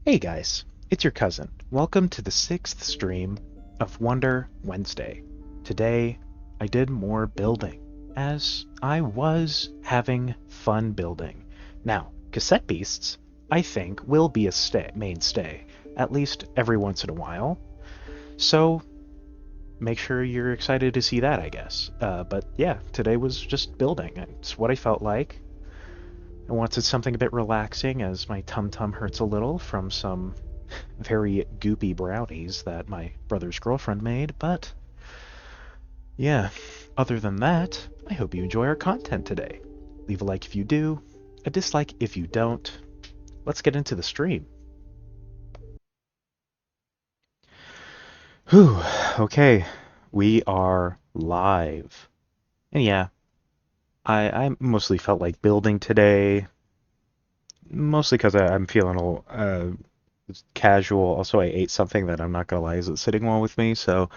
Hey guys, it's your cousin. Welcome to the 6th stream of Wonder Wednesday. Today, I did more building, as I was having fun building. Now, cassette beasts, I think, will be a mainstay, at least every once in a while. So, make sure you're excited to see that, I guess. But yeah, today was just building. It's what I felt like. I wanted something a bit relaxing as my tum-tum hurts a little from some very goopy brownies that my brother's girlfriend made, but yeah, other than that, I hope you enjoy our content today. Leave a like if you do, a dislike if you don't. Let's get into the stream. Whew, okay, we are live. And yeah, I mostly felt like building today, mostly because I'm feeling a little casual. Also, I ate something that I'm not gonna lie isn't sitting well with me, so a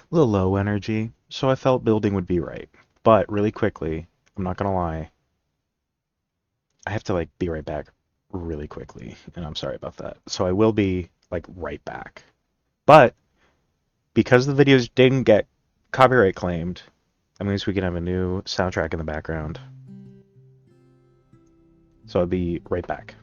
little low energy. So I felt building would be right. But really quickly, I'm not gonna lie, I have to like be right back really quickly, and I'm sorry about that. So I will be like right back. But because the videos didn't get copyright claimed, that means we can have a new soundtrack in the background. So I'll be right back.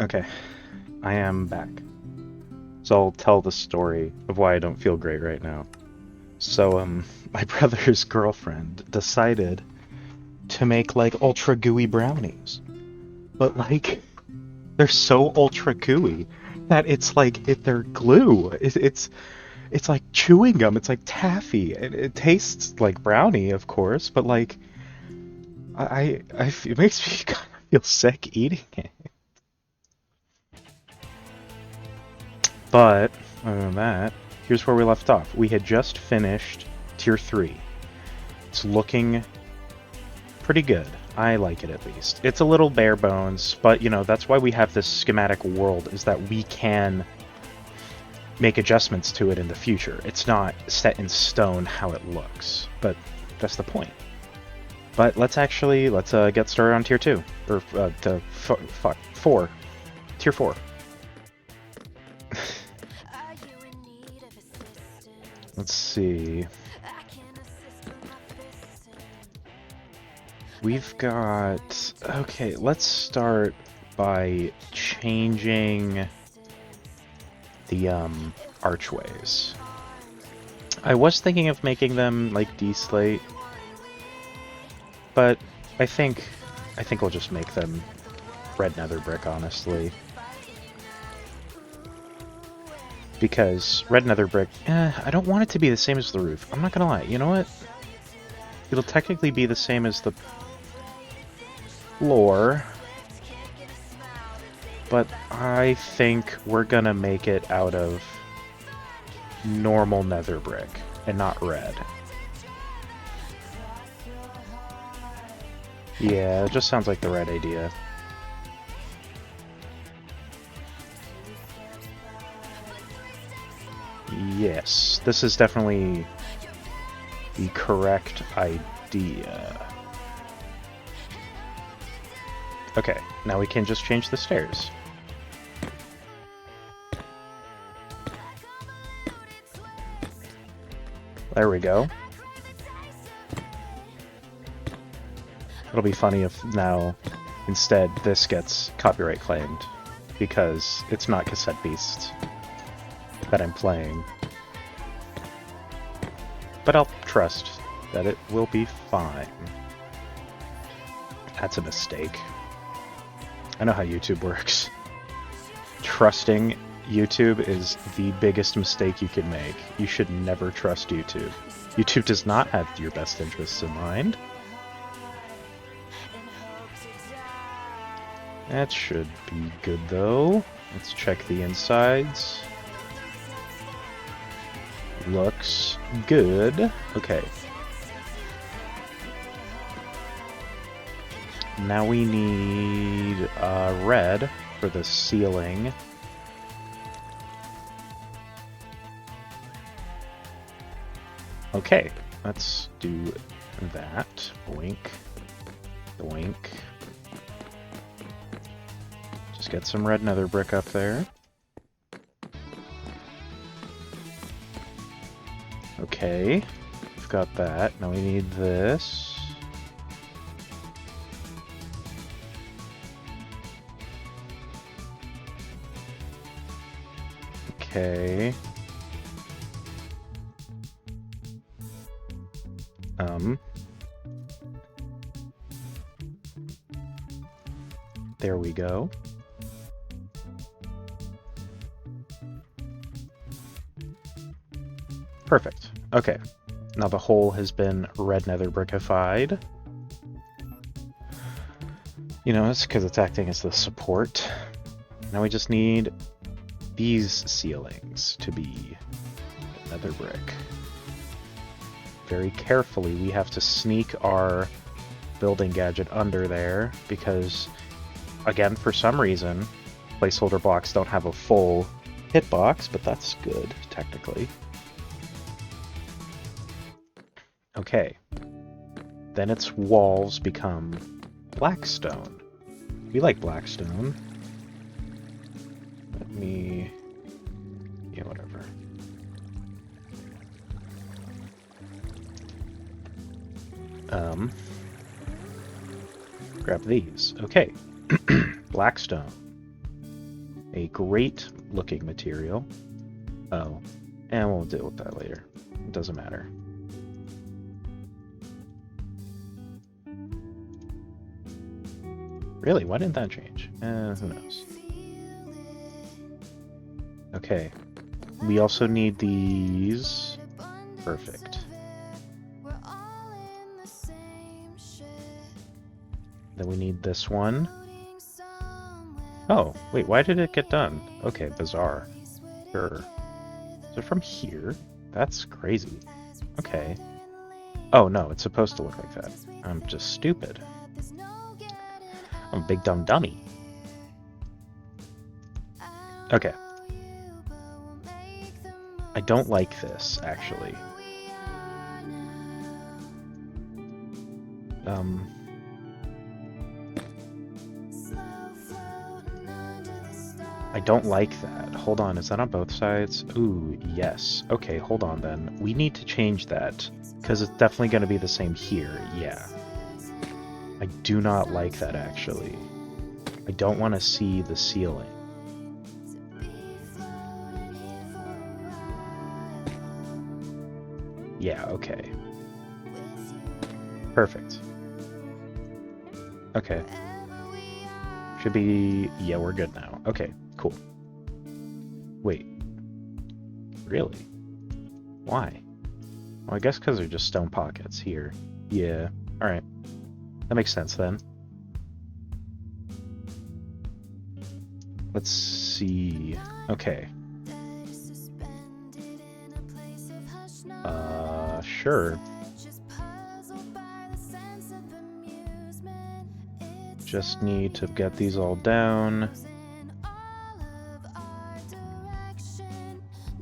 Okay, I am back. So I'll tell the story of why I don't feel great right now. So, my brother's girlfriend decided to make like ultra gooey brownies. But like, they're so ultra gooey that it's like if they're glue. It's like chewing gum. It's like taffy. It tastes like brownie, of course, but like it makes me kind of feel sick eating it. But other than that, here's where we left off. We had just finished tier 3. It's looking pretty good. I like it at least. It's a little bare bones, but you know, that's why we have this schematic world, is that we can make adjustments to it in the future. It's not set in stone how it looks, but that's the point. But let's get started on tier 2, or fuck, 4, tier 4. Let's see. We've got... Okay, let's start by changing the archways. I was thinking of making them like D-slate, but I think we'll just make them red nether brick, honestly. Because red nether brick, I don't want it to be the same as the roof. I'm not gonna lie, you know what? It'll technically be the same as the floor, but I think we're gonna make it out of normal nether brick and not red. Yeah, it just sounds like the right idea. Yes, this is definitely the correct idea. Okay, now we can just change the stairs. There we go. It'll be funny if now, instead, this gets copyright claimed, because it's not Cassette Beast that I'm playing. But I'll trust that it will be fine. That's a mistake. I know how YouTube works. Trusting YouTube is the biggest mistake you can make. You should never trust YouTube. YouTube does not have your best interests in mind. That should be good though. Let's check the insides. Looks good. Okay. Now we need red for the ceiling. Okay, let's do that. Boink. Boink. Just get some red nether brick up there. Okay, we've got that. Now we need this. Okay. There we go. Perfect. Okay. Now the hole has been red nether brickified. You know, it's because it's acting as the support. Now we just need these ceilings to be nether brick. Very carefully, we have to sneak our building gadget under there because, again, for some reason, placeholder blocks don't have a full hitbox, but that's good, technically. Okay. Then its walls become blackstone. We like blackstone. Let me... yeah, whatever. Grab these. Okay. Blackstone. A great looking material. Oh. And we'll deal with that later. It doesn't matter. Really? Why didn't that change? Who knows? Okay. We also need these. Perfect. Then we need this one. Oh, wait, why did it get done? Okay, bizarre. Sure. Is it from here? That's crazy. Okay. Oh, no, it's supposed to look like that. I'm just stupid. I'm a big dumb dummy. Okay. I don't like this, actually. I don't like that. Hold on, is that on both sides? Ooh, yes. Okay, hold on then. We need to change that, because it's definitely going to be the same here. Yeah. I do not like that, actually. I don't want to see the ceiling. Yeah, okay. Perfect. Okay. Should be... yeah, we're good now. Okay, cool. Wait. Really? Why? Well, I guess because they're just stone pockets here. Yeah, alright. That makes sense then. Let's see... okay. Sure. Just need to get these all down.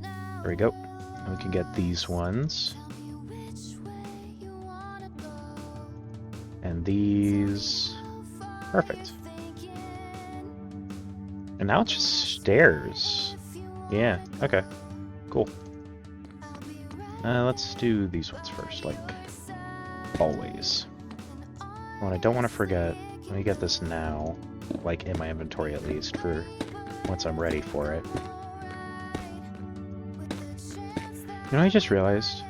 There we go. And we can get these ones. And these. Perfect. And now it's just stairs. Yeah, okay. Cool. Let's do these ones first, like always. What I don't want to forget, let me get this now, like in my inventory at least, for once I'm ready for it. You know, I just realized...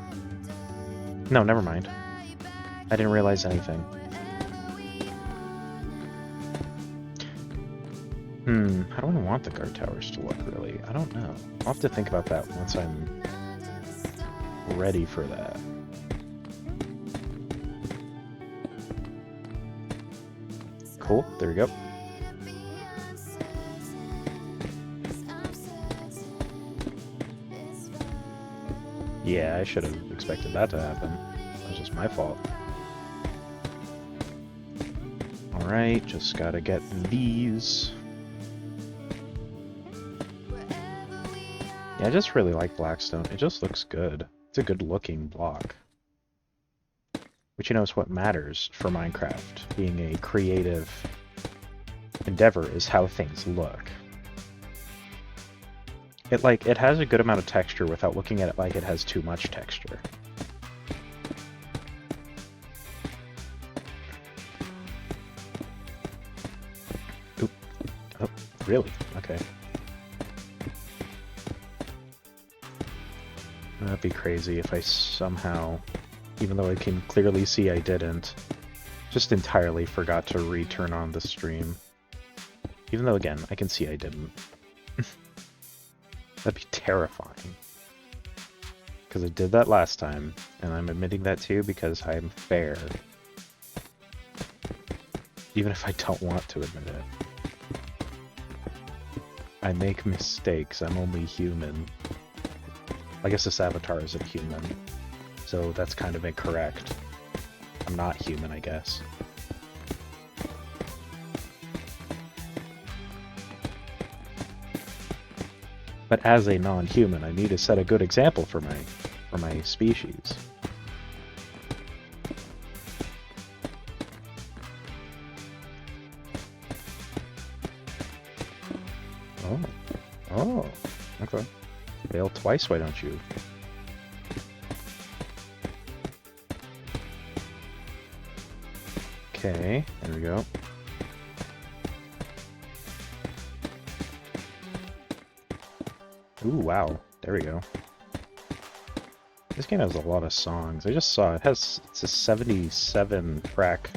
no, never mind. I didn't realize anything. How do I want the guard towers to look, really? I don't know. I'll have to think about that once I'm ready for that. Cool, there we go. Yeah, I should have expected that to happen. That was just my fault. Alright, just gotta get these. Yeah, I just really like Blackstone. It just looks good. It's a good looking block. Which, you know, is what matters for Minecraft. Being a creative endeavor is how things look. It has a good amount of texture without looking at it like it has too much texture. Oop. Oh, really? Okay. That'd be crazy if I somehow, even though I can clearly see I didn't, just entirely forgot to return on the stream. Even though, again, I can see I didn't. That'd be terrifying. Because I did that last time, and I'm admitting that too because I'm fair. Even if I don't want to admit it. I make mistakes, I'm only human. I guess this avatar isn't human, so that's kind of incorrect. I'm not human, I guess. But as a non-human, I need to set a good example for my species. Oh. Oh. Okay. Fail twice, why don't you? Okay, there we go. Ooh, wow. There we go. This game has a lot of songs. I just saw it's a 77 track.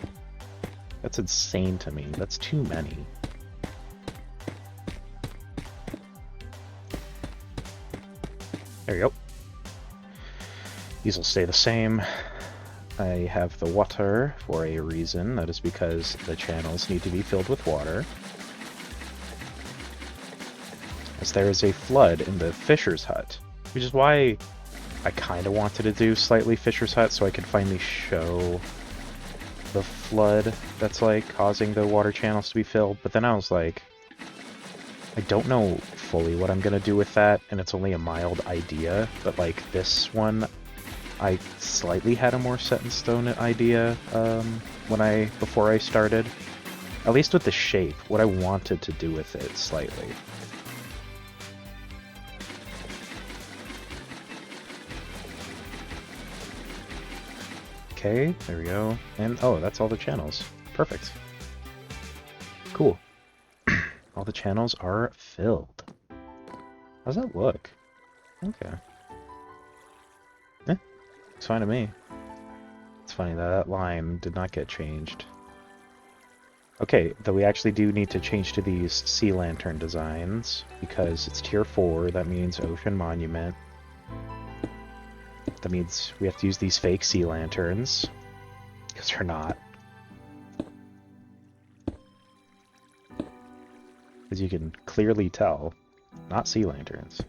That's insane to me. That's too many. There you go. These will stay the same. I have the water for a reason. That is because the channels need to be filled with water. As there is a flood in the Fisher's Hut. Which is why I kind of wanted to do slightly Fisher's Hut so I could finally show the flood that's like causing the water channels to be filled. But then I was like, I don't know fully what I'm gonna do with that, and it's only a mild idea, but like this one, I slightly had a more set in stone idea before I started. At least with the shape, what I wanted to do with it slightly. Okay, there we go. And oh, that's all the channels. Perfect. Cool. All the channels are filled. How's that look? Okay. It's fine to me. It's funny that that line did not get changed. Okay, though we actually do need to change to these sea lantern designs, because it's tier 4, that means ocean monument. That means we have to use these fake sea lanterns, because they're not. As you can clearly tell, not sea lanterns.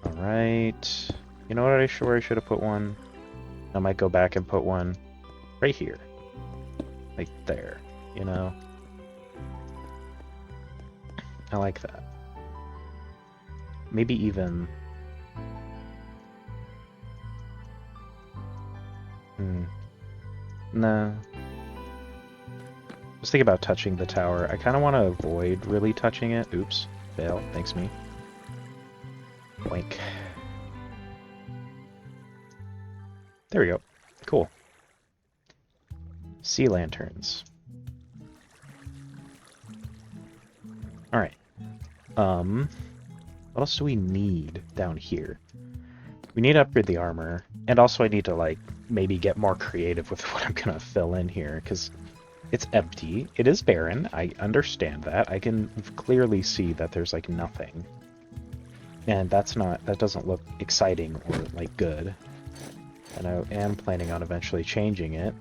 Alright. You know what, I should have put one? I might go back and put one right here. Like there, you know? I like that. Maybe even... Nah. Just think about touching the tower. I kind of want to avoid really touching it. Oops. Fail. Thanks, me. Blink. There we go. Cool. Sea lanterns. Alright. What else do we need down here? We need to upgrade the armor, and also I need to like maybe get more creative with what I'm gonna fill in here, because it's empty. It is barren. I understand that. I can clearly see that there's like nothing. And that doesn't look exciting or like good. And I am planning on eventually changing it.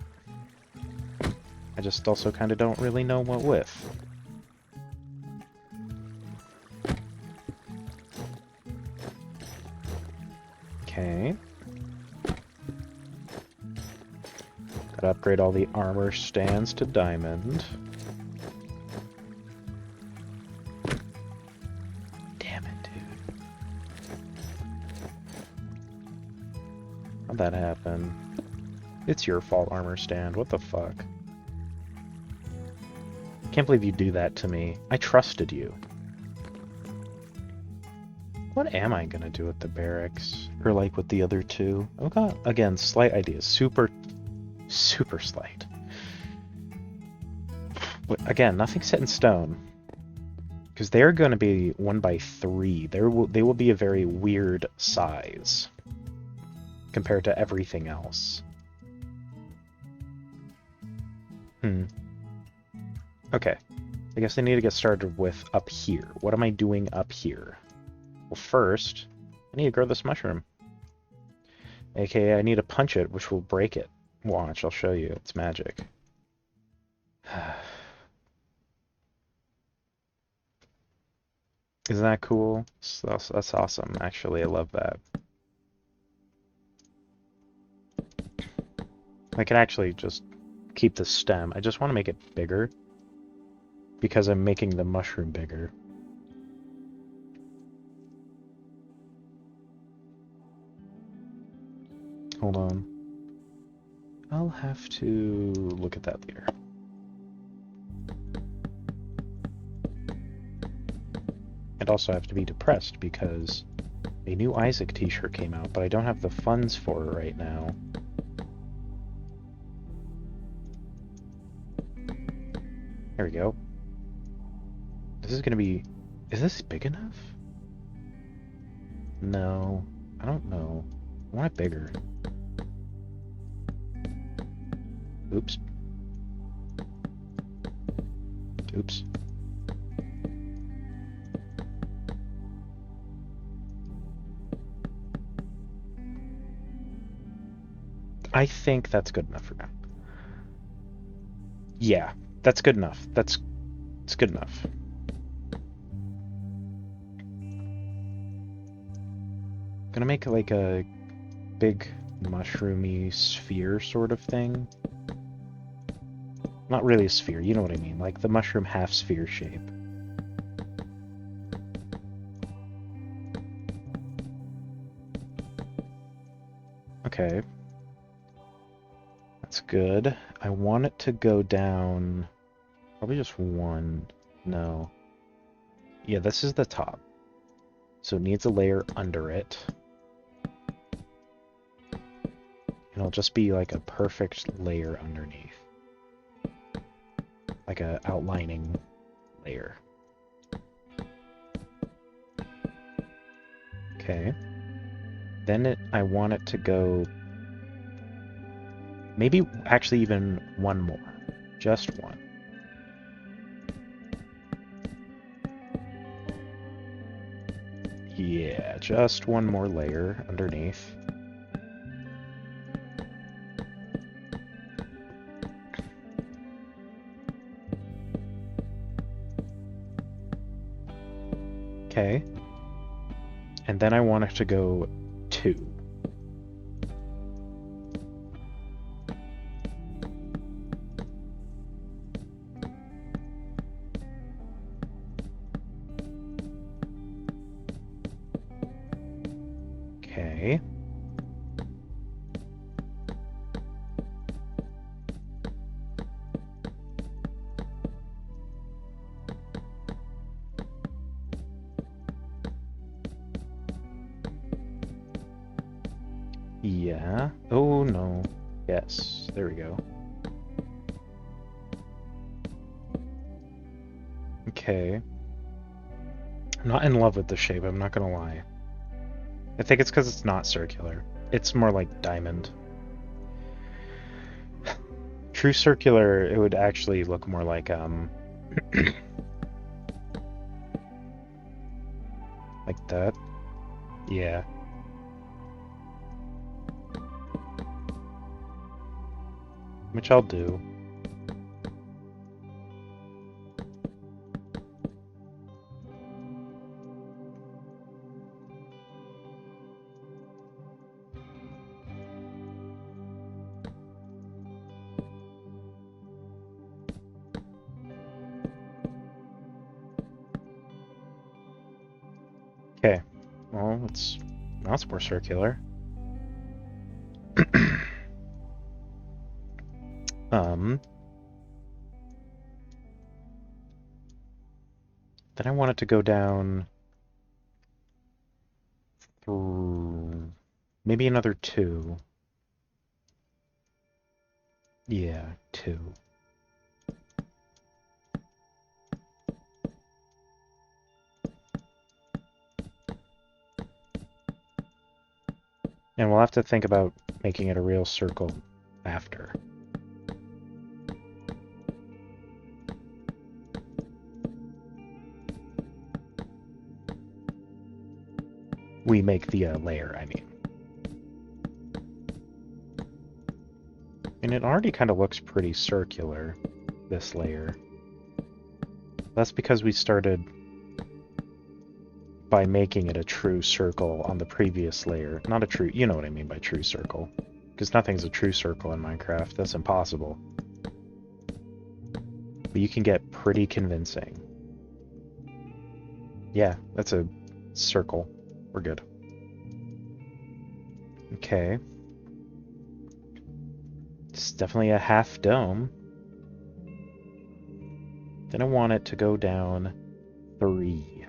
I just also kind of don't really know what with. Okay. Gotta upgrade all the armor stands to diamond. Damn it, dude. How'd that happen? It's your fault, armor stand. What the fuck? Can't believe you do that to me. I trusted you. What am I gonna do with the barracks? Or like with the other two? I've got, again, slight ideas. Super slight. But again, nothing set in stone. Because they're going to be 1x3. They will be a very weird size compared to everything else. Okay. I guess I need to get started with up here. What am I doing up here? Well, first, I need to grow this mushroom. AKA, I need to punch it, which will break it. Watch, I'll show you. It's magic. Isn't that cool? That's awesome, actually. I love that. I can actually just keep the stem. I just want to make it bigger because I'm making the mushroom bigger. Hold on. I'll have to look at that later. I'd also have to be depressed because a new Isaac t-shirt came out, but I don't have the funds for it right now. There we go. This is gonna be... Is this big enough? No. I don't know. I want it bigger. Oops. Oops. I think that's good enough for now. Yeah, that's good enough. It's good enough. Gonna make like a big mushroomy sphere sort of thing. Not really a sphere, you know what I mean, like the mushroom half sphere shape. Okay. That's good. I want it to go down... Probably just one. No. Yeah, this is the top. So it needs a layer under it. And it'll just be like a perfect layer underneath. Like a outlining layer. Okay. Then I want it to go... Maybe actually even one more. Just one. Yeah, just one more layer underneath. Okay. And then I want it to go 2. Okay. Yeah. Oh, no. Yes. There we go. Okay. I'm not in love with the shape, I'm not gonna lie. I think it's because it's not circular. It's more like diamond. True circular, it would actually look more like like that. Yeah. Which I'll do. Okay. Well, now it's more circular. Then I want it to go down through maybe another 2. Yeah, 2. And we'll have to think about making it a real circle after. We make the layer, I mean. And it already kind of looks pretty circular, this layer. That's because we started by making it a true circle on the previous layer. Not a true, you know what I mean by true circle. Because nothing's a true circle in Minecraft. That's impossible. But you can get pretty convincing. Yeah, that's a circle. We're good. Okay. It's definitely a half dome. Then I want it to go down 3.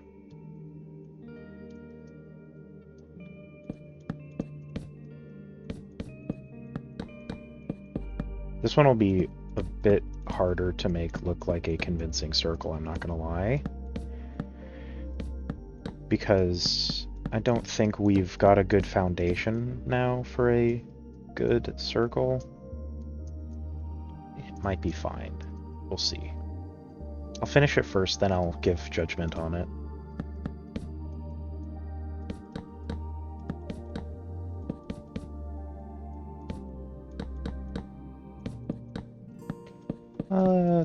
This one will be a bit harder to make look like a convincing circle, I'm not gonna lie. Because I don't think we've got a good foundation now for a good circle. It might be fine. We'll see. I'll finish it first, then I'll give judgment on it.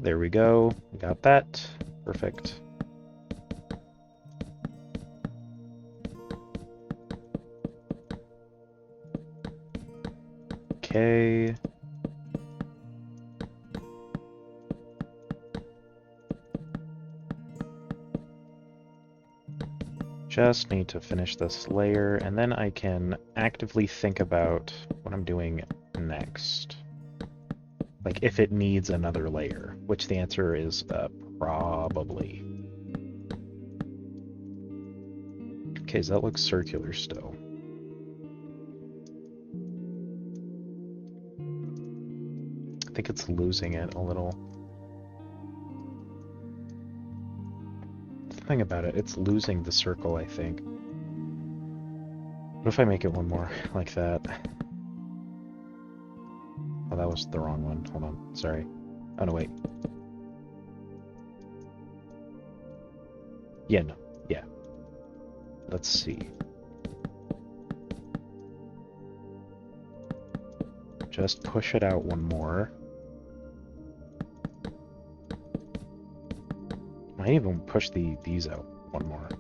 There we go. We got that. Perfect. Okay. Just need to finish this layer, and then I can actively think about what I'm doing next. Like, if it needs another layer, which the answer is probably. Okay, so that looks circular still. I think it's losing it a little. Something about it, it's losing the circle, I think. What if I make it one more like that? Oh, that was the wrong one. Hold on, sorry. Oh, no, wait. Yeah, no, yeah. Let's see. Just push it out one more. Might even push these out one more.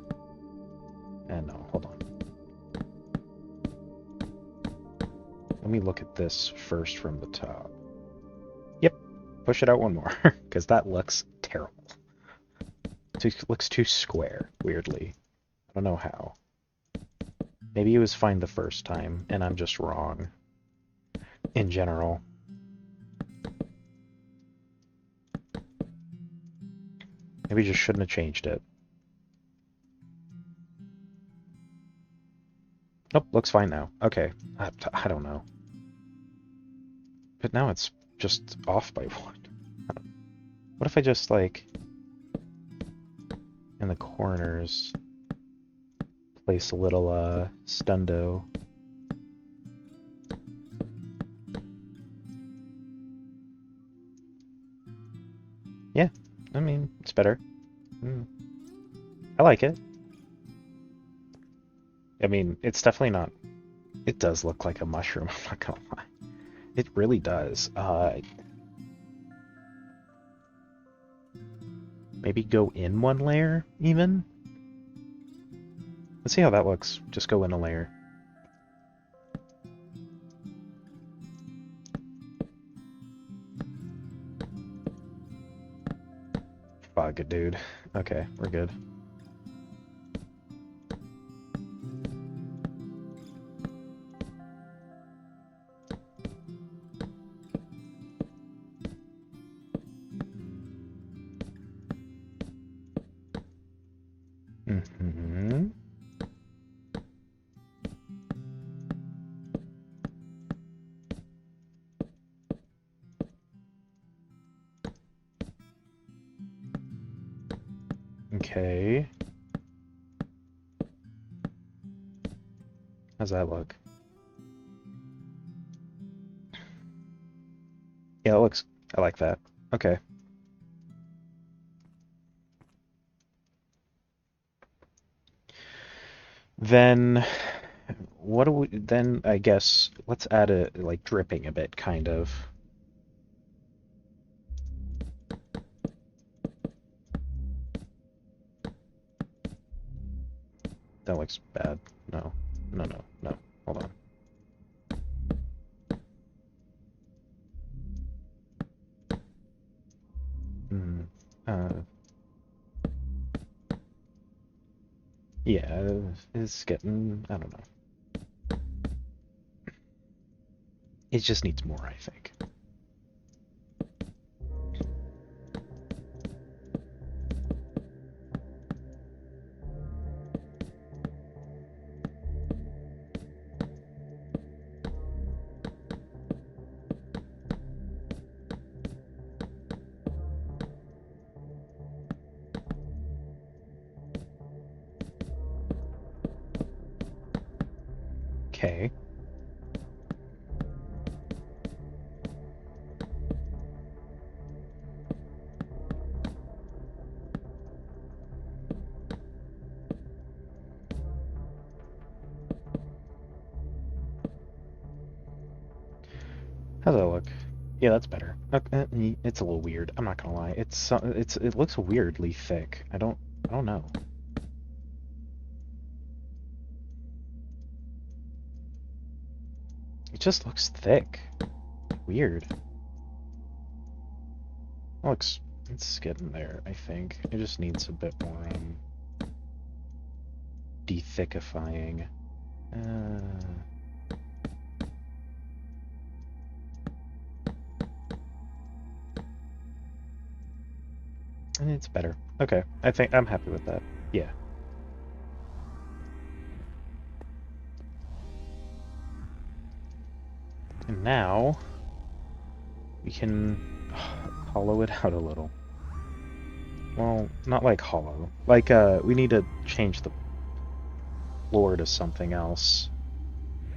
And no, hold on. Let me look at this first from the top. Yep, push it out one more, because that looks terrible. It looks too square, weirdly. I don't know how. Maybe it was fine the first time, and I'm just wrong. In general. Maybe just shouldn't have changed it. Nope, looks fine now. Okay, I don't know. But now it's just off by 1. What if I just, like, in the corners, place a little stundo. Yeah, I mean, it's better. I like it. I mean, it's definitely not... It does look like a mushroom, I'm not gonna lie. It really does. Maybe go in one layer, even? Let's see how that looks. Just go in a layer. Fuck it, dude. Okay, we're good. Mm-hmm. Okay. How's that look? Yeah, it looks... I like that. Okay. Then... What do we... Then, I guess, let's add a, like, dripping a bit, kind of. That looks bad. No. No, no, no. Hold on. Yeah, it's getting... I don't know. It just needs more, I think. Okay. How's that look? Yeah, that's better. It's a little weird. I'm not gonna lie. It looks weirdly thick. I don't know. It just looks thick. Weird. It's getting there, I think. It just needs a bit more dethickifying. It's better. Okay, I think I'm happy with that. Yeah. And now we can hollow it out a little. Well, not like hollow. Like, we need to change the floor to something else.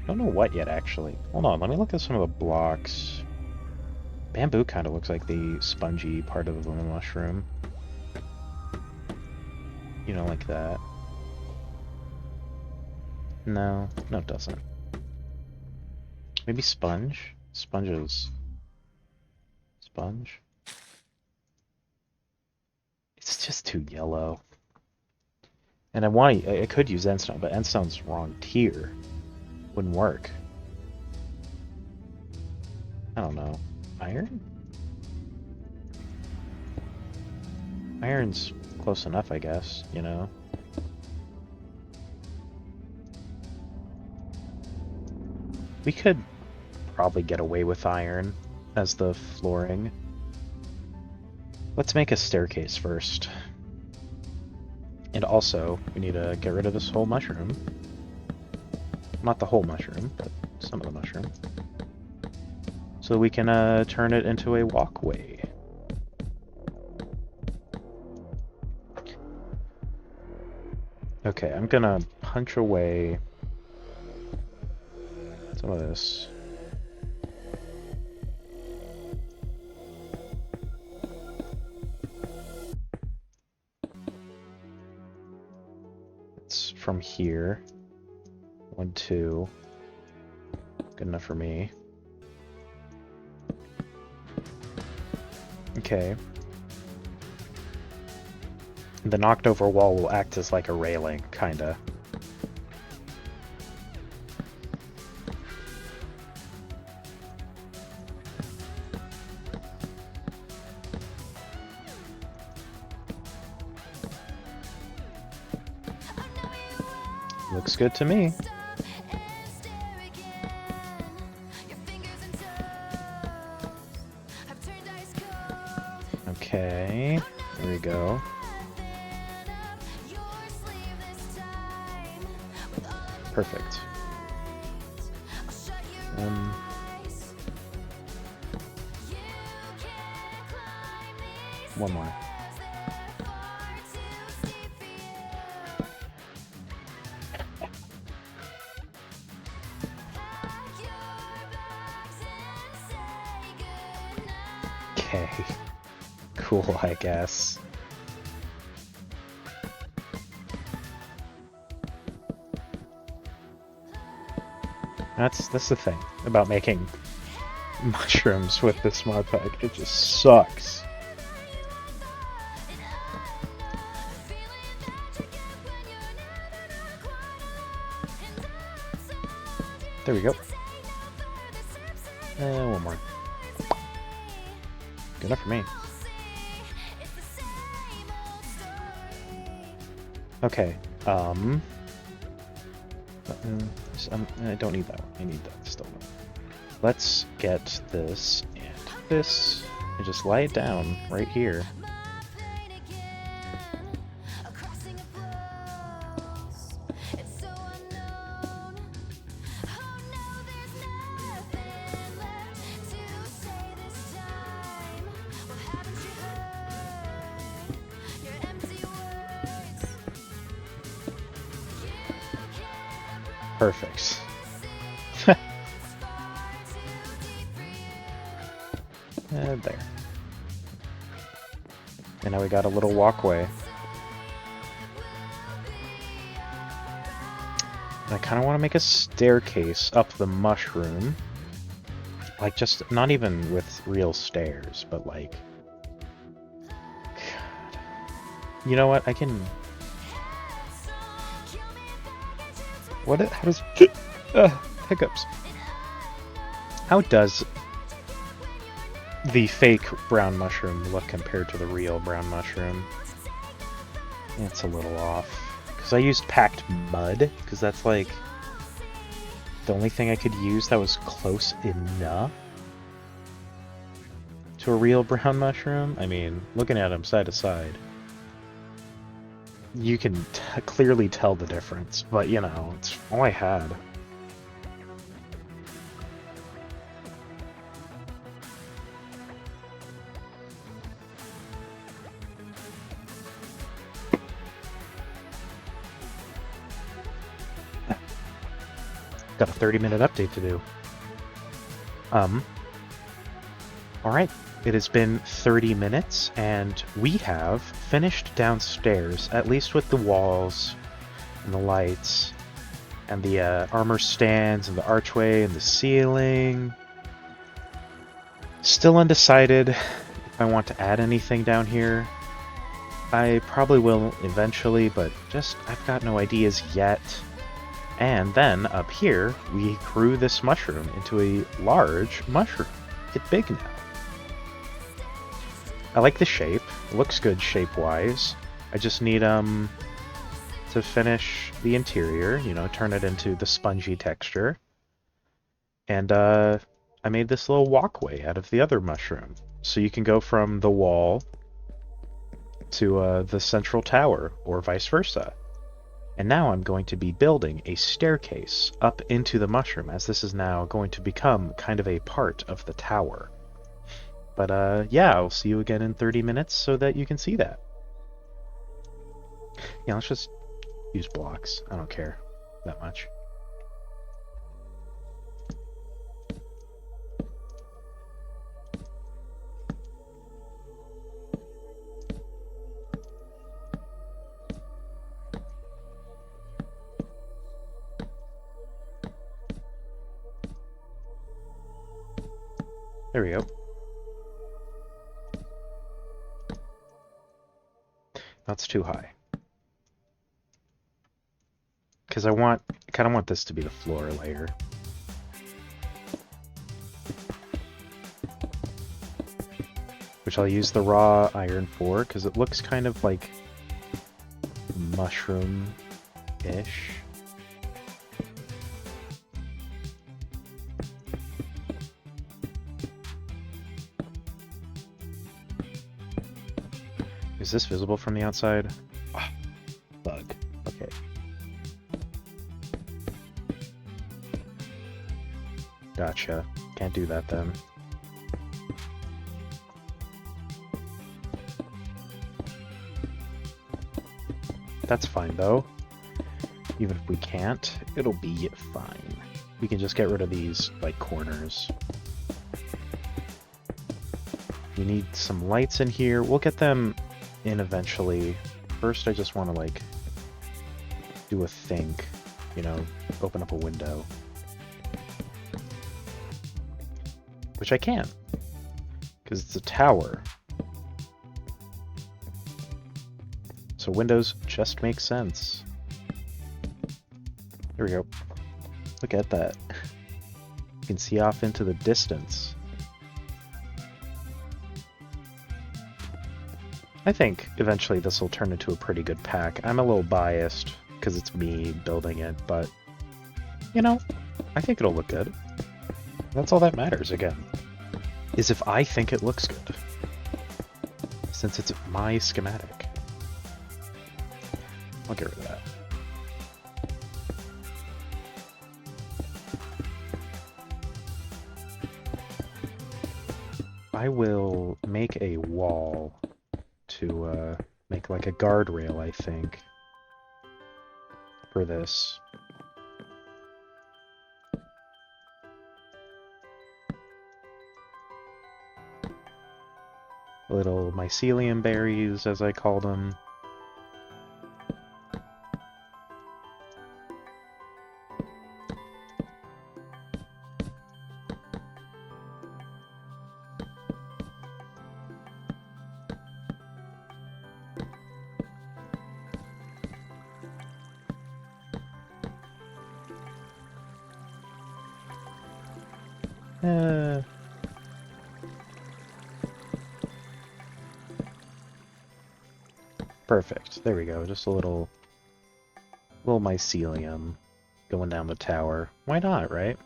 I don't know what yet, actually. Hold on, let me look at some of the blocks. Bamboo kind of looks like the spongy part of the mushroom. You know, like that. No, no it doesn't. Maybe sponge? Sponges. Sponge? It's just too yellow. And I could use endstone, but endstone's wrong tier. Wouldn't work. I don't know. Iron? Iron's close enough, I guess, you know? We could probably get away with iron as the flooring. Let's make a staircase first. And also, we need to get rid of this whole mushroom. Not the whole mushroom, but some of the mushroom. So we can turn it into a walkway. Okay, I'm gonna punch away some of this. It's from here. 1, 2. Good enough for me. Okay. The knocked over wall will act as like a railing, kinda. Looks good to me. Okay, there we go. Perfect. One more. Okay. Cool, I guess. That's the thing about making mushrooms with this mod pack. It just sucks. There we go. One more. Good enough for me. Okay. I don't need that one. I need that still. Let's get this and this, and just lay it down right here. Perfect. And there. And now we got a little walkway. And I kind of want to make a staircase up the mushroom. Like, just not even with real stairs, but like... God. You know what? I can... How does... hiccups. How does the fake brown mushroom look compared to the real brown mushroom? It's a little off. Because I used packed mud, because that's like the only thing I could use that was close enough to a real brown mushroom. I mean, looking at them side to side, you can clearly tell the difference, but you know, it's all I had. Got a 30-minute update to do. Alright, it has been 30 minutes, and we have finished downstairs, at least with the walls, and the lights, and the armor stands, and the archway, and the ceiling. Still undecided if I want to add anything down here. I probably will eventually, but just, I've got no ideas yet. And then, up here, we grew this mushroom into a large mushroom. It's big now. I like the shape. It looks good shape-wise. I just need, to finish the interior, you know, turn it into the spongy texture. And, I made this little walkway out of the other mushroom. So you can go from the wall to, the central tower, or vice versa. And now I'm going to be building a staircase up into the mushroom, as this is now going to become kind of a part of the tower. But yeah, I'll see you again in 30 minutes so that you can see that. Yeah, let's just use blocks. I don't care. that much. There we go. That's too high. Because I kind of want this to be the floor layer. Which I'll use the raw iron for, because it looks kind of like mushroom-ish. Is this visible from the outside? Oh, bug. Okay. Gotcha. Can't do that then. That's fine though. Even if we can't, it'll be fine. We can just get rid of these, like, corners. We need some lights in here. We'll get them in eventually. First, I just want to, like, do a think. You know, open up a window. Which I can. Because it's a tower. So windows just make sense. There we go. Look at that. You can see off into the distance. I think eventually this will turn into a pretty good pack. I'm a little biased because it's me building it, but you know, I think it'll look good. That's all that matters, again, is if I think it looks good. Since it's my schematic. I'll get rid of that. I will make a wall to make like a guardrail, I think, for this. Little mycelium berries, as I call them. Perfect. There we go. Just a little mycelium going down the tower. Why not, right?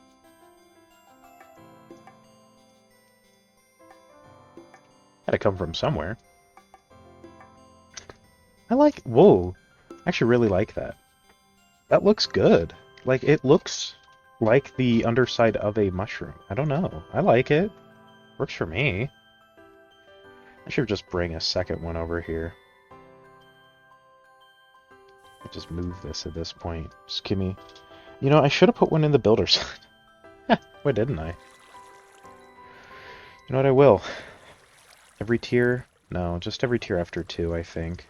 Had to come from somewhere. I like... Whoa. I actually really like that. That looks good. Like, it looks like the underside of a mushroom. I don't know. I like it. Works for me. I should just bring a second one over here. I'll just move this at this point. Just give me... You know, I should have put one in the builder side. Why didn't I? You know what, I will. Every tier? No, just every tier after 2, I think.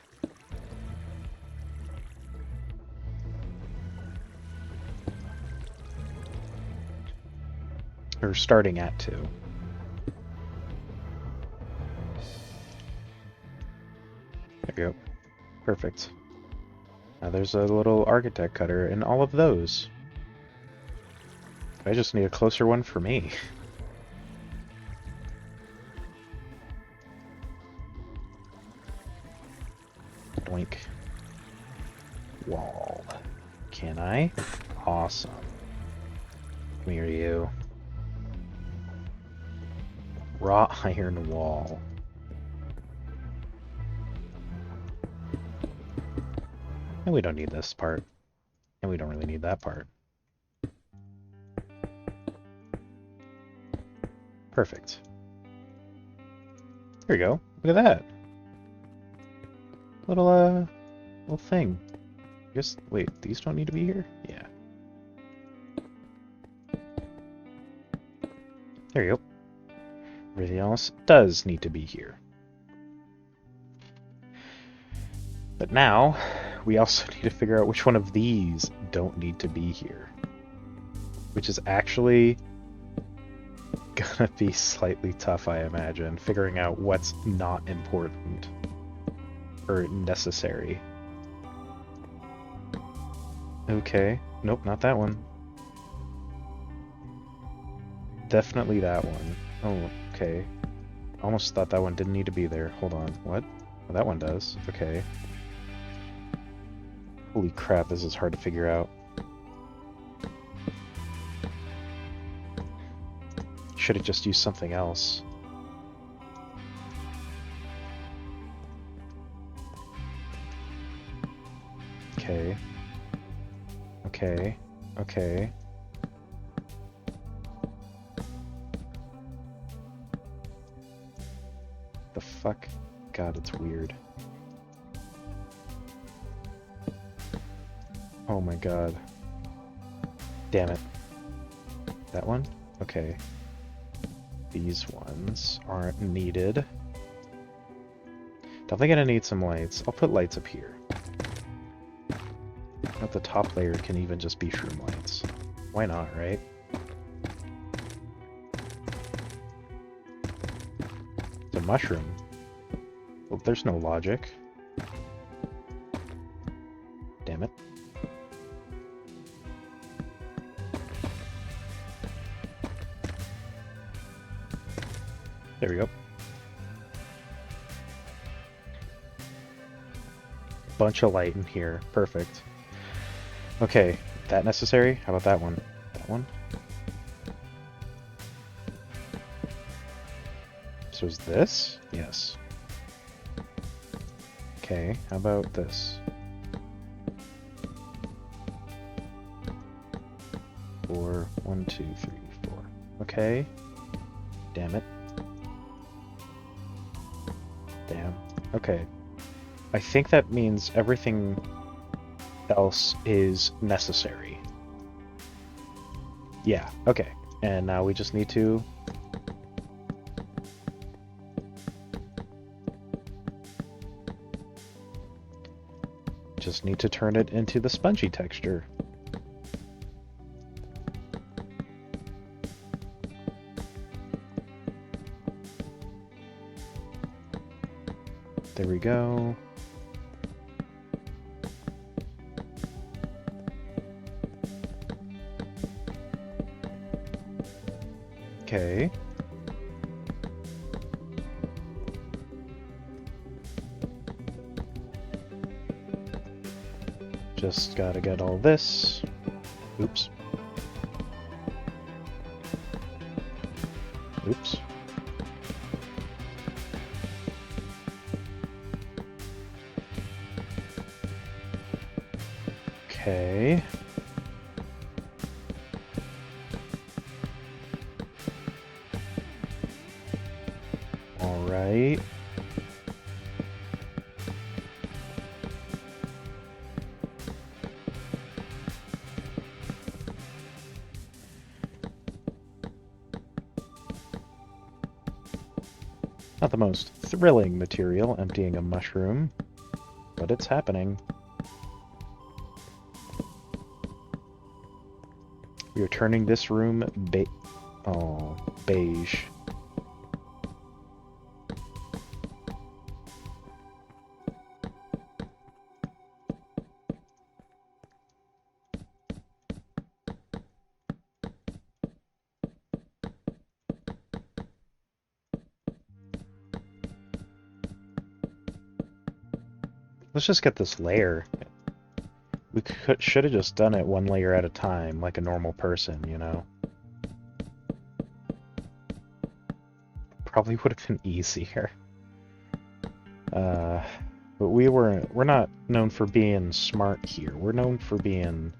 Or starting at 2. There you go. Perfect. Now there's a little architect cutter in all of those. I just need a closer one for me. Doink. Wall. Can I? Awesome. Come here, you. Raw iron wall. And we don't need this part. And we don't really need that part. Perfect. There we go. Look at that. Little thing. Just wait, these don't need to be here? Yeah. There you go. Everything else does need to be here. But now, we also need to figure out which one of these don't need to be here. Which is actually gonna be slightly tough, I imagine, figuring out what's not important or necessary. Okay. Nope, not that one. Definitely that one. Oh, okay. Almost thought that one didn't need to be there. Hold on. What? Well, that one does. Okay. Holy crap, this is hard to figure out. Should have just used something else. Okay. Okay. Okay. The fuck? God, it's weird. Oh my god. Damn it. That one? Okay. These ones aren't needed. Definitely gonna need some lights. I'll put lights up here. But the top layer can even just be shroom lights. Why not, right? It's a mushroom. Well, there's no logic. Damn it. There we go. Bunch of light in here. Perfect. Okay, that necessary? How about that one? That one? So is this? Yes. Okay, how about this? 4, 1, 2, 3, 4. Okay. Damn it. Damn. Okay. I think that means everything else is necessary. Yeah, okay. And now we just need to... just need to turn it into the spongy texture. There we go. Okay. Just gotta get all this. Oops. Oops. Okay. All right. Not the most thrilling material, emptying a mushroom, but it's happening. We are turning this room beige. Let's just get this layer. We should have just done it one layer at a time, like a normal person, you know? Probably would have been easier. But we're not known for being smart here. We're known for being,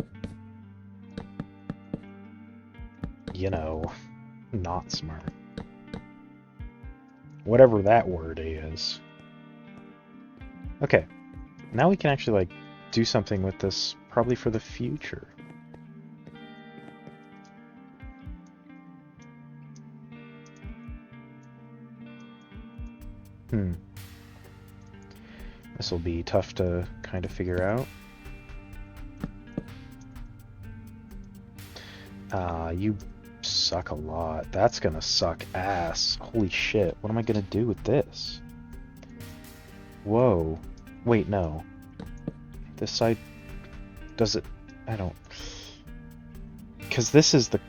you know, not smart. Whatever that word is. Okay. Now we can actually, like, do something with this, probably for the future. Hmm. This will be tough to kind of figure out. You suck a lot. That's gonna suck ass. Holy shit. What am I gonna do with this? Whoa. Wait, no. This side... Does it... I don't... Because this is the...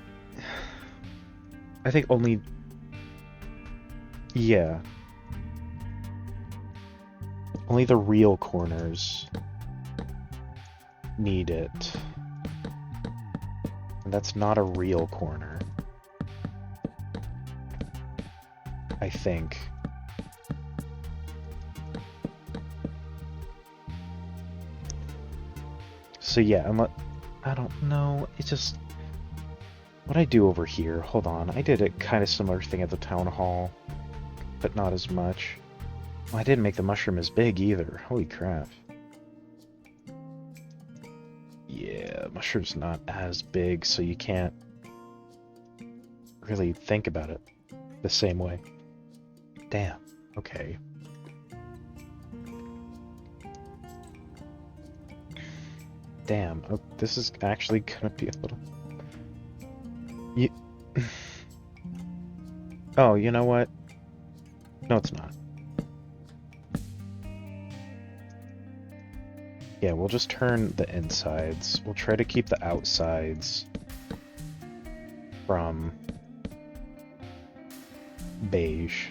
I think only... Yeah. Only the real corners need it. And that's not a real corner. I think. So yeah, I don't know. It's just... What I do over here... Hold on. I did a kind of similar thing at the town hall. But not as much. Well, I didn't make the mushroom as big either. Holy crap. Yeah, mushroom's not as big, so you can't really think about it the same way. Damn. Okay. Damn. Oh, this is actually gonna be a little... Oh, you know what? No, it's not. Yeah, we'll just turn the insides. We'll try to keep the outsides from beige.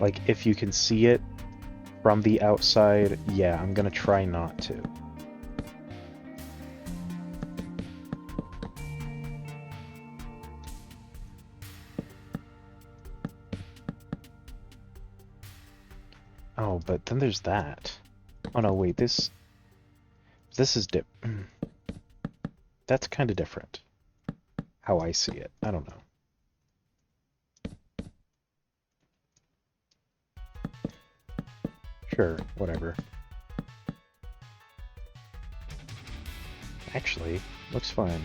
Like, if you can see it from the outside, yeah, I'm gonna try not to. Oh, but then there's that. Oh no, wait, this is that's kind of different. How I see it. I don't know. Sure, whatever. Actually, looks fine.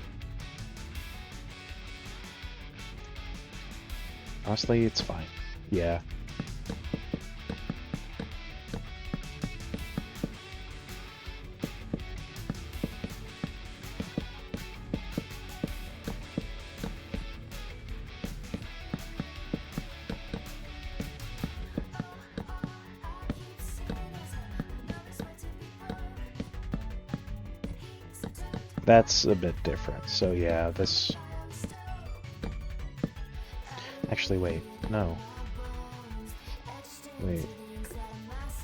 Honestly, it's fine. Yeah. That's a bit different. So yeah, this... Actually, wait. No. Wait.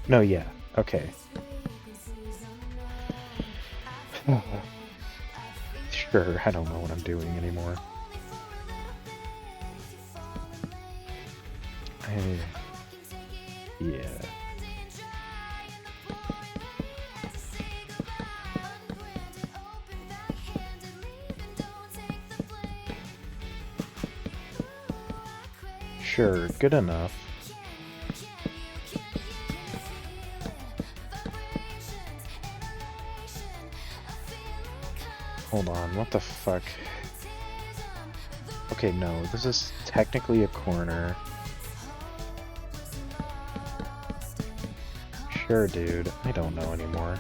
No, yeah. Okay. Sure, I don't know what I'm doing anymore. Yeah. Sure, good enough. Hold on, what the fuck? Okay, no, this is technically a corner. Sure, dude, I don't know anymore.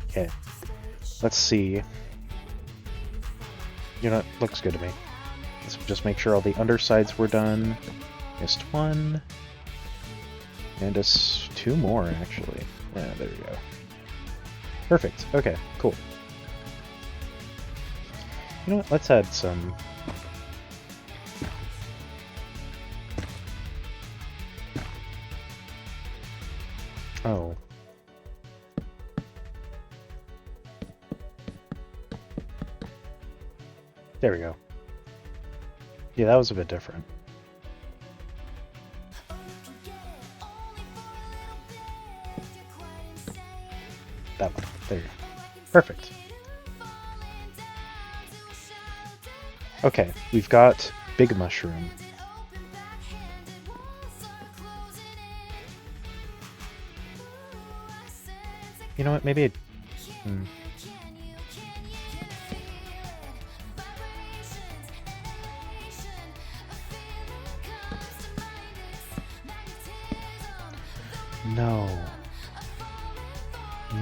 Okay, let's see. You know, it looks good to me. Let's just make sure all the undersides were done. Missed one. And just two more, actually. Yeah, there we go. Perfect. Okay, cool. You know what? Let's add some... Oh. There we go. Yeah, that was a bit different. that one. There you go. Perfect. Okay, we've got Big Mushroom. You know what, maybe it... No.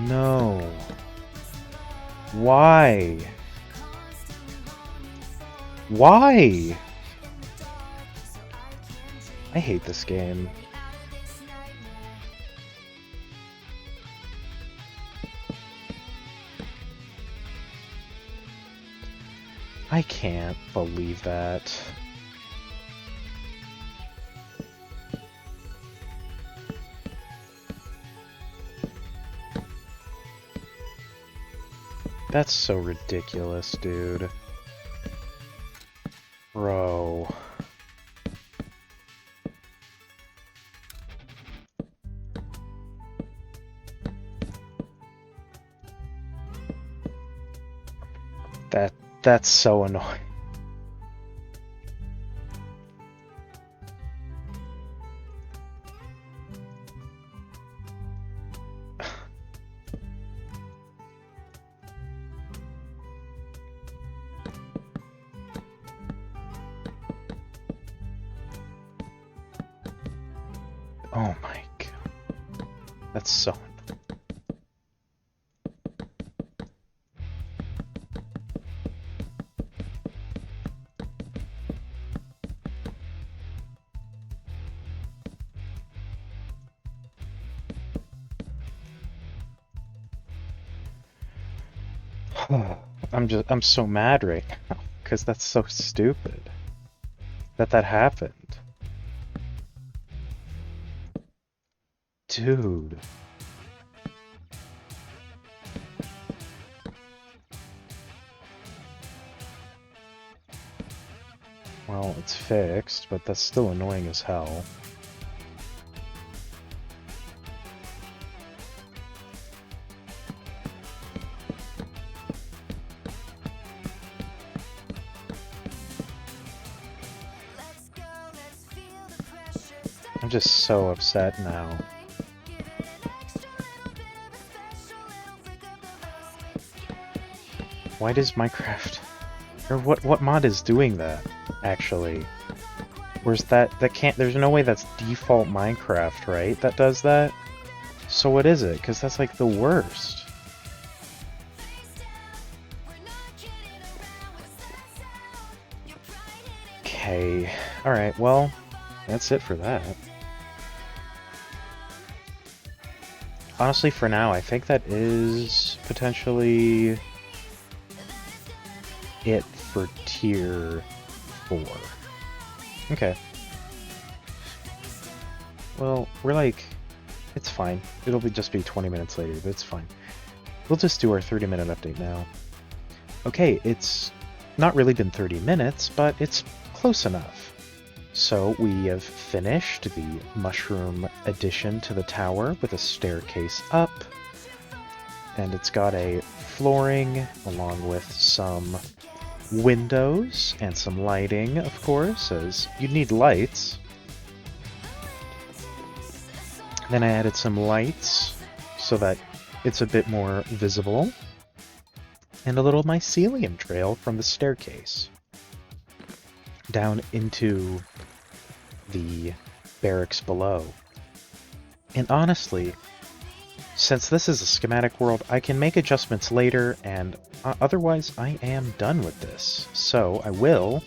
No. Why? Why? I hate this game. I can't believe that. That's so ridiculous, dude. Bro. That's so annoying. Oh my god. That's so annoying. I'm so mad right now, because that's so stupid that happened. Dude. Well, it's fixed, but that's still annoying as hell. I'm just so upset now. Why does Minecraft... Or what mod is doing that, actually? Where's that can't... There's no way that's default Minecraft, right? That does that? So what is it? Because that's like the worst. Okay. Alright, well, that's it for that. Honestly, for now, I think that is potentially it for tier 4. Okay. Well, we're like... It's fine. It'll just be 20 minutes later, but it's fine. We'll just do our 30-minute update now. Okay, it's not really been 30 minutes, but it's close enough. So we have finished the mushroom addition to the tower with a staircase up. And it's got a flooring along with some windows and some lighting, of course, as you need lights. Then I added some lights so that it's a bit more visible. And a little mycelium trail from the staircase down into the barracks below. And honestly, since this is a schematic world, I can make adjustments later, and otherwise I am done with this. So I will,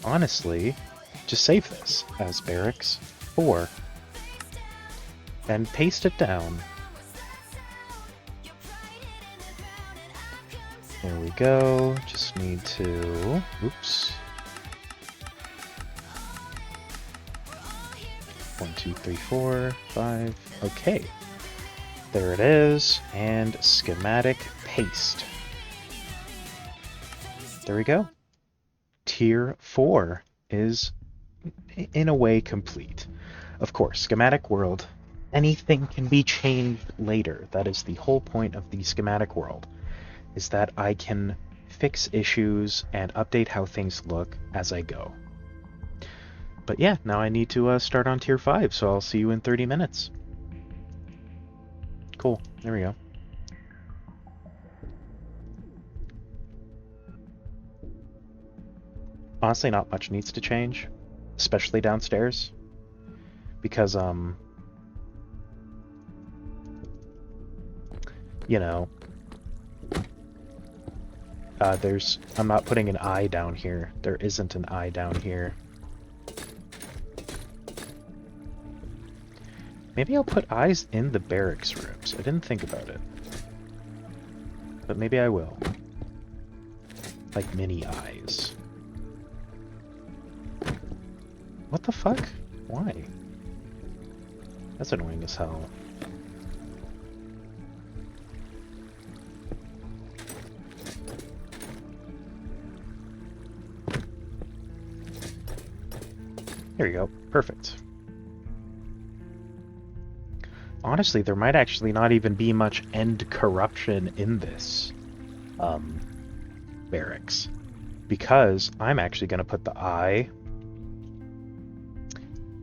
honestly, just save this as barracks 4 and paste it down. There we go. Just need to... Oops. 1, 2, 3, 4, 5. Okay. There it is. And schematic paste. There we go. Tier 4 is, in a way, complete. Of course, schematic world anything can be changed later. That is the whole point of the schematic world, is that I can fix issues and update how things look as I go. But yeah, now I need to start on tier 5, so I'll see you in 30 minutes. Cool, there we go. Honestly, not much needs to change, especially downstairs, because, you know, I'm not putting an eye down here. There isn't an eye down here. Maybe I'll put eyes in the barracks rooms. I didn't think about it. But maybe I will. Like mini eyes. What the fuck? Why? That's annoying as hell. There you go. Perfect. Honestly, there might actually not even be much end corruption in this barracks, because I'm actually going to put the eye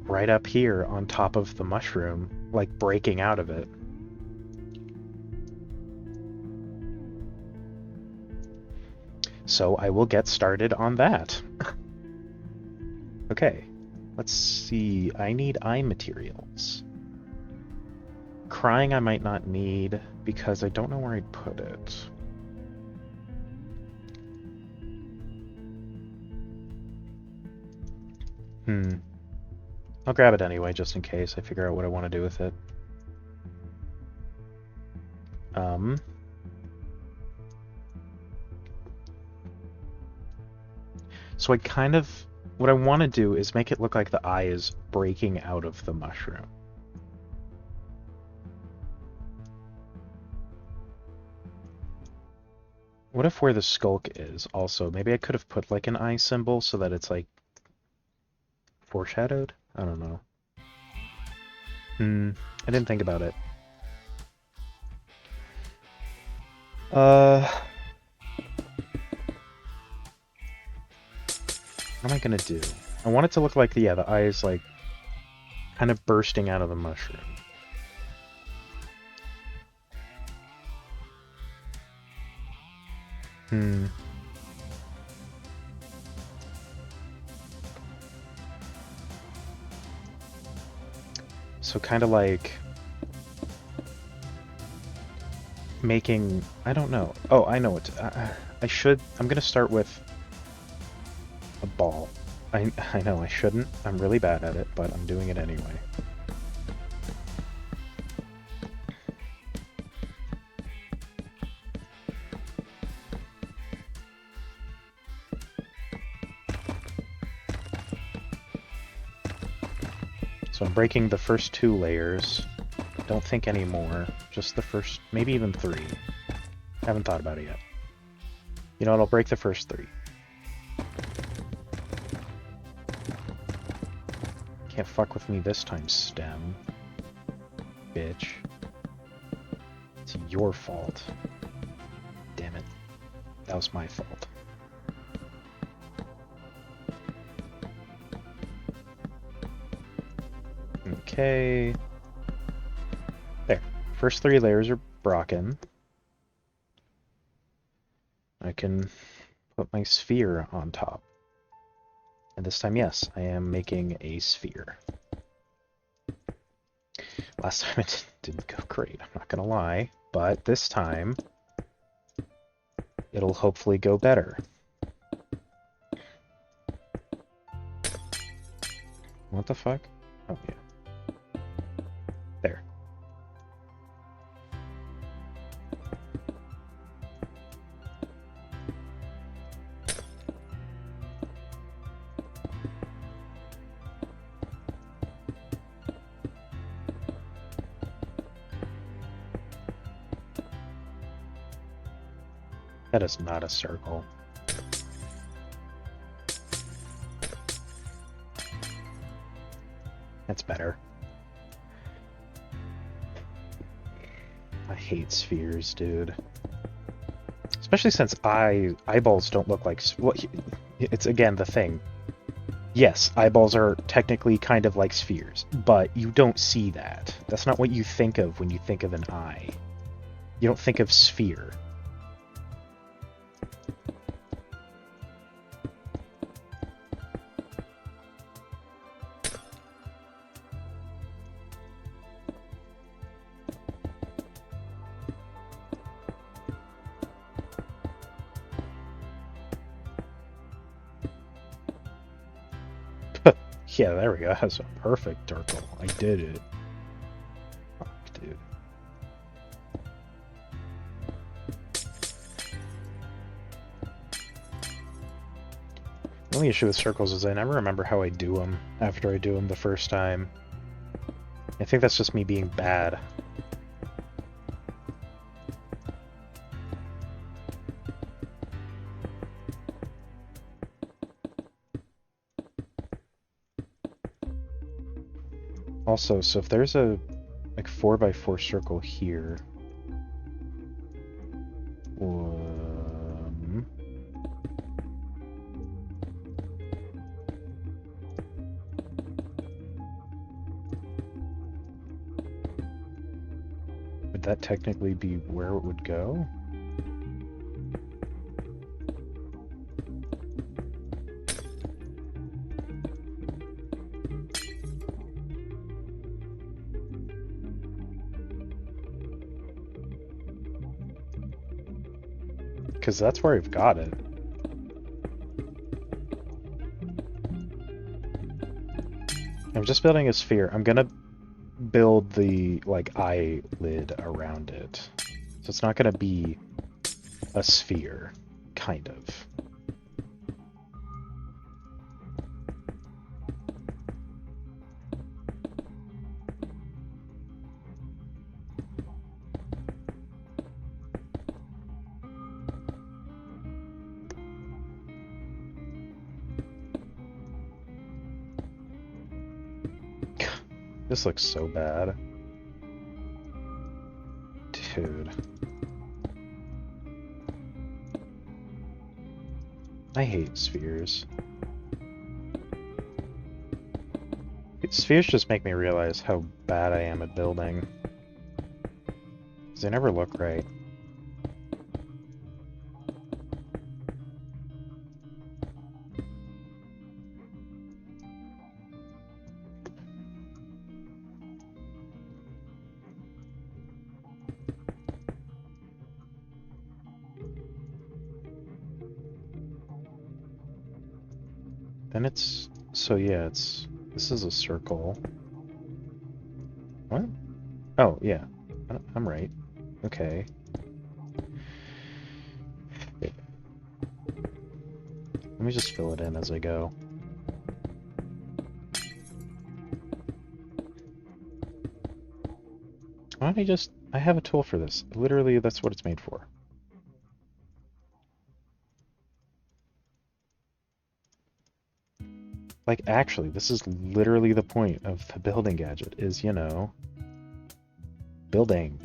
right up here on top of the mushroom, like breaking out of it. So I will get started on that. Okay, let's see. I need eye materials. Crying I might not need, because I don't know where I'd put it. I'll grab it anyway, just in case I figure out what I want to do with it. So what I want to do is make it look like the eye is breaking out of the mushroom. What if where the skulk is also? Maybe I could have put like an eye symbol so that it's like foreshadowed? I don't know. I didn't think about it. What am I gonna do? I want it to look like the eye is like kind of bursting out of the mushroom. So kind of like making, I don't know. Oh, I know what I'm gonna start with a ball. I know I shouldn't. I'm really bad at it, but I'm doing it anyway. So I'm breaking the first 2 layers. Don't think any more. Just the first, maybe even 3. Haven't thought about it yet. You know what, I'll break the first 3. Can't fuck with me this time, STEM. Bitch. It's your fault. Damn it. That was my fault. Okay. There. First 3 layers are broken. I can put my sphere on top. And this time, yes, I am making a sphere. Last time it didn't go great, I'm not gonna lie. But this time, it'll hopefully go better. What the fuck? Oh, yeah. There. That is not a circle. That's better. hate spheres, dude. Especially since eyeballs don't look like... Well, it's, again, the thing. Yes, eyeballs are technically kind of like spheres, but you don't see that. That's not what you think of when you think of an eye. You don't think of sphere. Yeah, there we go. That's a perfect circle. I did it. Fuck, dude. The only issue with circles is I never remember how I do them after I do them the first time. I think that's just me being bad. Also, so if there's a like 4x4 circle here, would that technically be where it would go? Because that's where I've got it. I'm just building a sphere. I'm gonna build the, like, eyelid around it. So it's not gonna be a sphere, kind of. This looks so bad. Dude. I hate spheres. Spheres just make me realize how bad I am at building. 'Cause they never look right. Then it's... So yeah, it's... This is a circle. What? Oh, yeah. I'm right. Okay. Let me just fill it in as I go. Why don't I just... I have a tool for this. Literally, that's what it's made for. Like, actually, this is literally the point of the building gadget, is, you know, building.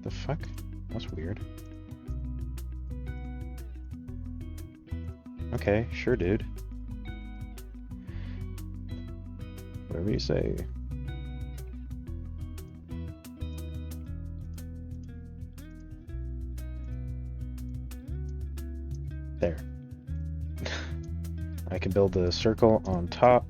The fuck? That's weird. Okay, sure, dude. Whatever you say. There. I can build a circle on top.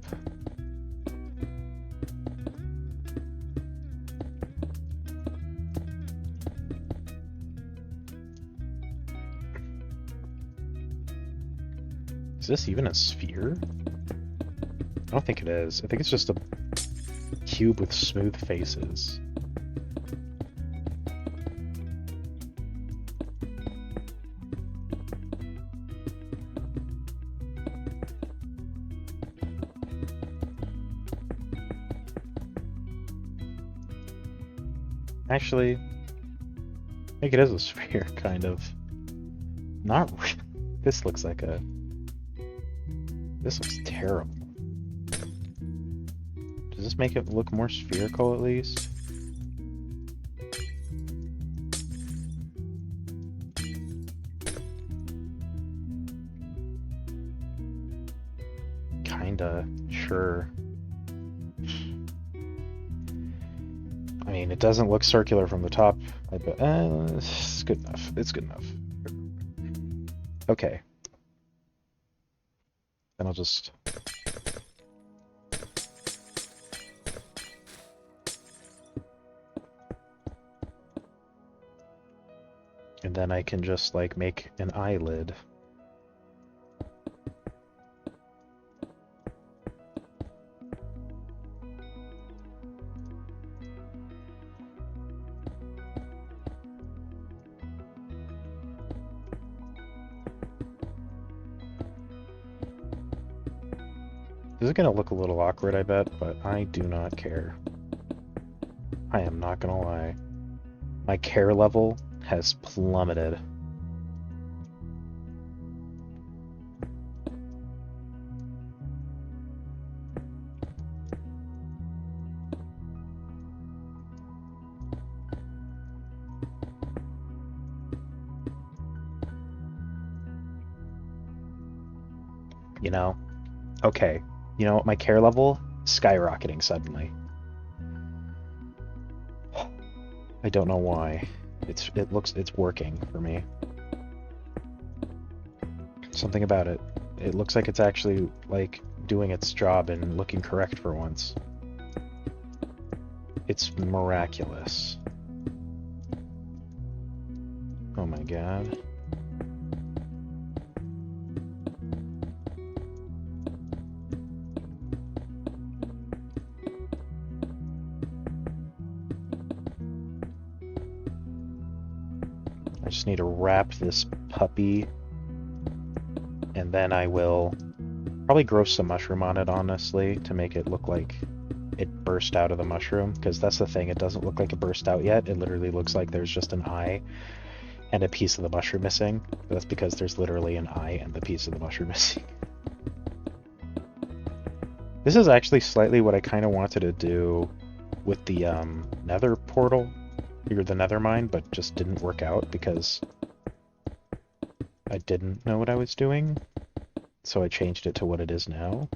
Is this even a sphere? I don't think it is. I think it's just a cube with smooth faces. Actually, I think it is a sphere, kind of. Not really. This looks like a... This looks terrible. Does this make it look more spherical at least? Kinda, sure. I mean, it doesn't look circular from the top. I bet. It's good enough. It's good enough. Okay. Then I'll just... And then I can just, like, make an eyelid. This is gonna look a little awkward, I bet, but I do not care. I am not gonna lie. My care level has plummeted. You know? Okay. You know what? My care level? Skyrocketing suddenly. I don't know why. It's working for me. Something about it. It looks like it's actually, like, doing its job and looking correct for once. It's miraculous. Oh my god. I just need to wrap this puppy, and then I will probably grow some mushroom on it, honestly, to make it look like it burst out of the mushroom, because that's the thing, it doesn't look like it burst out yet. It literally looks like there's just an eye and a piece of the mushroom missing. But that's because there's literally an eye and the piece of the mushroom missing. This is actually slightly what I kind of wanted to do with the nether portal, or the nether mine, but just didn't work out because I didn't know what I was doing, so I changed it to what it is now.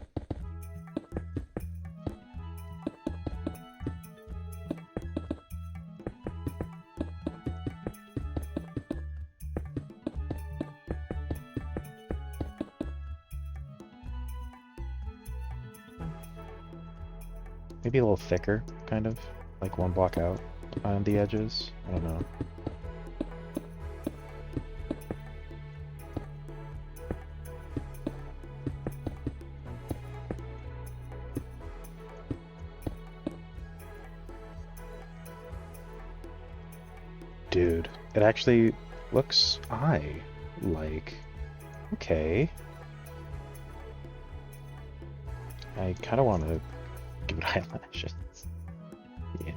Maybe a little thicker, kind of, like one block out on the edges. I don't know. Dude, it actually looks eye-like. Okay. I kind of want to give it eyelashes. Yeah.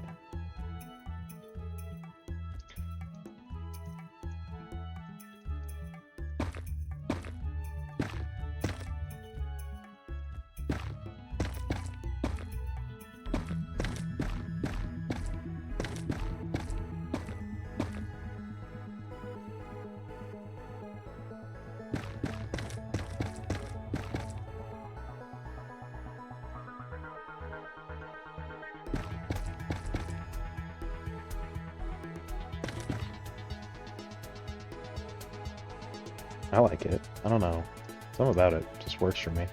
I like it. I don't know. Something about it just works for me.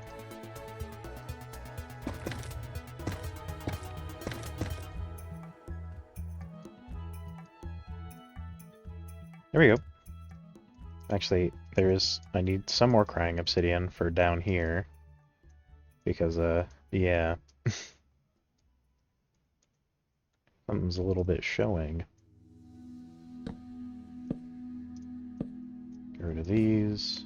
There we go. Actually, I need some more crying obsidian for down here. Because, yeah. Something's a little bit showing. Get rid of these.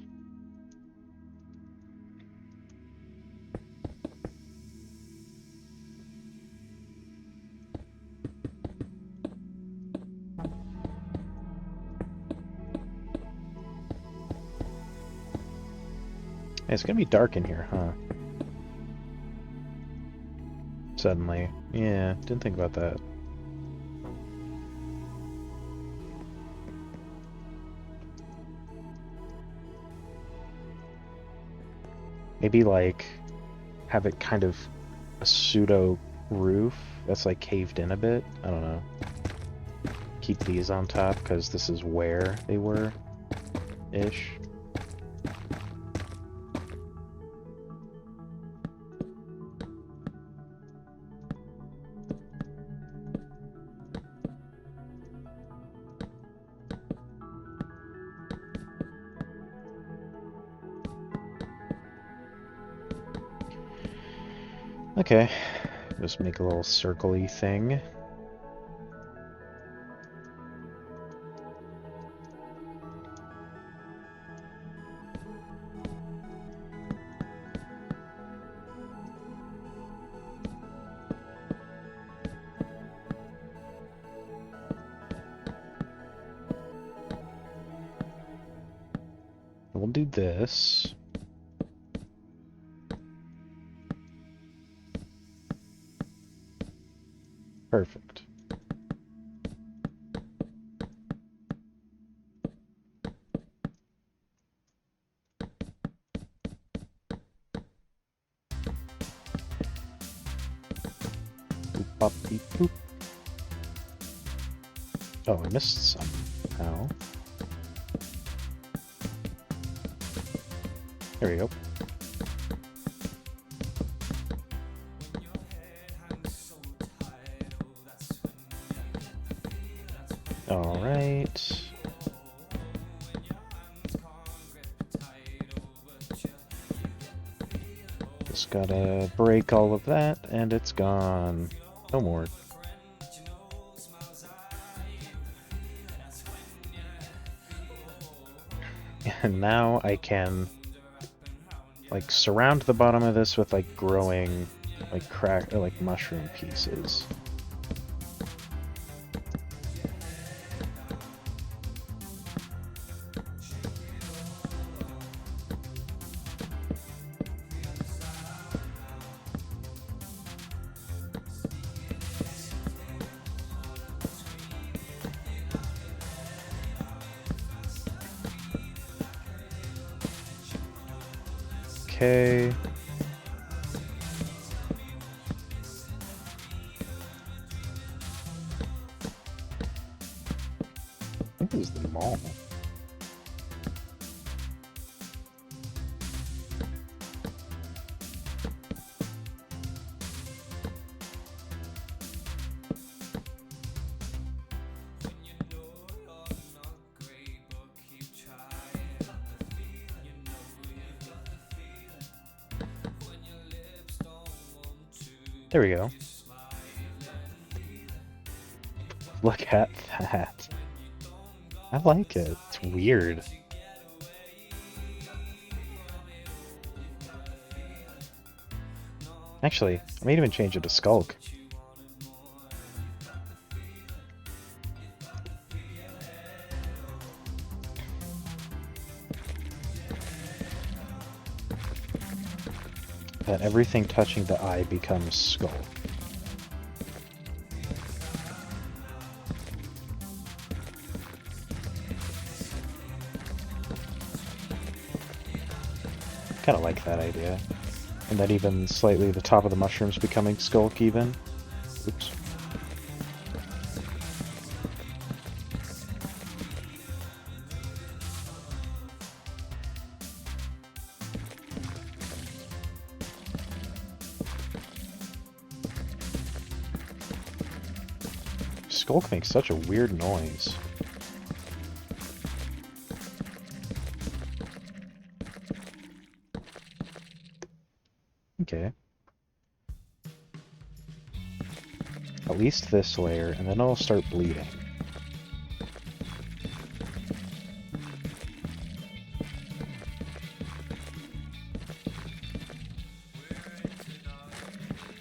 It's gonna be dark in here, huh? Suddenly. Yeah, didn't think about that. Maybe, like, have it kind of a pseudo roof that's, like, caved in a bit. I don't know. Keep these on top, because this is where they were-ish. Okay, just make a little circle-y thing. We'll do this. Perfect. Boop, bop, beep, boop. Oh, I missed somehow. There we go. Alright. Just gotta break all of that, and it's gone. No more. And now I can, like, surround the bottom of this with, like, growing, like, crack, or, like, mushroom pieces. Okay. I think this is the mall. There we go. Look at that. I like it. It's weird. Actually, I might even change it to Skulk. That everything touching the eye becomes Skull. Kind of like that idea. And then even slightly the top of the mushrooms becoming Skulk even. Oops. Skulk makes such a weird noise. Okay. At least this layer, and then it'll start bleeding.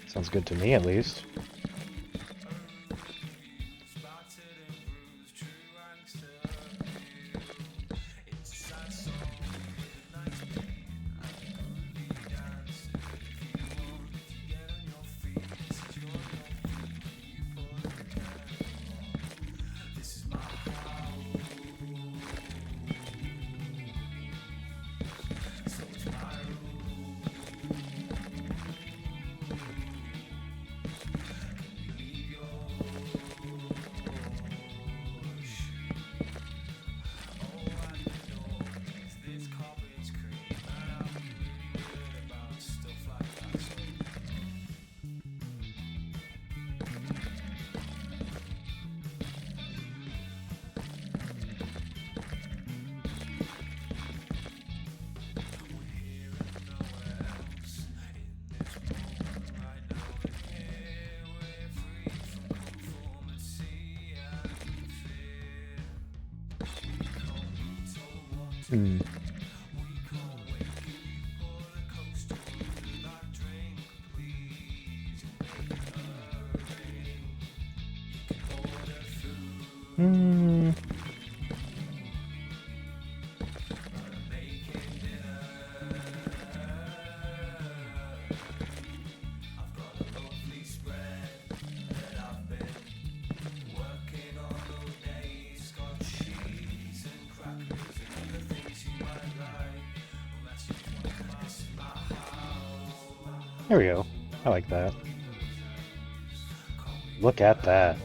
Sounds good to me, at least. Hmm. Hmm. There we go. I like that. Look at that.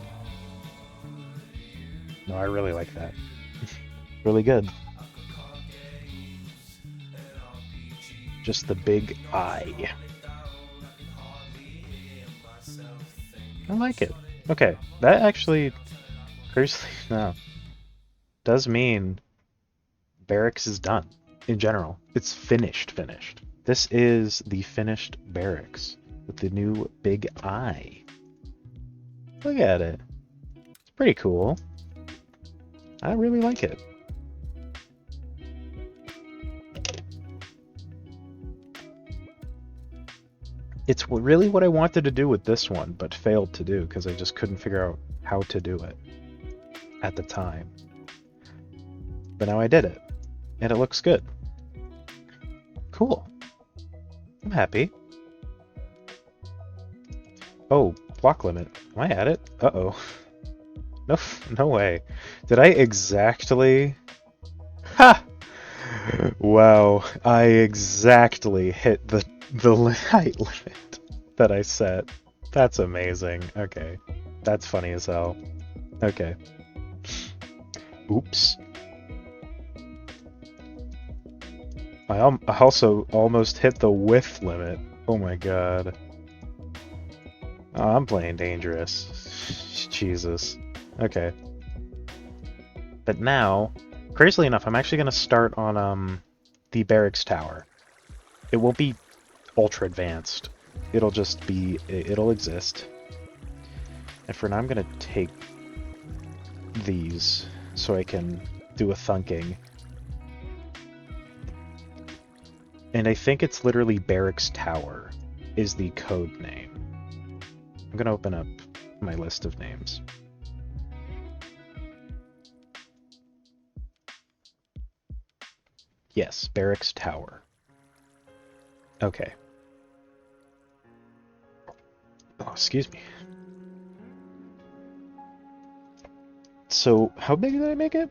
No, I really like that. Really good. Just the big eye. I like it. Okay, that actually, curiously enough, does mean barracks is done in general. It's finished. This is the finished barracks with the new big eye. Look at it. It's pretty cool. I really like it. It's really what I wanted to do with this one, but failed to do because I just couldn't figure out how to do it at the time. But now I did it, and it looks good. Cool. I'm happy. Oh, block limit. Am I at it? Uh-oh. No, no way. Did I exactly... Ha! Wow, I exactly hit the height limit that I set. That's amazing. Okay. That's funny as hell. Okay. Oops. I also almost hit the width limit. Oh my god. Oh, I'm playing dangerous. Jesus. Okay. But now, crazily enough, I'm actually going to start on the barracks tower. It won't be ultra advanced. It'll just be, it'll exist. And for now, I'm going to take these so I can do a thunking. And I think it's literally barracks tower is the code name. I'm going to open up my list of names. Yes, barracks tower. Okay. Oh, excuse me. So, how big did I make it?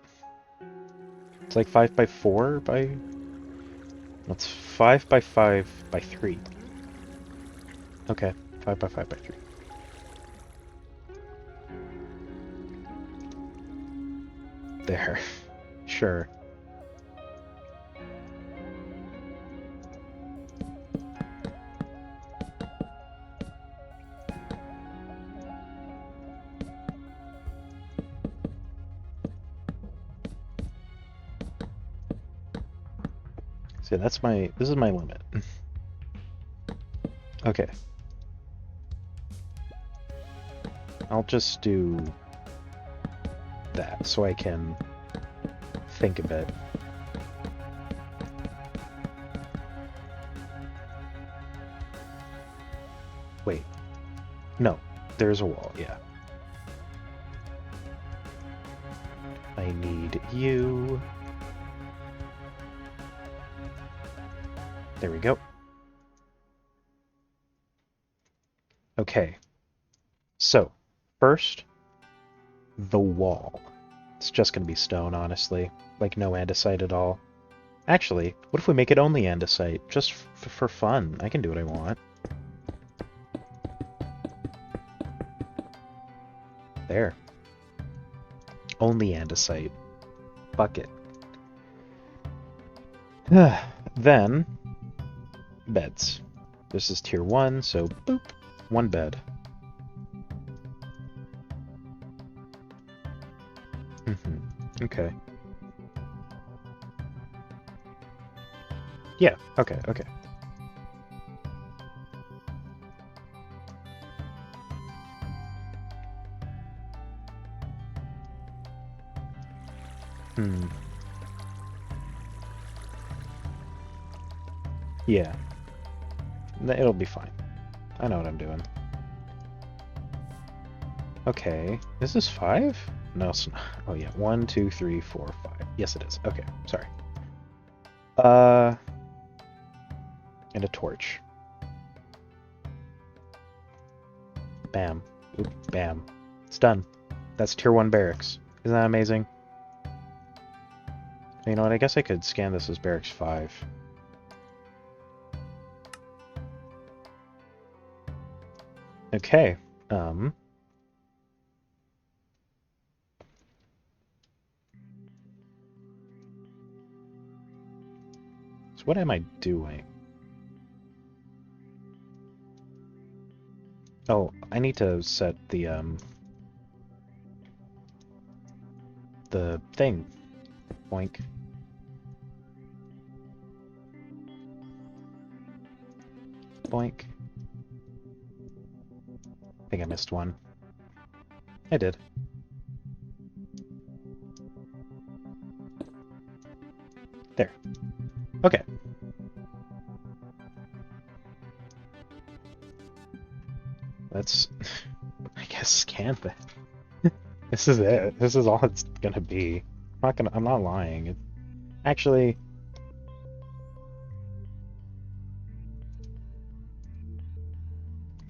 It's like 5 by 4 by... That's 5 by 5 by 3. Okay, 5 by 5 by 3. There. Sure. So that's my... This is my limit. Okay. I'll just do that so I can think a bit. Wait. No. There's a wall, yeah. I need you. There we go. Okay. So, first, the wall. It's just going to be stone, honestly. Like, no andesite at all. Actually, what if we make it only andesite? Just for fun. I can do what I want. There. Only andesite. Bucket. Then, beds. This is tier 1, so boop, 1 bed. Okay. Yeah, okay, okay. Hmm. Yeah. It'll be fine. I know what I'm doing. Okay. Is this 5? No, it's not. Oh yeah. 1, 2, 3, 4, 5. Yes, it is. Okay, sorry. And a torch. Bam. Oop, bam. It's done. That's tier 1 barracks. Isn't that amazing? You know what? I guess I could scan this as barracks 5. Okay. So what am I doing? Oh, I need to set the thing. Boink. Boink. I think I missed one. I did. There. Okay. Let's, I guess, scan that. This is it. This is all it's gonna be. I'm not lying. Actually,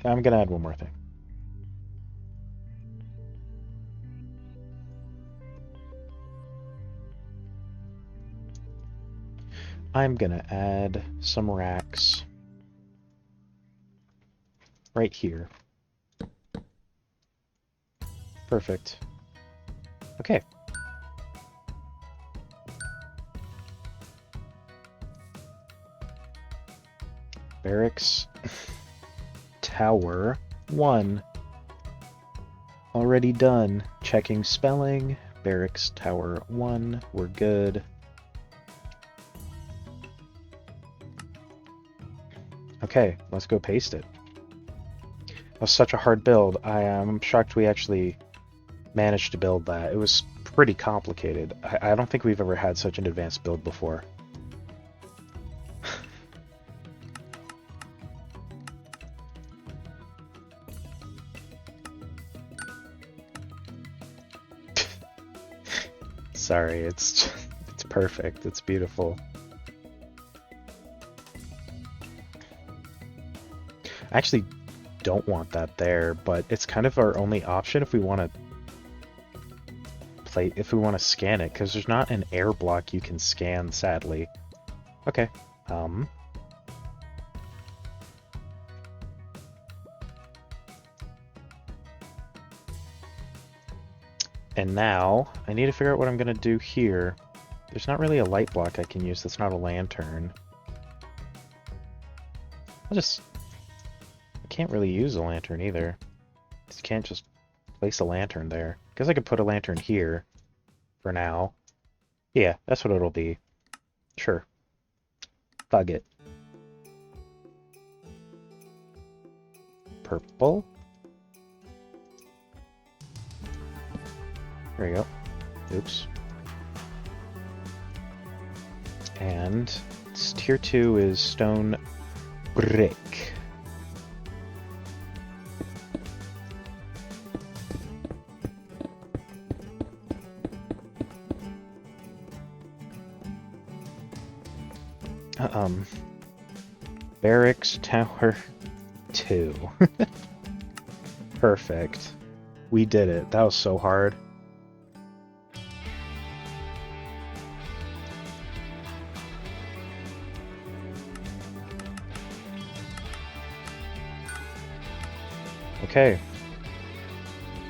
I'm gonna add one more thing. I'm gonna add some racks right here. Perfect. Okay. Barracks Tower 1. Already done. Checking spelling. Barracks Tower 1. We're good. Okay, let's go paste it. That was such a hard build. I'm shocked we actually managed to build that. It was pretty complicated. I don't think we've ever had such an advanced build before. Sorry, it's perfect. It's beautiful. I actually don't want that there, but it's kind of our only option if we want to scan it, because there's not an air block you can scan, sadly. Okay. And now I need to figure out what I'm gonna do here. There's not really a light block I can use that's not a lantern. I can't really use a lantern either. You can't just place a lantern there. Guess I could put a lantern here for now. Yeah, that's what it'll be. Sure. Bug it. Purple. There you go. Oops. And tier 2 is stone brick. Barracks Tower 2. Perfect. We did it. That was so hard. Okay.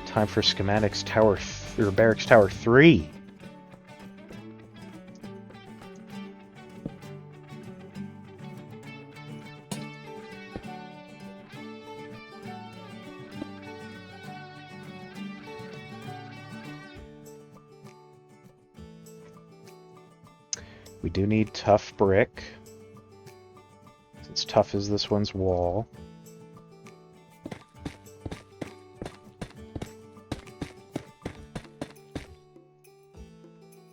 Time for Schematics Tower or Barracks Tower 3. We do need tough brick, since tough is this one's wall.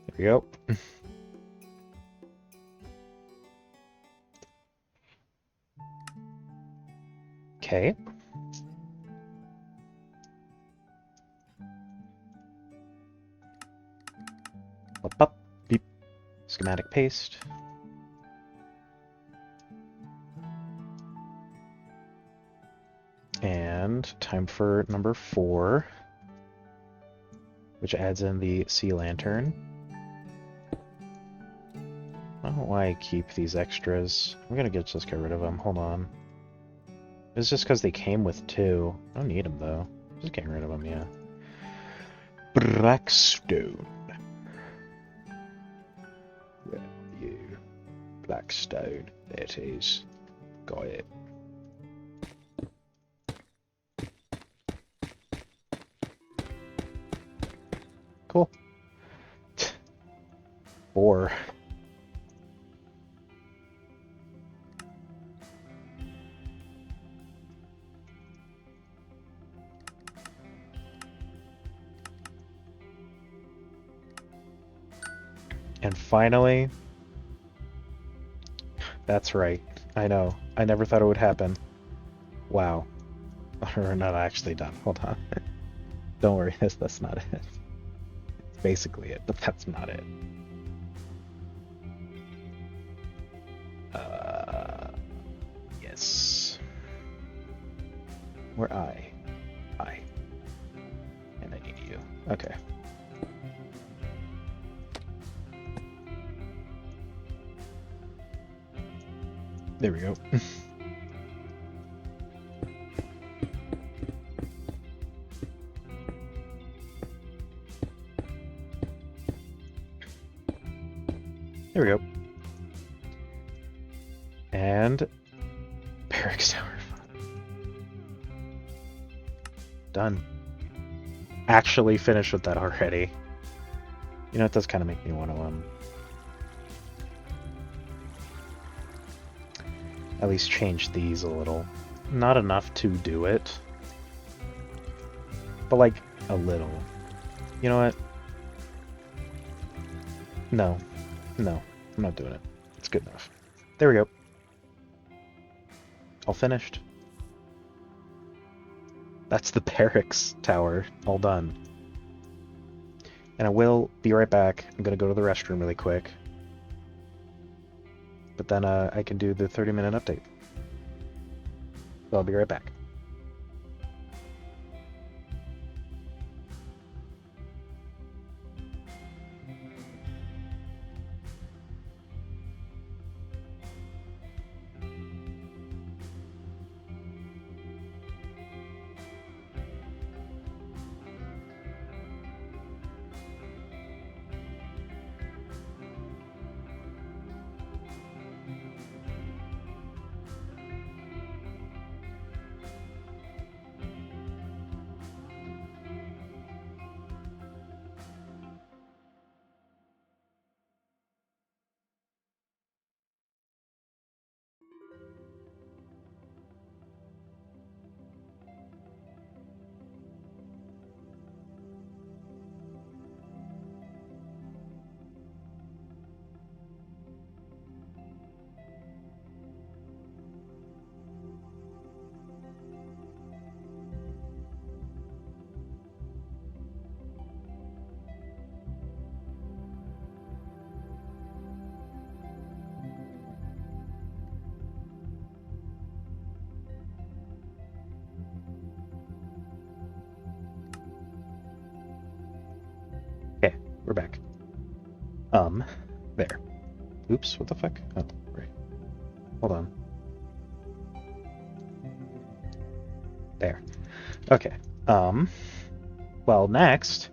There we go. Okay. Up, beep. Schematic paste. And time for number 4, which adds in the sea lantern. I don't know why I keep these extras. I'm gonna just get rid of them. Hold on. It's just because they came with 2. I don't need them though. Just getting rid of them, yeah. Blackstone. Where are you? Blackstone. There it is. Got it. Cool. 4. And finally, that's right. I know. I never thought it would happen. Wow. We're not actually done. Hold on. Don't worry, that's not it. It's basically it, but that's not it. Yes. Where I. And I need you. Okay. There we go. There we go. And barracks tower. Done. Actually finished with that already. You know, it does kind of make me want to at least change these a little. Not enough to do it, but like a little. You know what? No, I'm not doing it. It's good enough. There we go. All finished. That's the barracks tower, all done. And I will be right back. I'm gonna go to the restroom really quick. But then I can do the 30-minute update. So I'll be right back. Okay, we're back. There. Oops, what the fuck? Oh, right. Hold on. There. Okay. Well, next,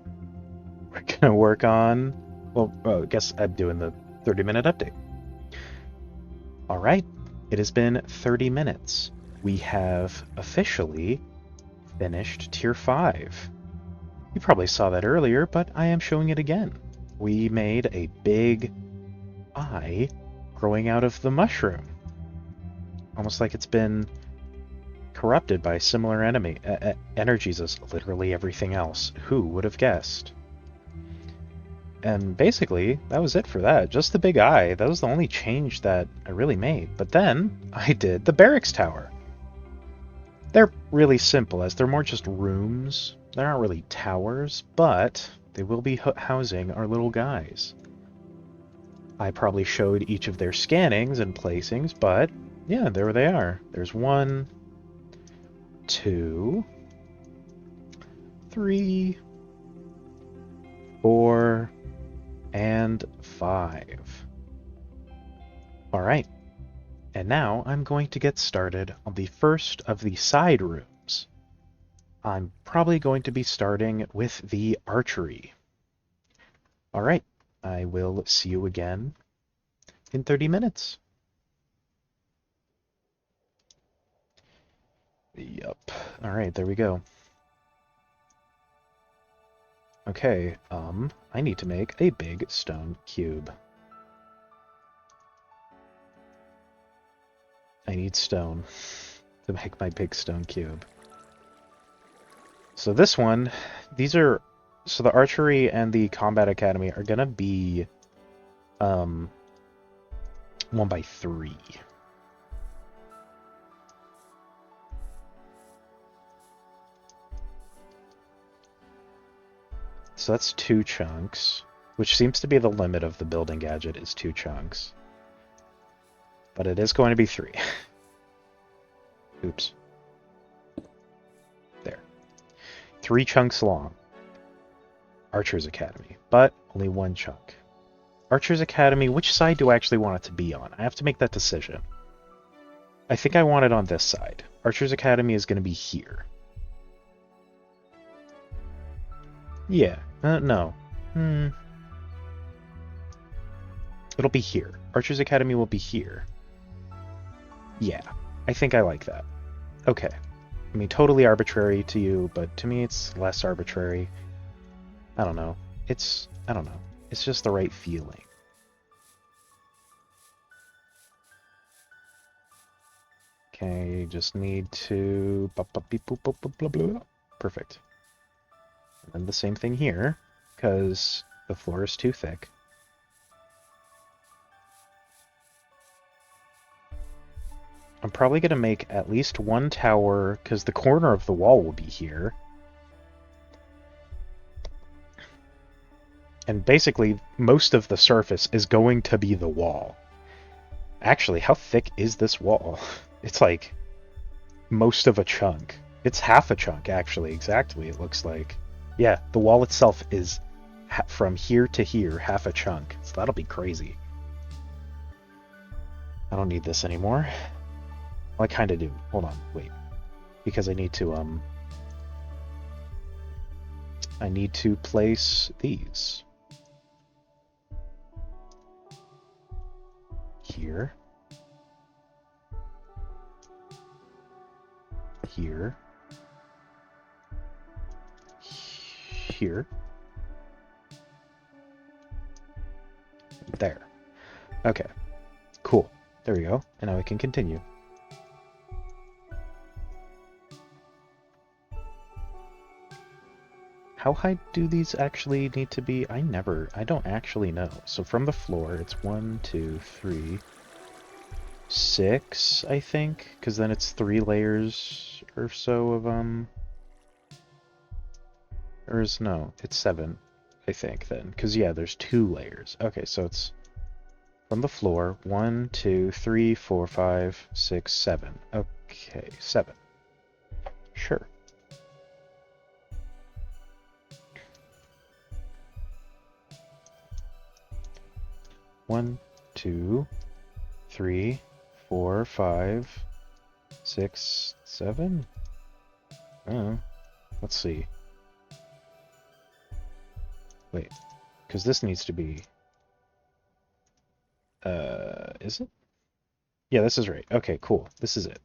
we're gonna work on... Well, I guess I'm doing the 30-minute update. Alright, it has been 30 minutes. We have officially finished Tier 5. You probably saw that earlier, but I am showing it again. We made a big eye growing out of the mushroom. Almost like it's been corrupted by similar energies as literally everything else. Who would have guessed? And basically, that was it for that. Just the big eye. That was the only change that I really made. But then, I did the barracks tower. They're really simple, as they're more just rooms. They're not really towers, but they will be housing our little guys. I probably showed each of their scannings and placings, but yeah, there they are. There's 1, 2, 3, 4, and 5. Alright, and now I'm going to get started on the first of the side rooms. I'm probably going to be starting with the archery. Alright, I will see you again in 30 minutes. Yup. Alright, there we go. Okay, I need to make a big stone cube. I need stone to make my big stone cube. So this one, so the archery and the combat academy are gonna be 1x3. So that's 2 chunks, which seems to be the limit of the building gadget, is 2 chunks. But it is going to be 3. Oops. There. 3 chunks long. Archer's Academy, but only 1 chunk. Archer's Academy, which side do I actually want it to be on? I have to make that decision. I think I want it on this side. Archer's Academy is going to be here. Yeah. No. It'll be here. Archer's Academy will be here. Yeah. I think I like that. Okay. I mean, totally arbitrary to you, but to me it's less arbitrary. I don't know. I don't know. It's just the right feeling. Okay, just need to... Perfect. And then the same thing here, because the floor is too thick. I'm probably going to make at least 1 tower, because the corner of the wall will be here. And basically, most of the surface is going to be the wall. Actually, how thick is this wall? It's like most of a chunk. It's half a chunk, actually, exactly, it looks like. Yeah, the wall itself is from here to here, half a chunk. So that'll be crazy. I don't need this anymore. Well, I kind of do. Hold on, wait. Because I need to place these. Here. Here. Here. There. Okay. Cool. There we go. And now we can continue. How high do these actually need to be? I don't actually know. So from the floor, it's 1, 2, 3, 6, I think, because then it's 3 layers or so of, no, it's 7, I think, then, because, yeah, there's 2 layers. Okay, so it's from the floor, 1, 2, 3, 4, 5, 6, 7. Okay, 7. Sure. One, 2, 3, 4, 5, 6, 7? Oh, let's see. Wait, because this needs to be... is it? Yeah, this is right. Okay, cool. This is it.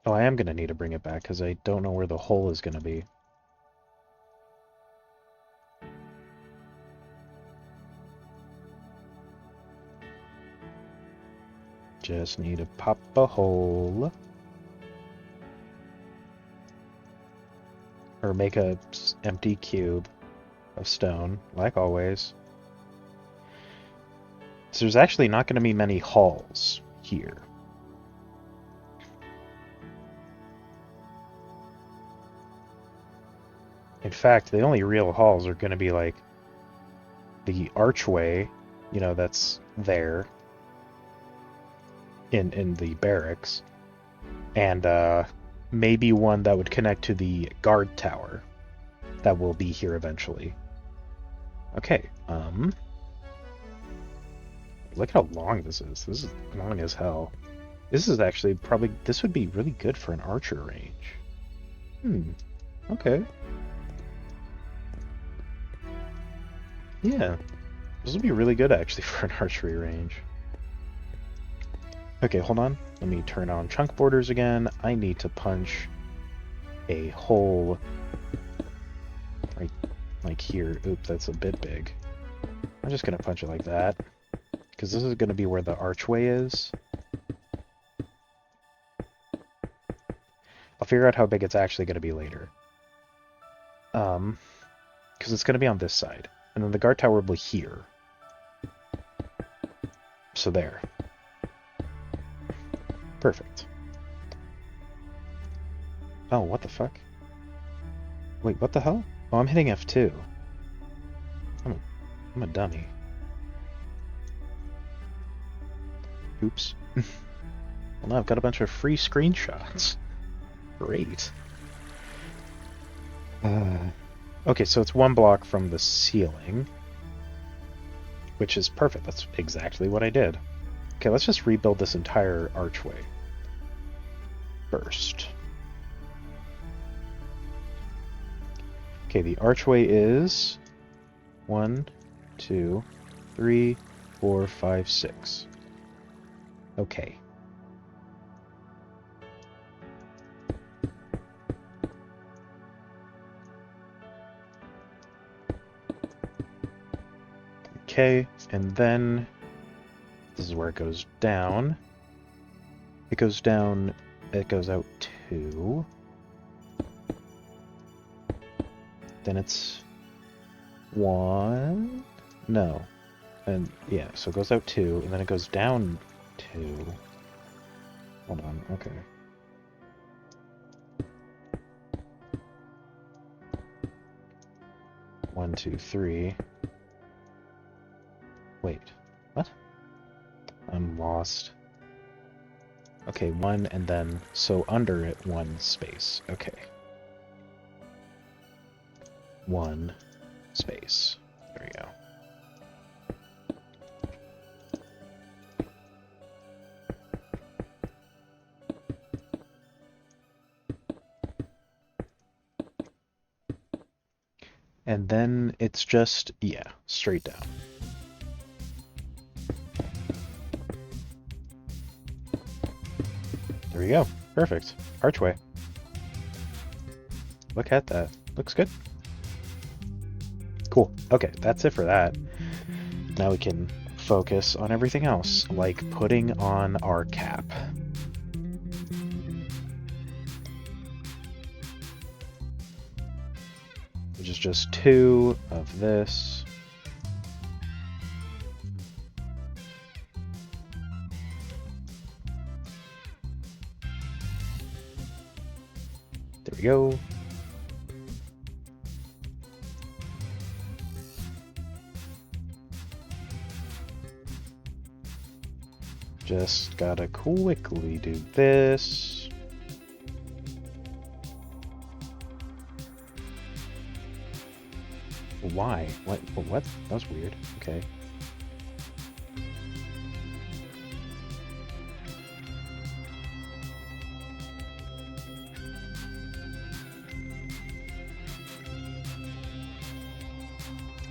Oh, I am going to need to bring it back, because I don't know where the hole is going to be. Just need to pop a hole. Or make a empty cube of stone, like always. So there's actually not going to be many halls here. In fact, the only real halls are going to be like the archway, you know, that's there in the barracks, and maybe one that would connect to the guard tower that will be here eventually. Okay, look how long this is. This is long as hell. This is actually probably, this would be really good for an archer range. Okay. Yeah, this would be really good actually for an archery range. Okay, hold on. Let me turn on chunk borders again. I need to punch a hole right like here. Oops, that's a bit big. I'm just gonna punch it like that, because this is gonna be where the archway is. I'll figure out how big it's actually gonna be later. Because it's gonna be on this side. And then the guard tower will be here. So there. Perfect. Oh, what the fuck? Wait, what the hell? Oh, I'm hitting F2. I'm a dummy. Oops. Well, now I've got a bunch of free screenshots. Great. Okay, so it's one block from the ceiling, which is perfect. That's exactly what I did. Okay, let's just rebuild this entire archway first. Okay, the archway is 1, 2, 3, 4, 5, 6. Okay. Okay, and then this is where it goes down. It goes down, it goes out 2. Then it's 1. No. And yeah, so it goes out 2, and then it goes down 2. Hold on, okay. One, two, three. Wait, what? I'm lost. Okay, 1, and then, so under it, 1 space. Okay. 1 space. There we go. And then it's just, yeah, straight down. There we go. Perfect. Archway. Look at that. Looks good. Cool. Okay, that's it for that. Now we can focus on everything else, like putting on our cap. Which is just 2 of this. There we go. Just gotta quickly do this. Why? What? What? That was weird. Okay.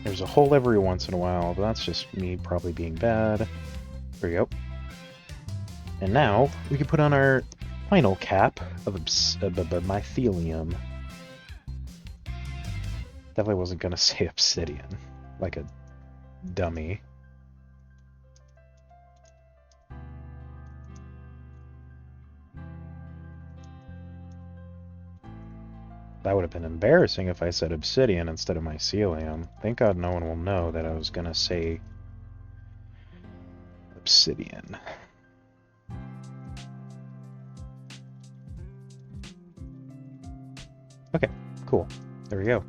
There's a hole every once in a while, but that's just me probably being bad. There we go. And now we can put on our final cap of mycelium. Definitely wasn't gonna say obsidian, like a dummy. That would have been embarrassing if I said obsidian instead of mycelium. Thank God no one will know that I was gonna say obsidian. Okay, cool. There we go.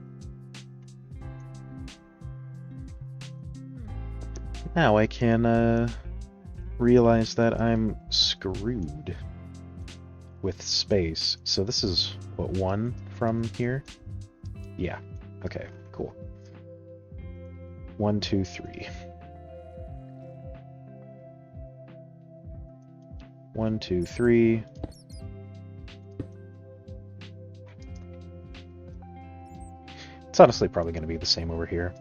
Now I can realize that I'm screwed with space. So this is, what, 1 from here? Yeah. Okay, cool. 1, 2, 3. 1, 2, 3. It's honestly probably going to be the same over here.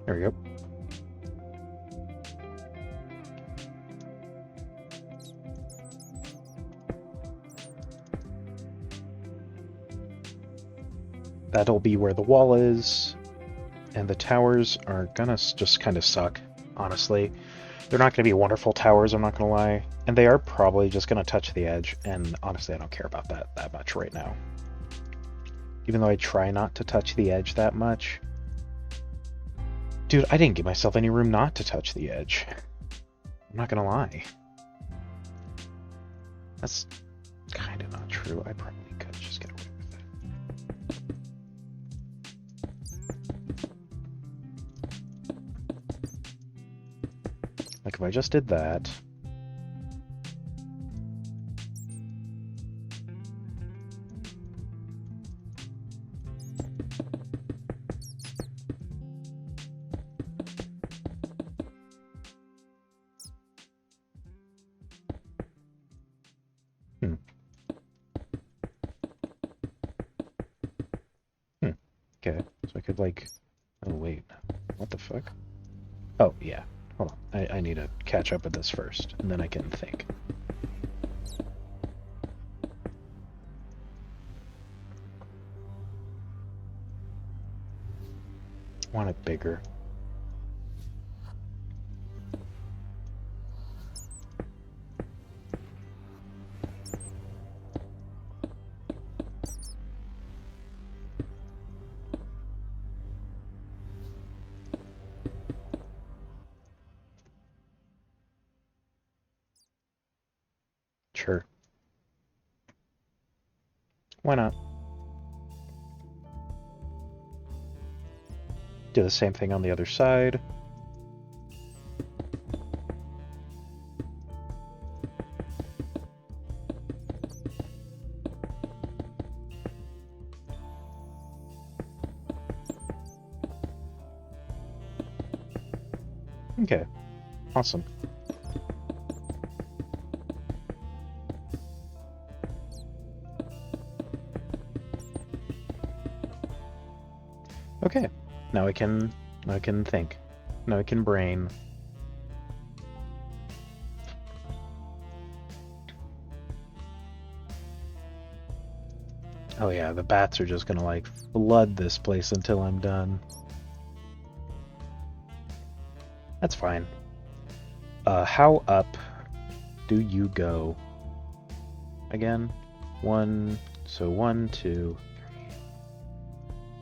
There we go. That'll be where the wall is, and the towers are gonna just kind of suck, honestly. They're not gonna be wonderful towers, I'm not gonna lie, and they are probably just gonna touch the edge, and honestly I don't care about that much right now. Even though I try not to touch the edge that much. Dude, I didn't give myself any room not to touch the edge. I'm not gonna lie. That's kind of not true. I probably could just get away with it. Like if I just did that. Okay, so I could like, oh wait, what the fuck? Oh yeah, hold on, I need to catch up with this first, and then I can think. I want it bigger. Sure. Why not? Do the same thing on the other side. Okay, awesome. Okay, now I can think. Now I can brain. Oh yeah, the bats are just gonna like flood this place until I'm done. That's fine. How up do you go? Again? 1, so 1, 2, 3,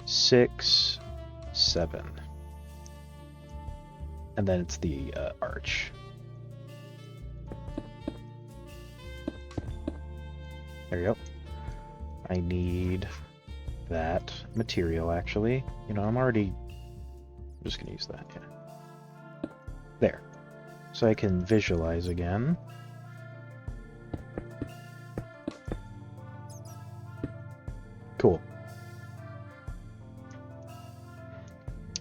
6, 7. And then it's the arch. There you go. I need that material, actually. You know, I'm just gonna use that, yeah. There. So I can visualize again. Cool.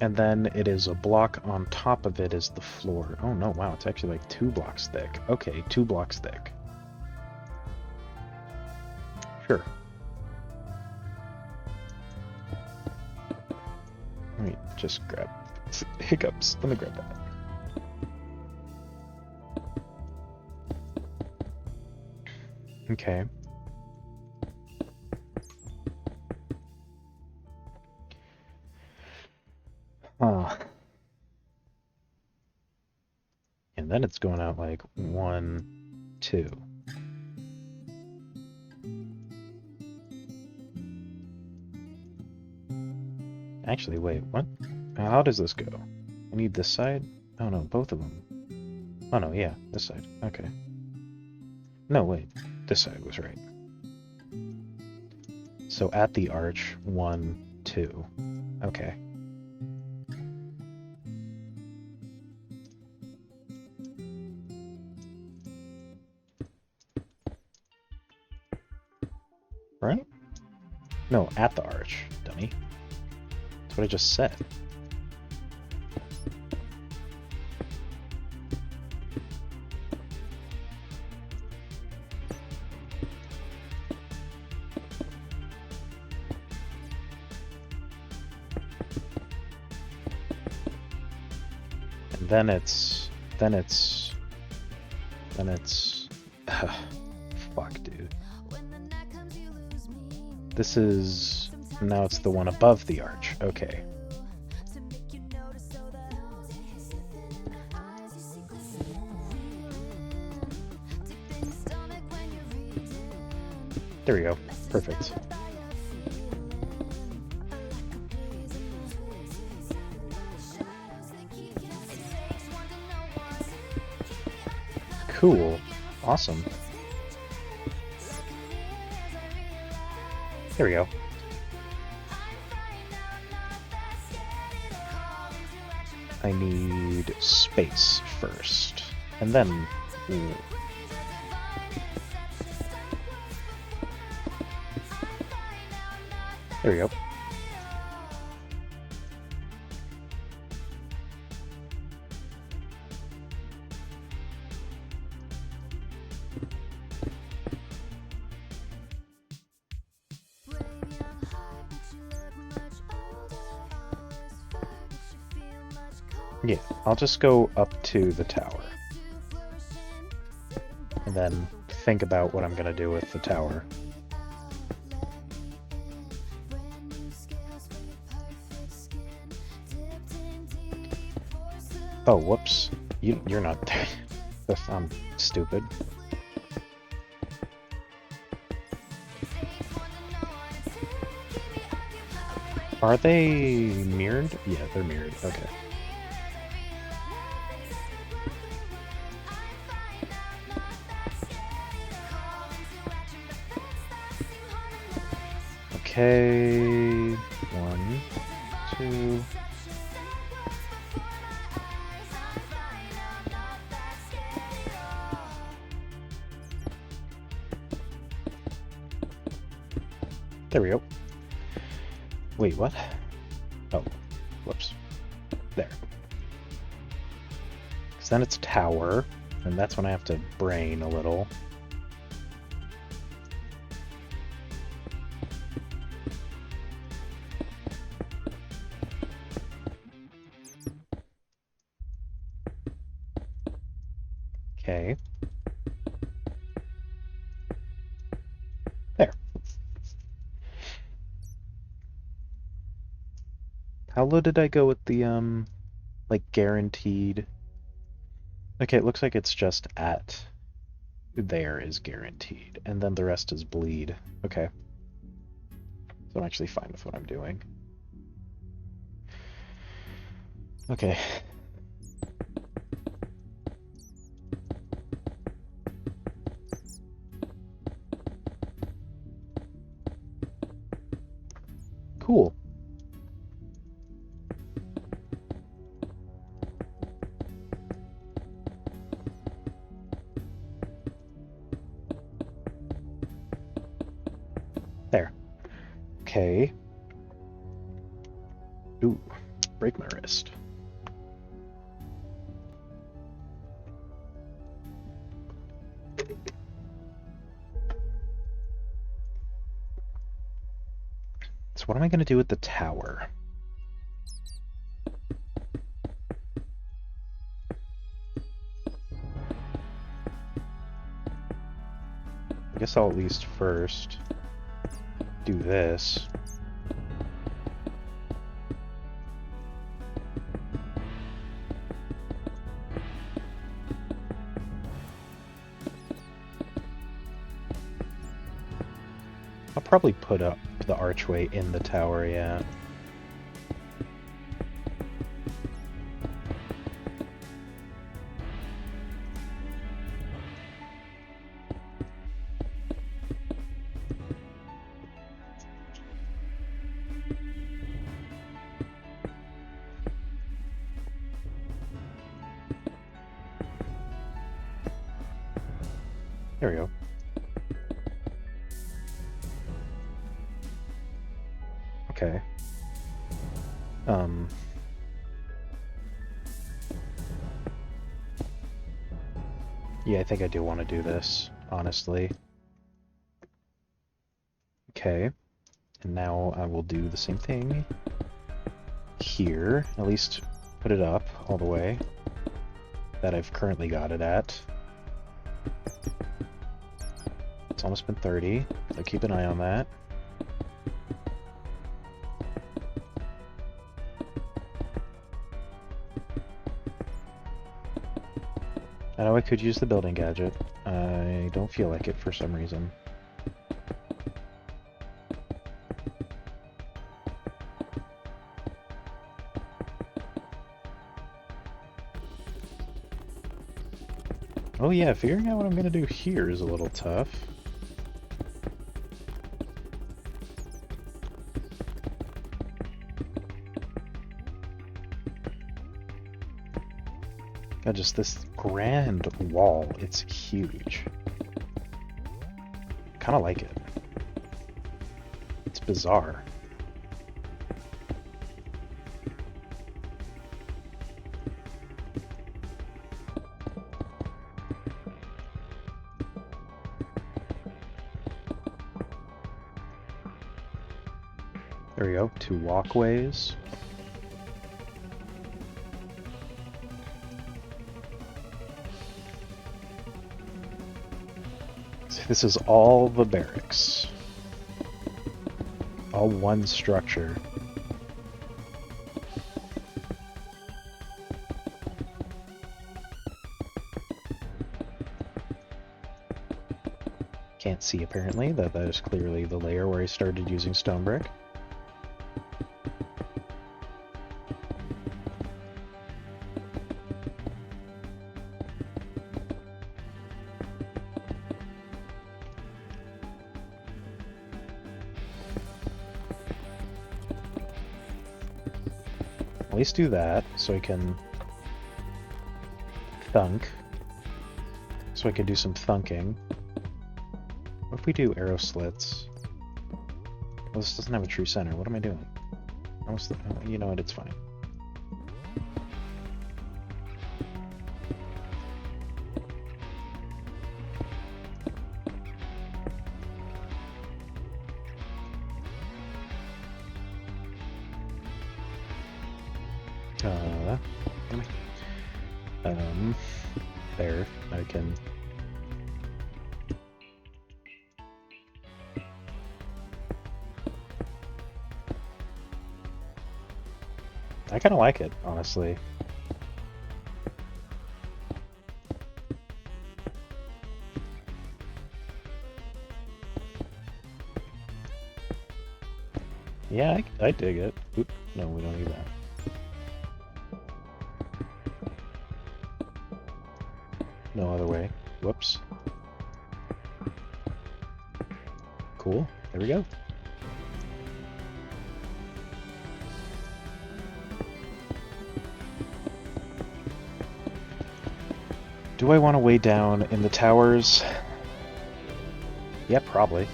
And then it is a block on top of it is the floor. Oh no, wow, it's actually like 2 blocks thick. Okay, 2 blocks thick. Sure. Let me just grab hiccups. Let me grab that. Okay. And then it's going out like 1, 2. Actually, wait, what? How does this go? I need this side? Oh no, both of them. Oh no, yeah, this side. Okay. No, wait, this side was right. So at the arch, 1, 2. Okay. Right? No, at the arch, dummy. That's what I just said. And then it's... fuck, dude. This is... Now it's the one above the arch. Okay. There we go. Perfect. Cool. Awesome. There we go. I need space first, and then... Ooh. There we go. Yeah, I'll just go up to the tower. And then think about what I'm gonna do with the tower. Oh, whoops. You're not there. I'm stupid. Are they mirrored? Yeah, they're mirrored. Okay. Okay. 1, 2. There we go. Wait, what? Oh, whoops. There. Because then it's tower, and that's when I have to brain a little. Okay. There. How low did I go with the, like, guaranteed? Okay, it looks like it's just at there is guaranteed, and then the rest is bleed. Okay. So I'm actually fine with what I'm doing. Okay. Cool. There. Okay. Ooh, break my wrist. So what am I going to do with the tower? I guess I'll at least first do this. I'll probably put up the archway in the tower, yeah. There we go. Okay. Yeah, I think I do want to do this, honestly. Okay. And now I will do the same thing here. At least put it up all the way that I've currently got it at. It's almost been 30, so keep an eye on that. I know I could use the building gadget. I don't feel like it for some reason. Oh yeah, figuring out what I'm gonna do here is a little tough. God, just this grand wall, it's huge. Kinda like it. It's bizarre. There we go, 2 walkways. So this is all the barracks. All one structure. Can't see apparently, that is clearly the layer where I started using stone brick. At least do that, so I can thunk. So I can do some thunking. What if we do arrow slits? Well, this doesn't have a true center. What am I doing? Almost, you know what? It's fine. There, I can... I kind of like it, honestly. Yeah, I dig it. Oop, no, we don't need that. No other way. Whoops. Cool. There we go. Do I want to weigh down in the towers? Yeah, probably.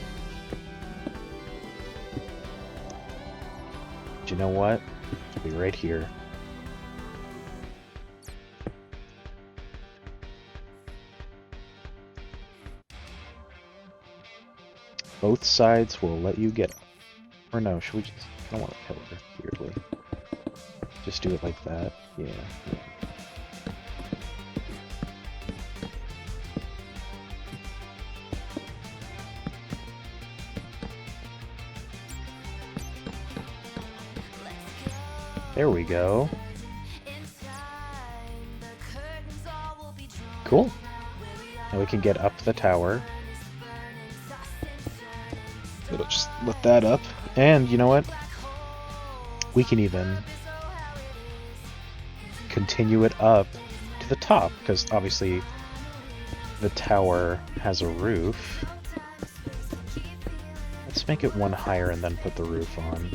But you know what? It'll be right here. Both sides will let you get... Or no, should we just... I don't want to pillar weirdly. Just do it like that. Yeah. There we go. Cool. Now we can get up the tower. It'll just let that up. And you know what? We can even continue it up to the top, because obviously the tower has a roof. Let's make it one higher and then put the roof on.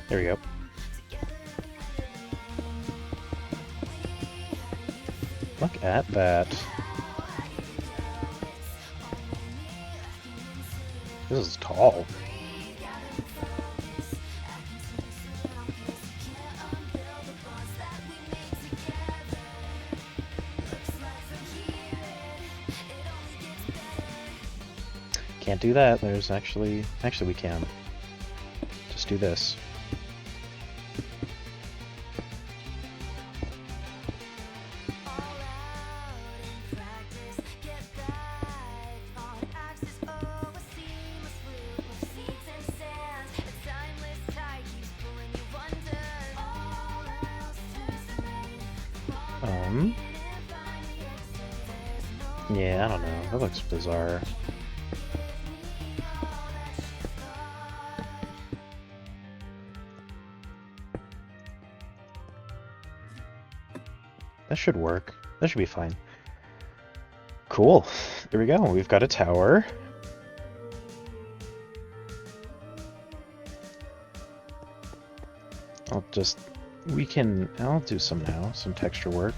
There we go. Look at that. This is tall. Can't do that. There's actually we can. Just do this. Yeah, I don't know. That looks bizarre. That should work. That should be fine. Cool. There we go. We've got a tower. I'll do some now, some texture work.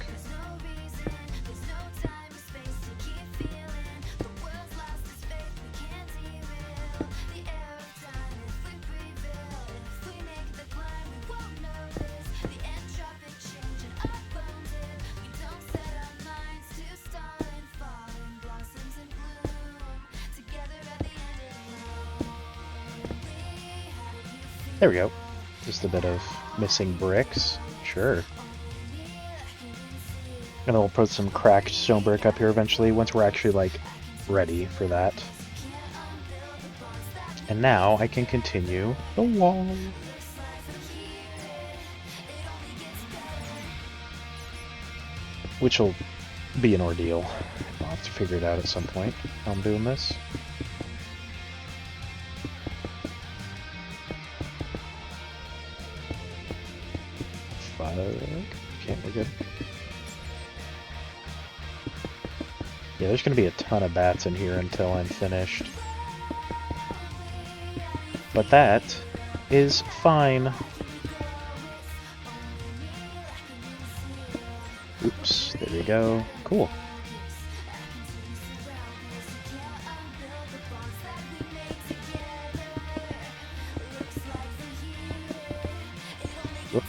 There we go. Just a bit of missing bricks. Sure. And then we'll put some cracked stone brick up here eventually, once we're actually, like, ready for that. And now I can continue the wall. Which will be an ordeal. I'll have to figure it out at some point how I'm doing this. Okay, we're good. Yeah, there's gonna be a ton of bats in here until I'm finished. But that is fine. Oops, there we go. Cool. Whoop.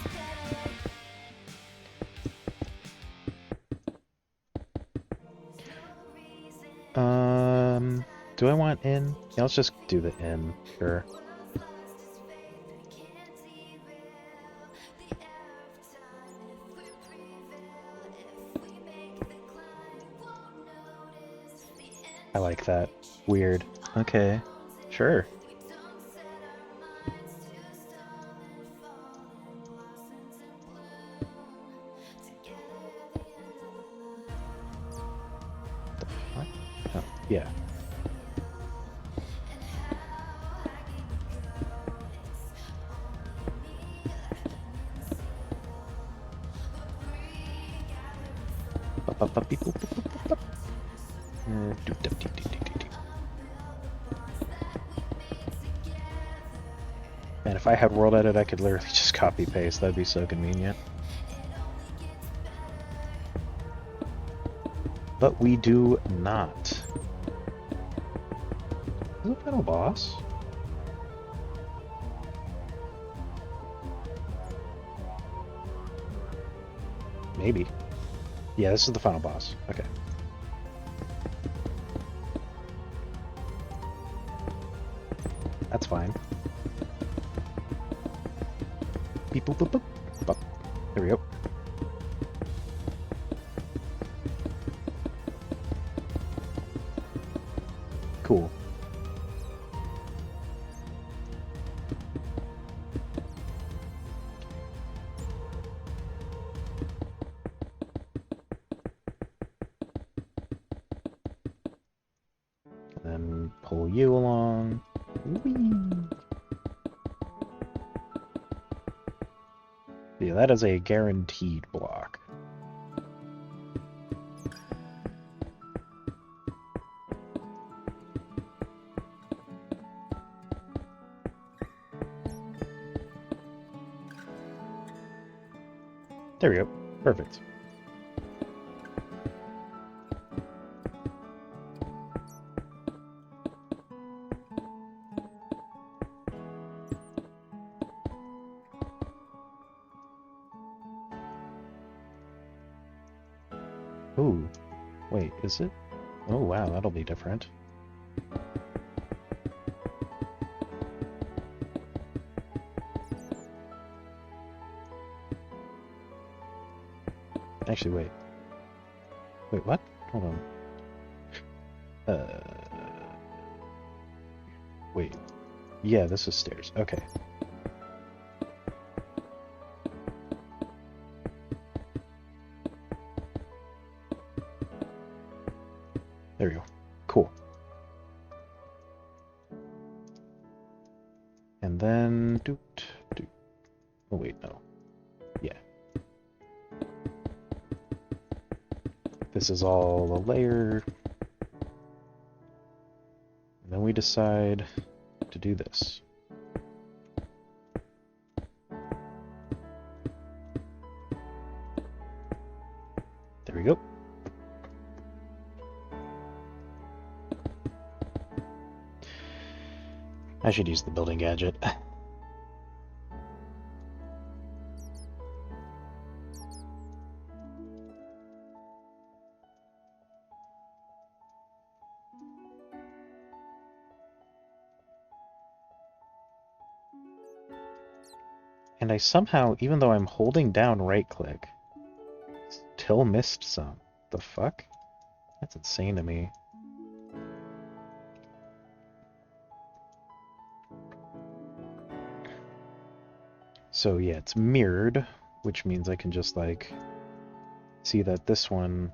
Do I want in? Yeah, let's just do the in, sure. I like that. Weird. Okay. Sure. What? Oh, yeah. Man, if I had world edit, I could literally just copy paste. That'd be so convenient. But we do not. Is the final boss? Maybe. Yeah, this is the final boss. Okay. That's fine. Beep boop boop boop. Boop. There we go. Cool. can pull you along. Whee! Yeah, that is a guaranteed block. There we go. Perfect. Ooh. Wait, is it? Oh wow, that'll be different. Actually, wait. Wait, what? Hold on. Wait. Yeah, this is stairs. Okay. There we go. Cool. And then... Oh, wait, no. Yeah. This is all a layer. And then we decide to do this. There we go. I should use the building gadget. And I somehow, even though I'm holding down right click, still missed some. The fuck? That's insane to me. So yeah, it's mirrored, which means I can just like see that this one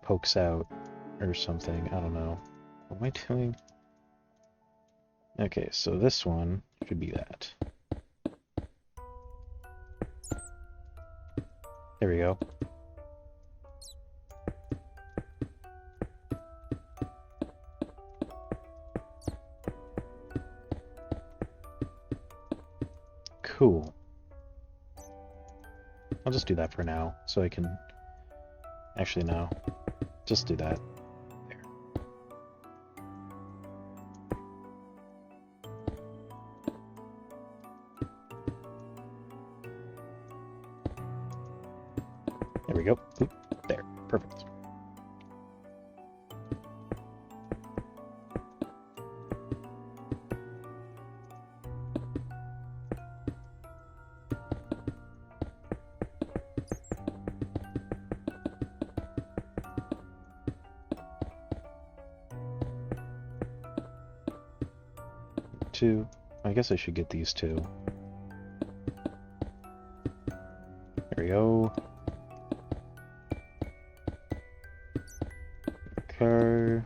pokes out or something. I don't know. What am I doing? Okay, so this one should be that. There we go. Cool. I'll just do that for now, so I can... Actually, no. Just do that. There. There we go. Oop, there. Perfect. Two. I guess I should get these two. There we go. Okay.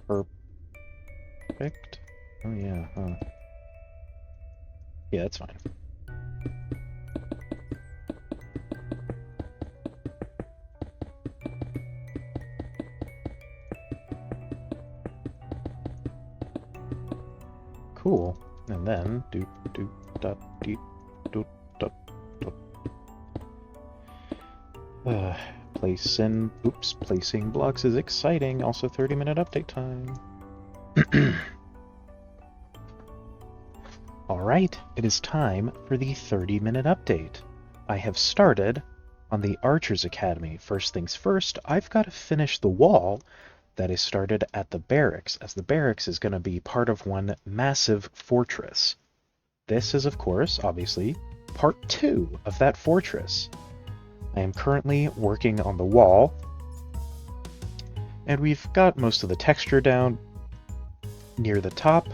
Perfect. Oh yeah, huh. Yeah, that's fine. Cool. And then placing blocks is exciting. Also 30-minute update time. Alright, it is time for the 30-minute update. I have started on the Archers Academy. First things first, I've got to finish the wall that is started at the barracks, as the barracks is going to be part of one massive fortress. This is, of course, obviously, part 2 of that fortress. I am currently working on the wall, and we've got most of the texture down near the top,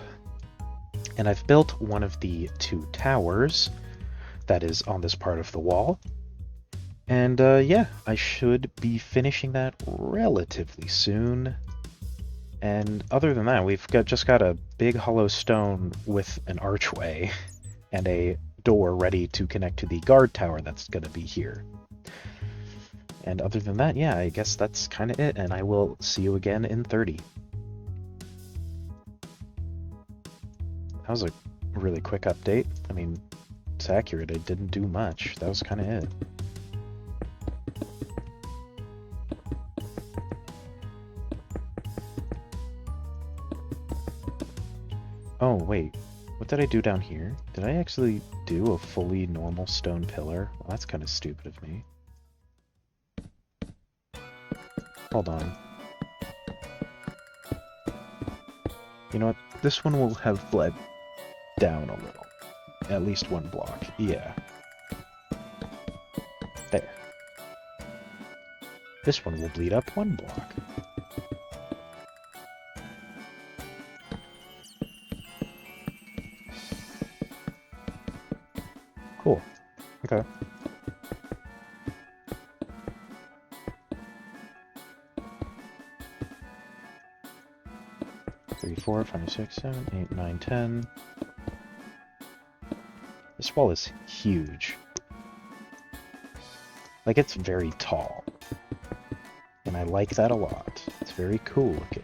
and I've built one of the 2 towers that is on this part of the wall. And yeah, I should be finishing that relatively soon. And other than that, we've just got a big hollow stone with an archway and a door ready to connect to the guard tower that's going to be here. And other than that, yeah, I guess that's kind of it, and I will see you again in 30. That was a really quick update. I mean, it's accurate. It didn't do much. That was kind of it. Oh, wait. What did I do down here? Did I actually do a fully normal stone pillar? Well, that's kind of stupid of me. Hold on. You know what? This one will have bled down a little. At least one block. Yeah. There. This one will bleed up one block. Cool. Okay. Three, 4, 5, 6, 7, 8, 9, 10. This wall is huge. Like, it's very tall. And I like that a lot. It's very cool looking.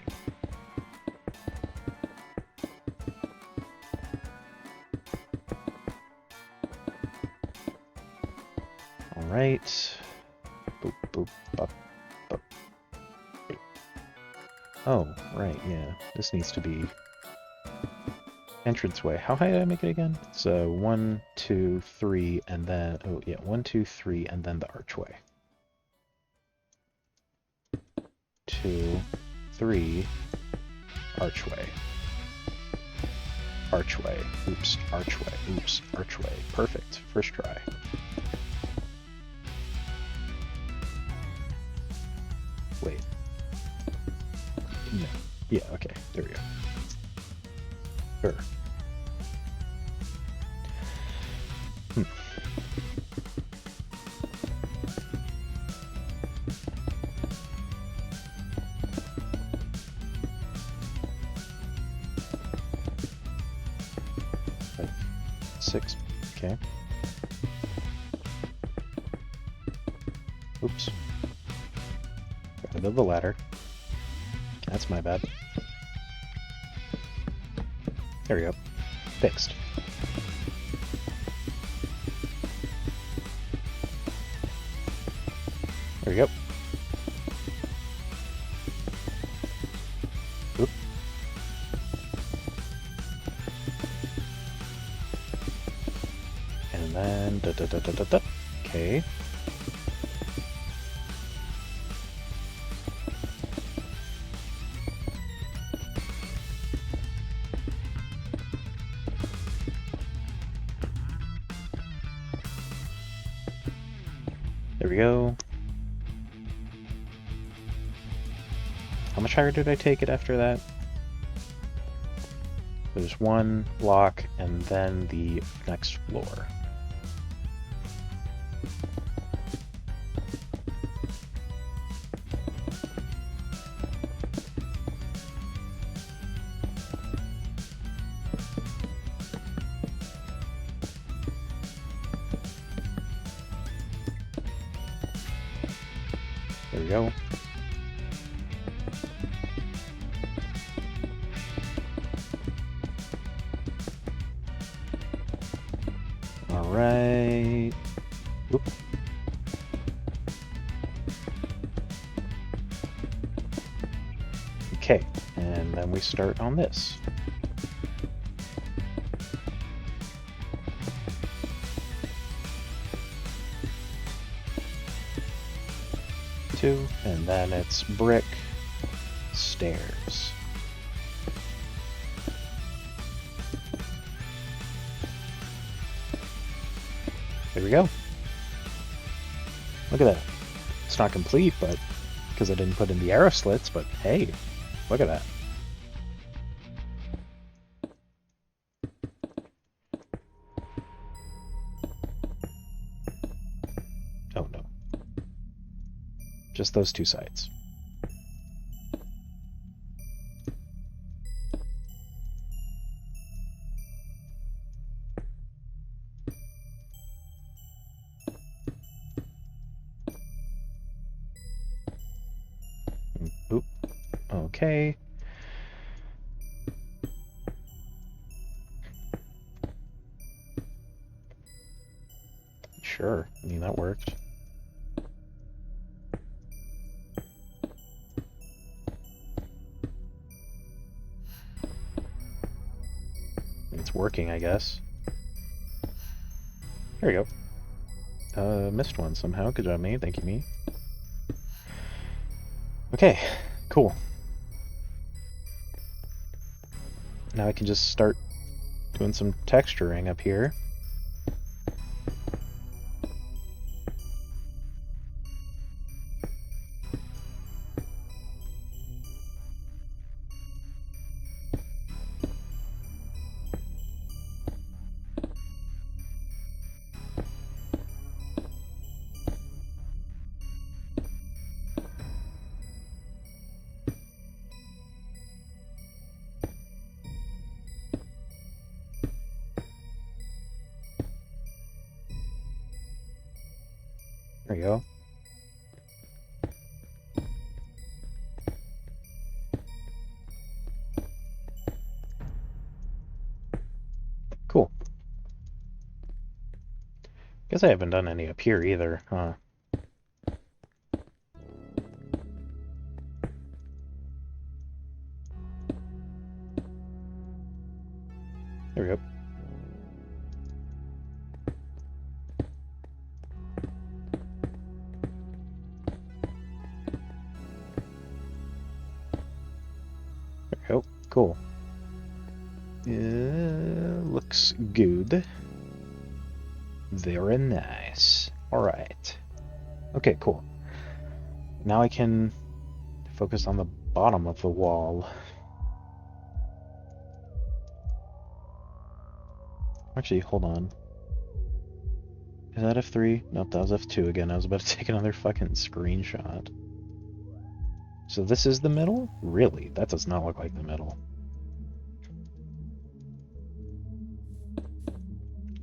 Alright. Boop, boop, bop, bop. Oh, right, yeah. This needs to be entranceway. How high did I make it again? So 1, 2, 3, and then... Oh, yeah, 1, 2, 3, and then the archway. 2, 3, archway. Archway. Oops, archway. Oops, archway. Perfect. First try. Wait. No. Yeah, okay. There we go. Sure. Like 6. Okay. Oops. Gotta build the ladder. That's my bad. There we go. Fixed. There we go. Oop. And then da da da da da da. Okay. There we go. How much higher did I take it after that? There's one block and then the next floor. There we go. Alright. Oop. Okay, and then we start on this. And then it's brick stairs. There we go. Look at that. It's not complete, but because I didn't put in the arrow slits, but hey, look at that. Oh no. Just those two sides. okay. Sure, I mean, that worked. It's working, I guess. There we go. Missed one somehow. Good job, me. Thank you, me. Okay, cool. Now I can just start doing some texturing up here. There we go. Cool. Guess I haven't done any up here either, huh? There we go. There we go. Cool. Looks good. Very nice. Alright. Okay, cool. Now I can focus on the bottom of the wall. Actually, hold on. Is that F3? Nope, that was F2 again. I was about to take another fucking screenshot. So this is the middle? Really? That does not look like the middle.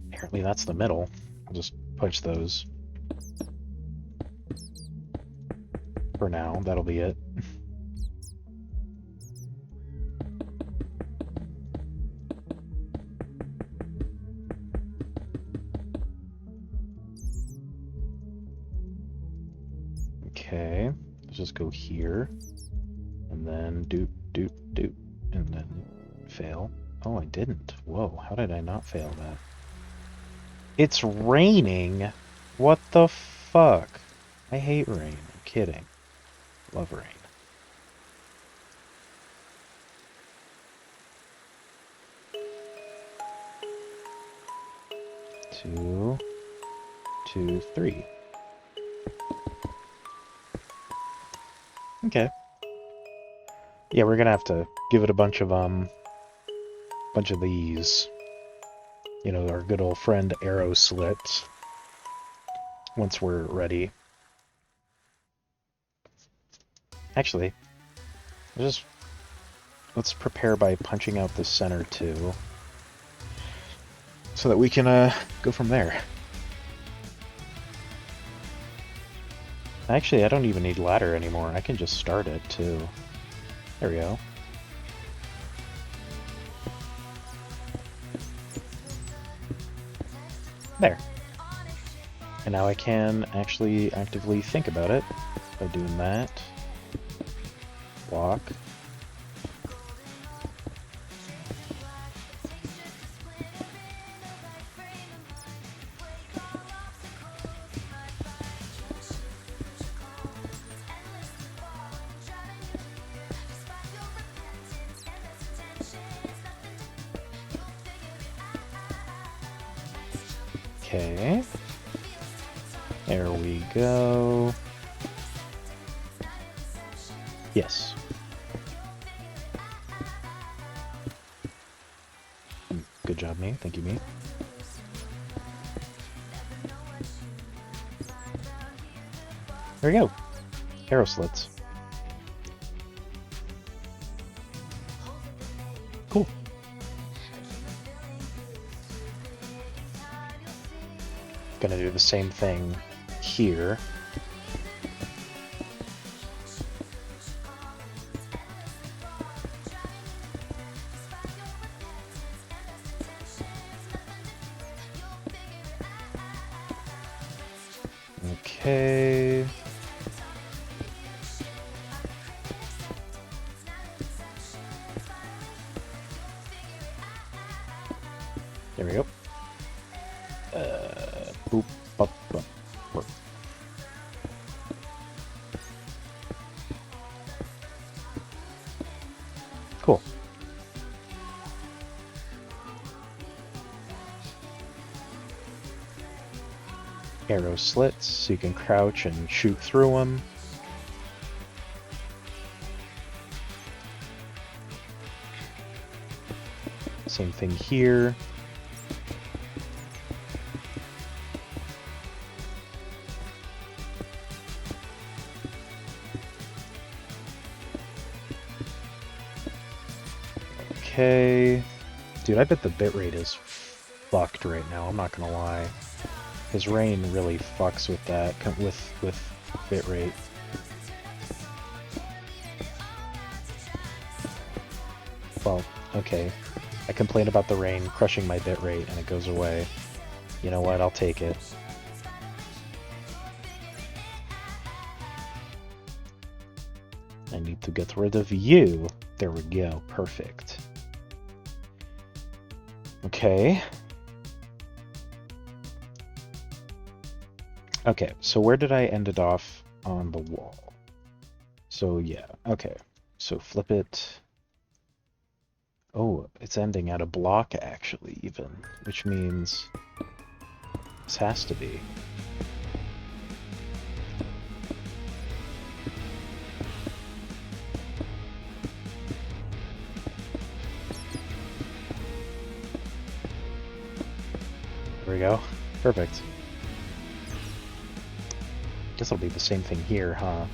Apparently that's the middle. I'll just push those. For now, that'll be it. Okay, let's just go here, and then doop, doop, doop, and then fail. Oh, I didn't. Whoa, how did I not fail that? It's raining! What the fuck? I hate rain. I'm kidding. Love rain. Two, two, three. Okay. Yeah, we're gonna have to give it a bunch of these. You know, our good old friend arrow slits. Once we're ready. Actually, let's prepare by punching out the center too. So that we can go from there. Actually, I don't even need ladder anymore. I can just start it too. There we go. There. And now I can actually actively think about it by doing that. Walk. Okay. There we go. Yes. Good job, me. Thank you, me. There we go. Arrow slits. Cool. Gonna do the same thing here. Okay. There we go. Boop, bop, bop, bop. Cool. Arrow slits, so you can crouch and shoot through them. Same thing here. Okay. Dude, I bet the bitrate is fucked right now, I'm not gonna lie. Because rain really fucks with that, with bitrate. Well, okay. I complain about the rain crushing my bitrate and it goes away. You know what, I'll take it. I need to get rid of you. There we go, perfect. Okay. Okay, so where did I end it off on the wall? So yeah, okay. So flip it. Oh, it's ending at a block actually even, which means this has to be. There we go. Perfect. Guess it'll be the same thing here, huh?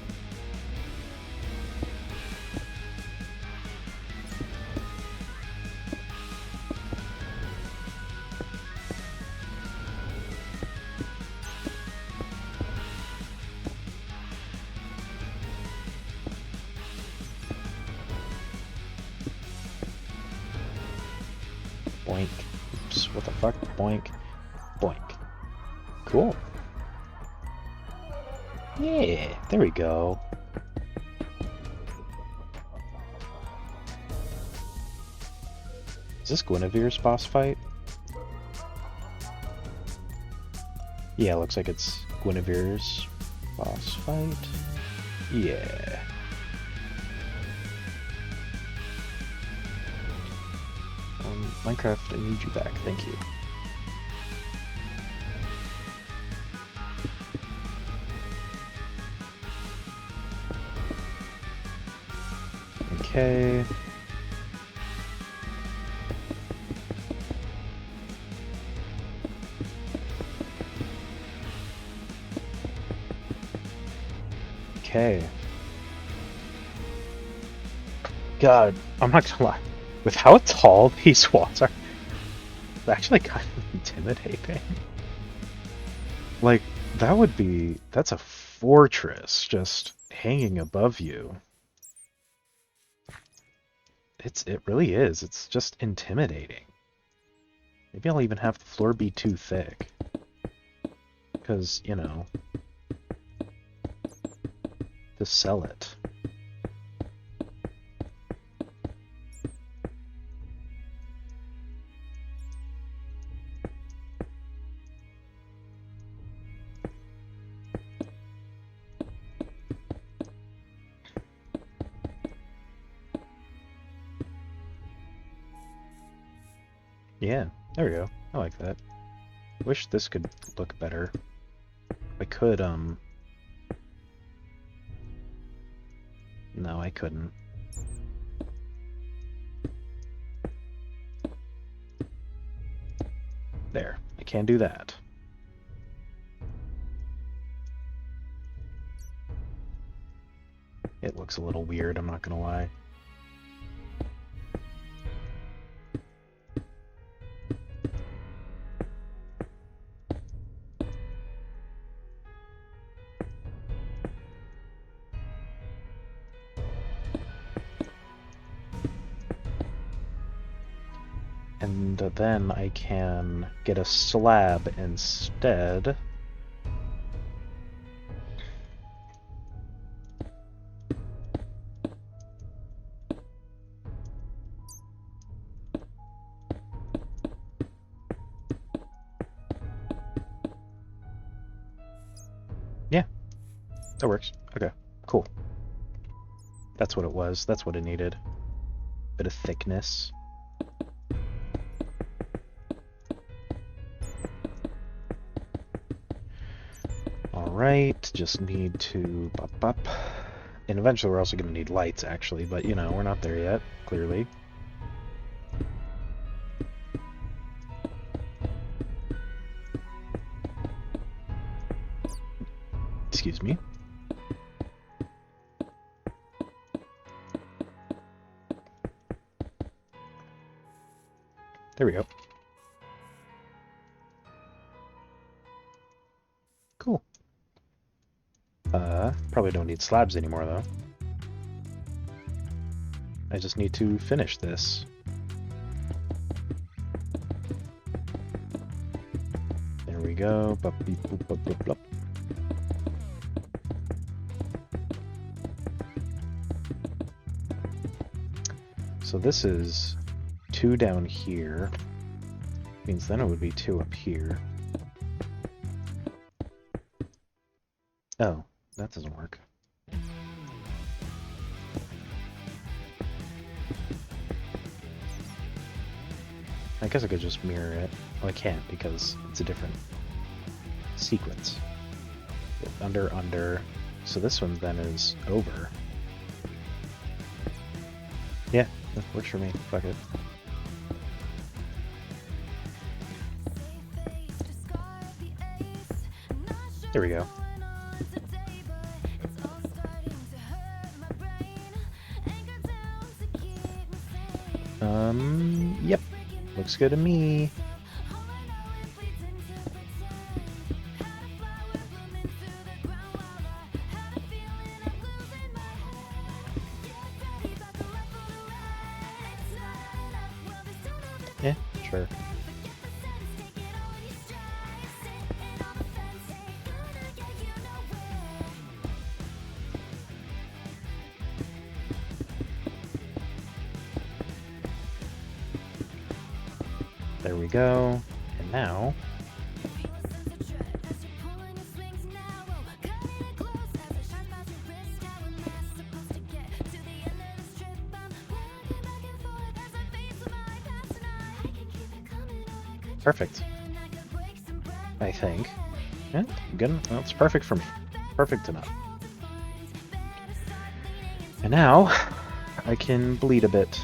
Boink. Oops, what the fuck? Boink. Boink. Cool. Yeah, there we go. Is this Guinevere's boss fight? Yeah, looks like it's Guinevere's boss fight. Yeah. Minecraft, I need you back, thank you. Okay. Okay. God, I'm not gonna lie. With how tall these walls are, it's actually kind of intimidating. Like, that's a fortress just hanging above you. It really is. It's just intimidating. Maybe I'll even have the floor be too thick. Because, you know, to sell it. Yeah, there we go. I like that. Wish this could look better. I could, no, I couldn't. There, I can do that. It looks a little weird, I'm not gonna lie. And then I can get a slab instead. That works. Okay, cool. That's what it was. That's what it needed. Bit of thickness. Alright, just need to bop up. And eventually we're also going to need lights, actually, but, you know, we're not there yet, clearly. Excuse me. There we go. Cool. Probably don't need slabs anymore, though. I just need to finish this. There we go. Bup, beep, boop, boop, boop, boop. So this is 2 down here. Means then it would be 2 up here. Oh, that doesn't work. I guess I could just mirror it. Well, I can't because it's a different sequence. Under, under. So this one then is over. Yeah, that works for me. Fuck it. There we go. Yep. Looks good to me. Yeah, sure. There we go. And now... Perfect. I think. Yeah, good. Well, it's perfect for me. Perfect enough. And now, I can bleed a bit.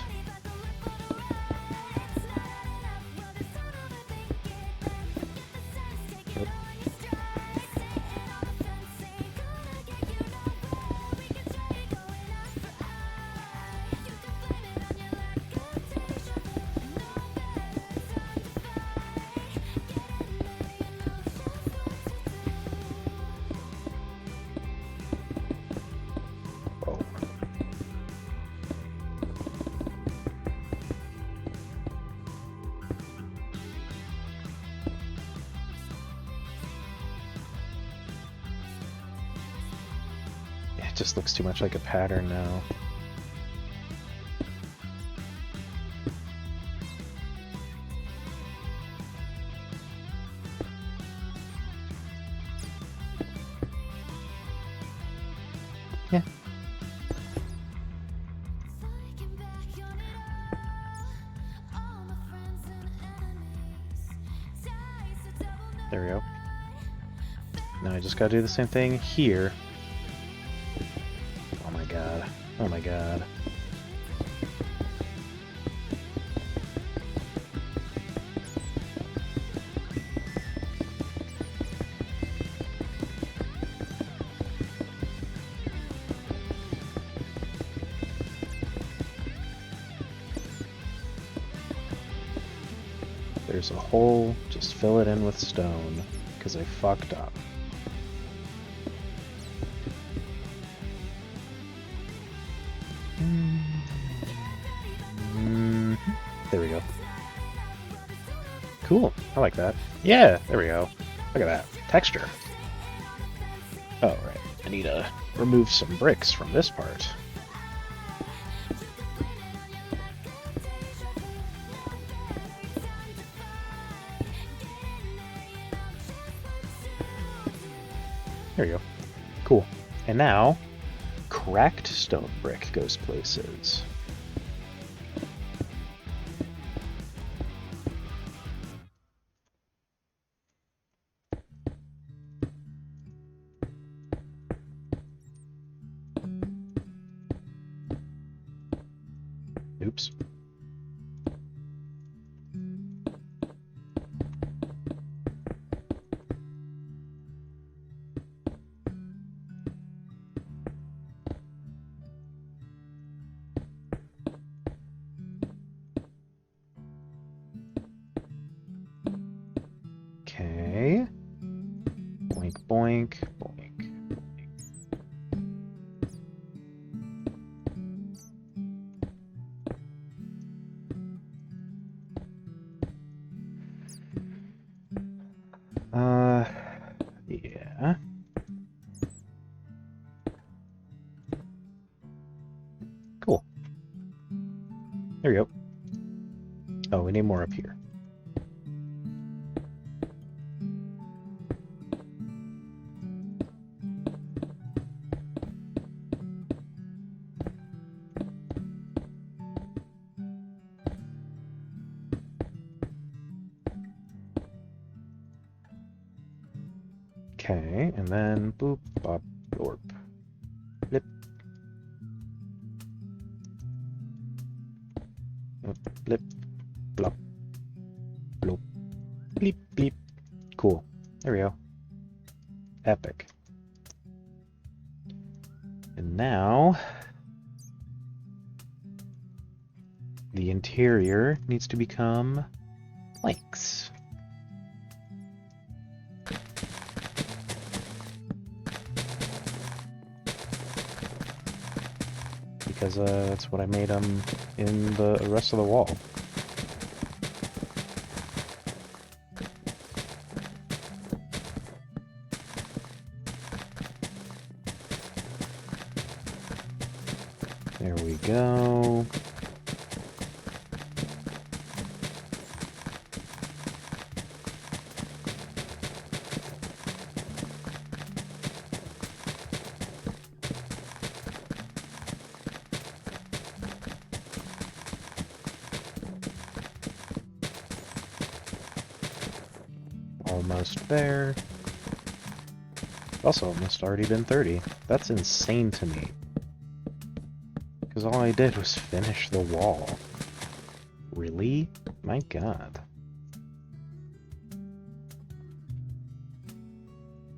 It just looks too much like a pattern now. Yeah. There we go. Now I just gotta do the same thing here. Oh my god. Oh my god. There's a hole, just fill it in with stone, because I fucked up. There we go. Cool, I like that. Yeah, there we go. Look at that. Texture. Oh, right. I need to remove some bricks from this part. There you go. Cool. And now, cracked stone brick goes places. Oops. Okay. Boink, boink, boink. Yeah. Cool. There we go. Oh, we need more up here. Okay, and then boop, bop, blorp. Blip. Blip, blop, blop, bleep, bleep. Cool. There we go. Epic. And now, the interior needs to become planks. Because that's what I made them in the rest of the wall. There we go. Almost there. Also almost already been 30. That's insane to me. Because all I did was finish the wall. Really? My god.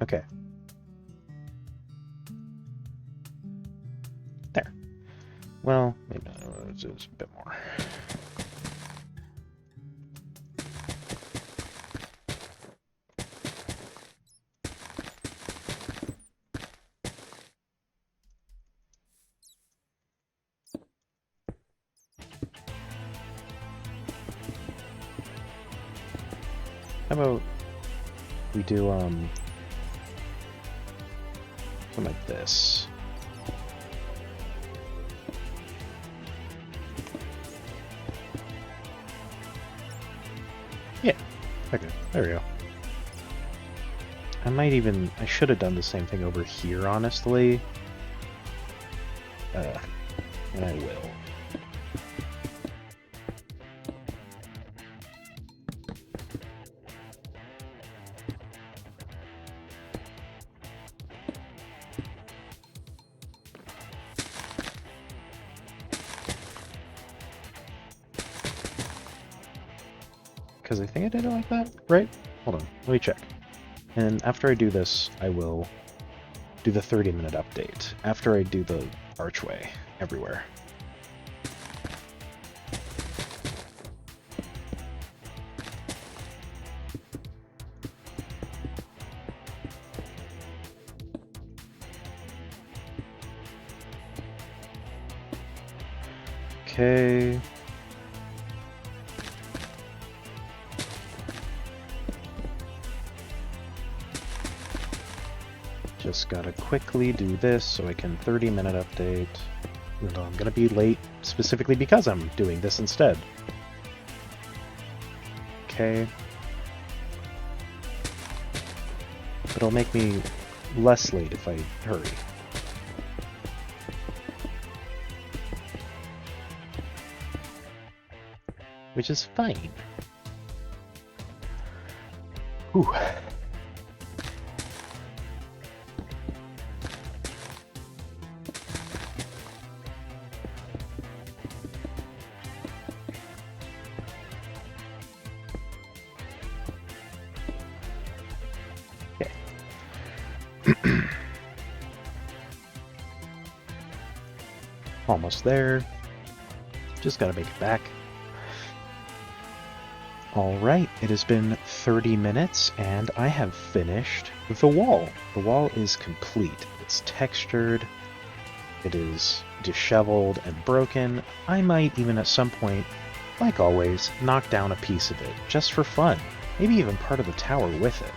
Okay. There. Well, maybe just a bit more. How about we do something like this? Yeah. Okay. There we go. I should have done the same thing over here, honestly. And I will. Because I think I did it like that, right? Hold on, let me check. And after I do this, I will do the 30-minute update. After I do the archway everywhere. Okay. Just gotta quickly do this so I can 30-minute update. Even though I'm gonna be late specifically because I'm doing this instead. Okay. But it'll make me less late if I hurry. which is fine. Whew. Almost there. Just gotta make it back. Alright, it has been 30 minutes and I have finished the wall. The wall is complete. It's textured. It is disheveled and broken. I might even at some point, like always, knock down a piece of it, just for fun. Maybe even part of the tower with it.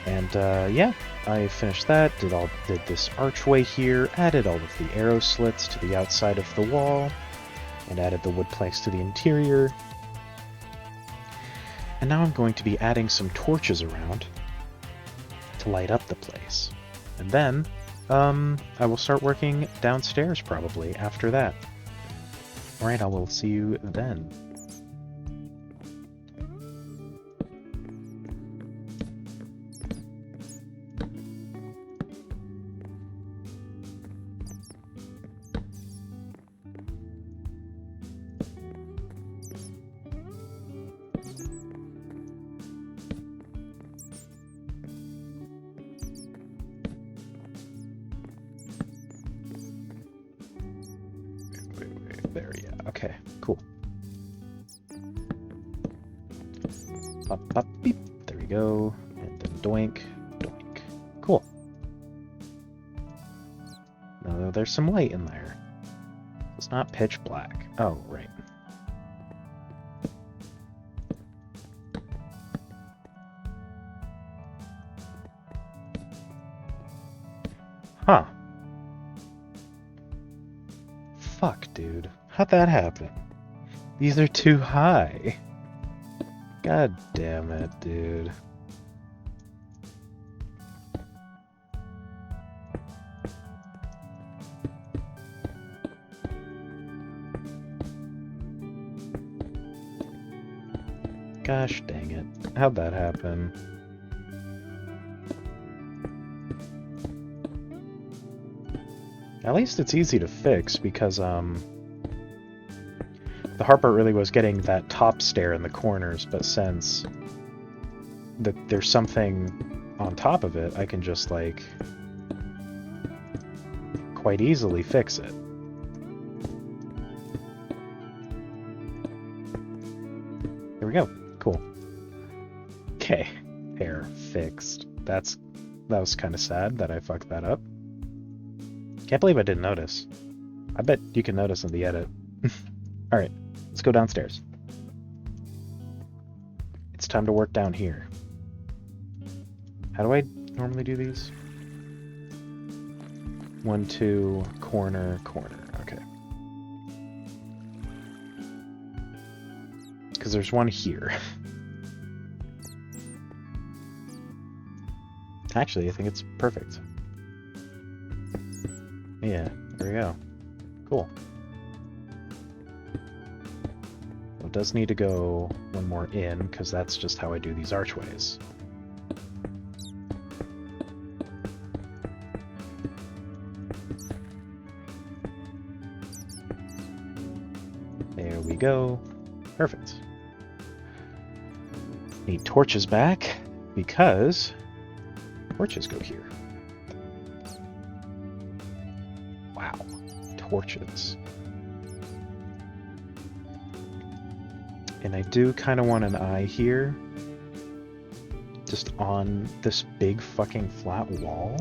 And yeah, I finished that, did this archway here, added all of the arrow slits to the outside of the wall, and added the wood planks to the interior. And now I'm going to be adding some torches around to light up the place. And then, I will start working downstairs probably after that. Alright, I will see you then. There, yeah. Okay, cool. Pop, pop, beep. There we go. And then doink, doink. Cool. No, there's some light in there. It's not pitch black. Oh, right. Huh. Fuck, dude. How'd that happen? These are too high. God damn it, dude. Gosh dang it. How'd that happen? At least it's easy to fix because, the hard part really was getting that top stair in the corners, but since there's something on top of it, I can just, like, quite easily fix it. There we go. Cool. Okay. Hair fixed. That was kind of sad that I fucked that up. Can't believe I didn't notice. I bet you can notice in the edit. Alright, let's go downstairs. It's time to work down here. How do I normally do these? 1, 2, corner, corner. Okay. Because there's one here. Actually, I think it's perfect. Yeah, there we go. Cool. It does need to go one more in, because that's just how I do these archways. There we go. Perfect. Need torches back, because torches go here. Wow, torches. And I do kind of want an eye here, just on this big fucking flat wall.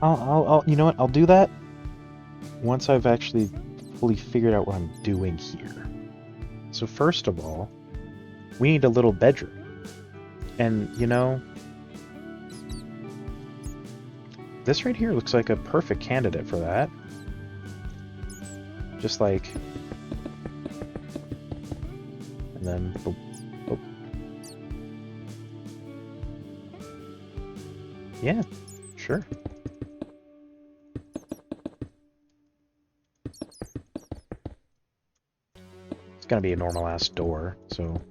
I'll you know what? I'll do that once I've actually fully figured out what I'm doing here. So first of all, we need a little bedroom. And, you know, this right here looks like a perfect candidate for that. Just like... And then... Boop, boop. Yeah, sure. gonna be a normal ass door, so.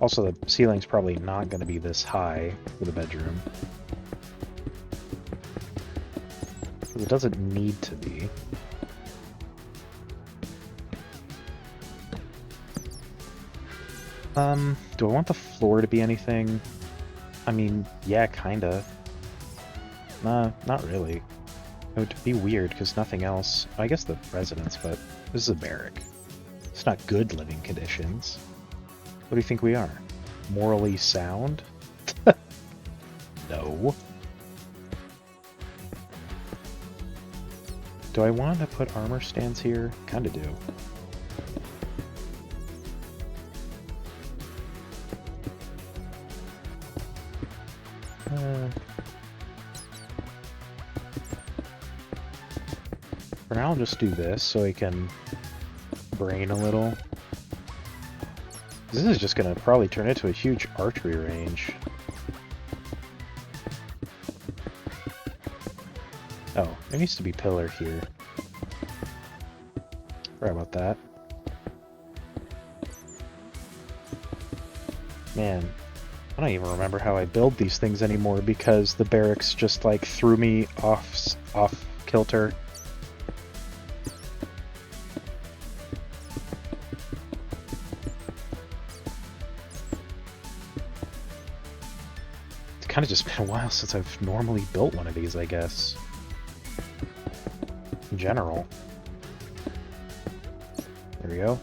Also, the ceiling's probably not gonna be this high for the bedroom. It doesn't need to be. Do I want the floor to be anything? I mean, yeah, kinda. Nah, not really. It would be weird, because nothing else... I guess the residence, but this is a barrack. It's not good living conditions. What do you think we are? Morally sound? No. Do I want to put armor stands here? Kinda do. For now, I'll just do this so I can brain a little. This is just gonna probably turn into a huge archery range. Oh, there needs to be pillar here. Sorry about that. Man, I don't even remember how I build these things anymore because the barracks just like threw me off kilter. It's kind of just been a while since I've normally built one of these, I guess. In general. There we go.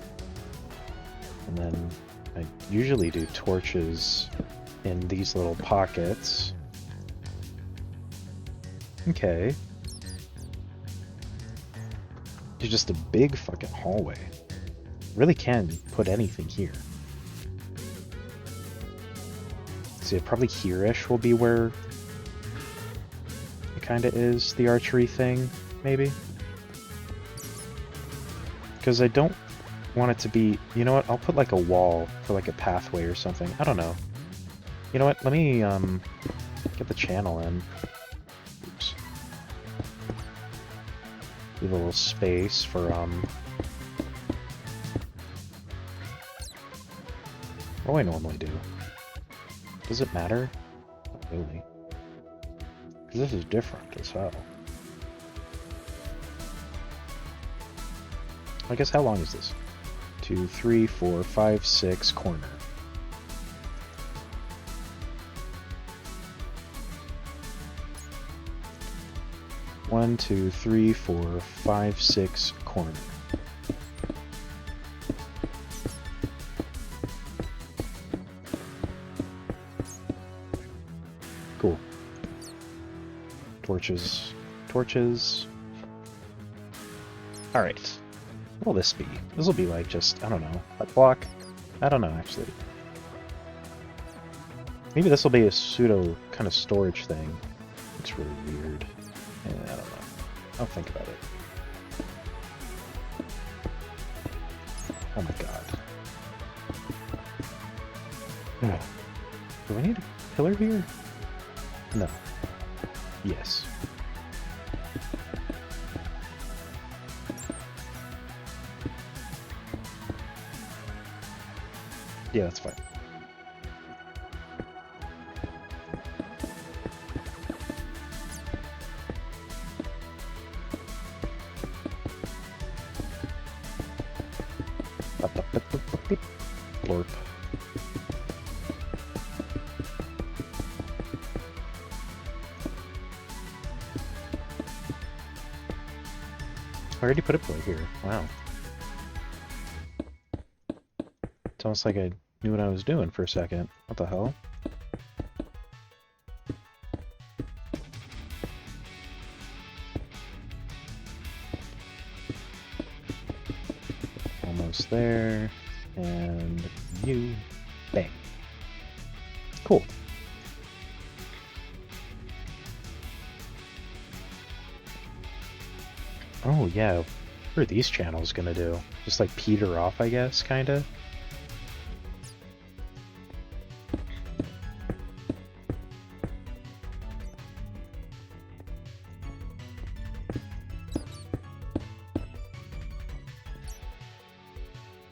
And then I usually do torches in these little pockets. Okay. It's just a big fucking hallway. Really can put anything here. See, probably here-ish will be where it kinda is, the archery thing, maybe? Because I don't want it to be... You know what? I'll put like a wall for like a pathway or something. I don't know. You know what? Let me get the channel in. Oops. Leave a little space for what do I normally do? Does it matter? Not really. Because this is different as hell. I guess how long is this? 2, 3, 4, 5, 6 corner. One, 2, 3, 4, 5, 6 corner. Cool. Torches. Torches. Alright. What will this be? This will be like just, I don't know, a block? I don't know, actually. Maybe this will be a pseudo kind of storage thing. It's really weird. Yeah, I don't know. I'll think about it. Oh my god. Do I need a pillar here? No. Yes. Yeah, that's fine. Blorp. I already put a pillar here. Wow. It's almost like I knew what I was doing for a second. What the hell? Almost there. And you. Bang. Cool. Oh yeah, what are these channels gonna do? Just like peter off, I guess, kinda?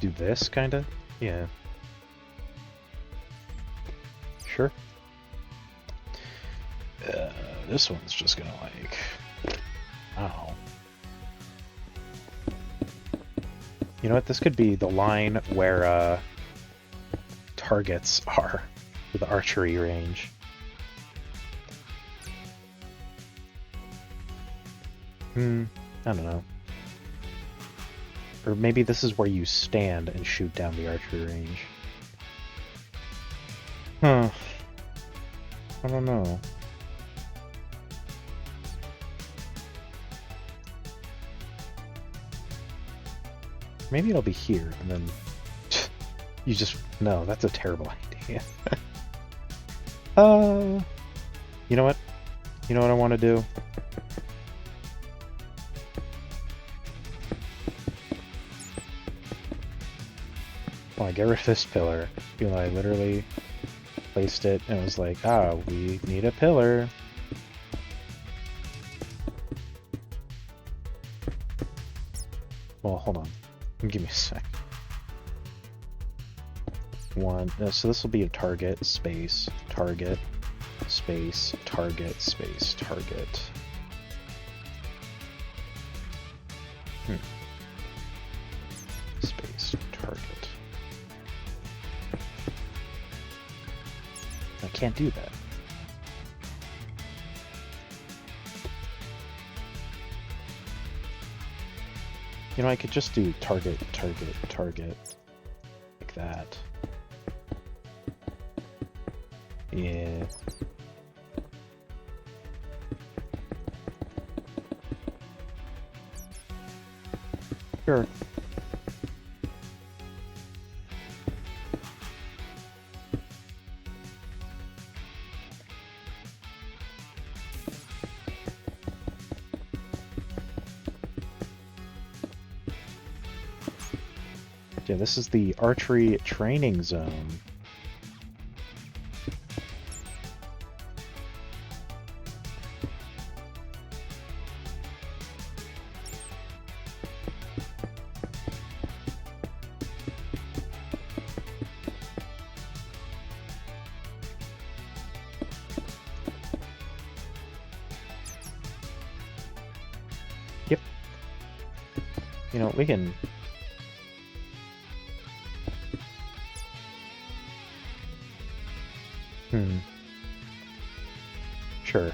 do this, kinda? Yeah. Sure. This one's just gonna like... Wow. You know what? This could be the line where targets are for the archery range. I don't know. Or maybe this is where you stand and shoot down the archery range. Huh. I don't know. Maybe it'll be here, and then you just... No, that's a terrible idea. You know what? You know what I want to do? Well, I get rid of this pillar. You know, I literally placed it and it was like, ah, we need a pillar. Well, hold on. Give me a sec. So this will be a target, space, target, space, target, space, target. Space, target. I can't do that. You know, I could just do target, target, target, like that. Yeah. Sure. Yeah, this is the archery training zone. Yep. You know, we can... Sure.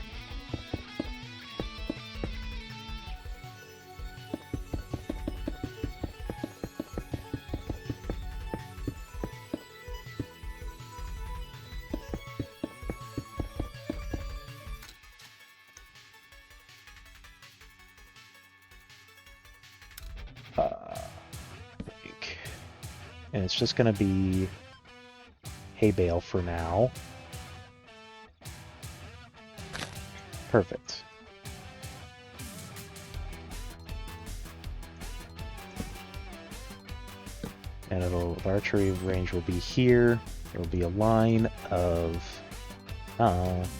And it's just gonna be hay bale for now. Perfect. And the archery range will be here. There will be a line of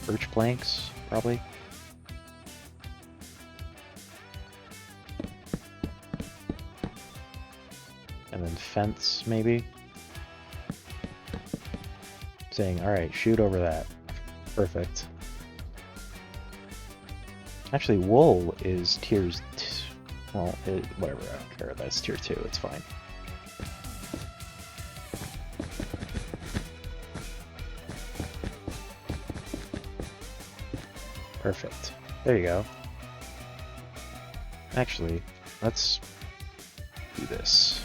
birch planks, probably. And then fence, maybe. Saying, alright, shoot over that. Perfect. Actually, wool is tiers... Well, whatever, I don't care. That's tier 2, it's fine. Perfect. There you go. Actually, let's do this.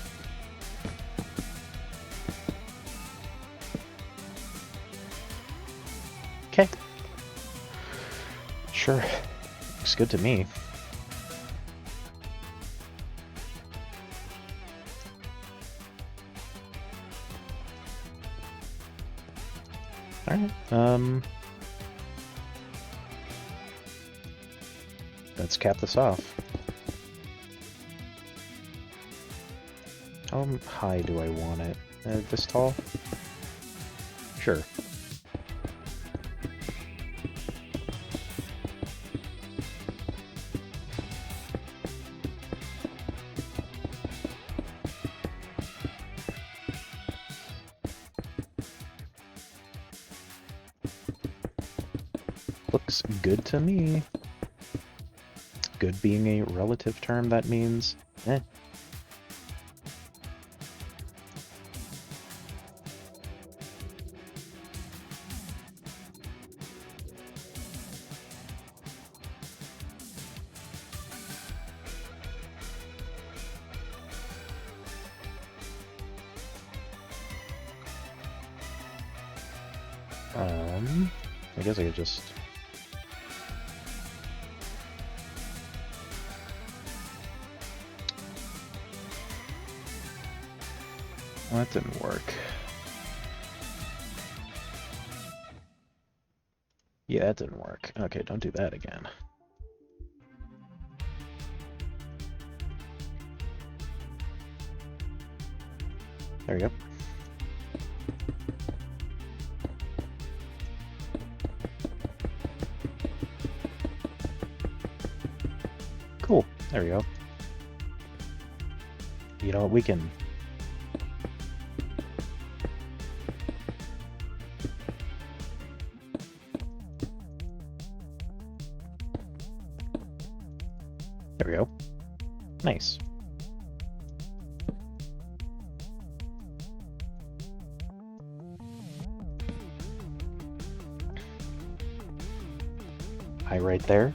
Okay. Sure. Looks good to me. Alright, let's cap this off. How high do I want it? This tall? Sure. Looks good to me. Good being a relative term, that means eh. I guess I could just... Well, that didn't work. Yeah, that didn't work. Okay, don't do that again. There we go. Cool. There we go. You know what, we can... There we go. Nice. Eye right there.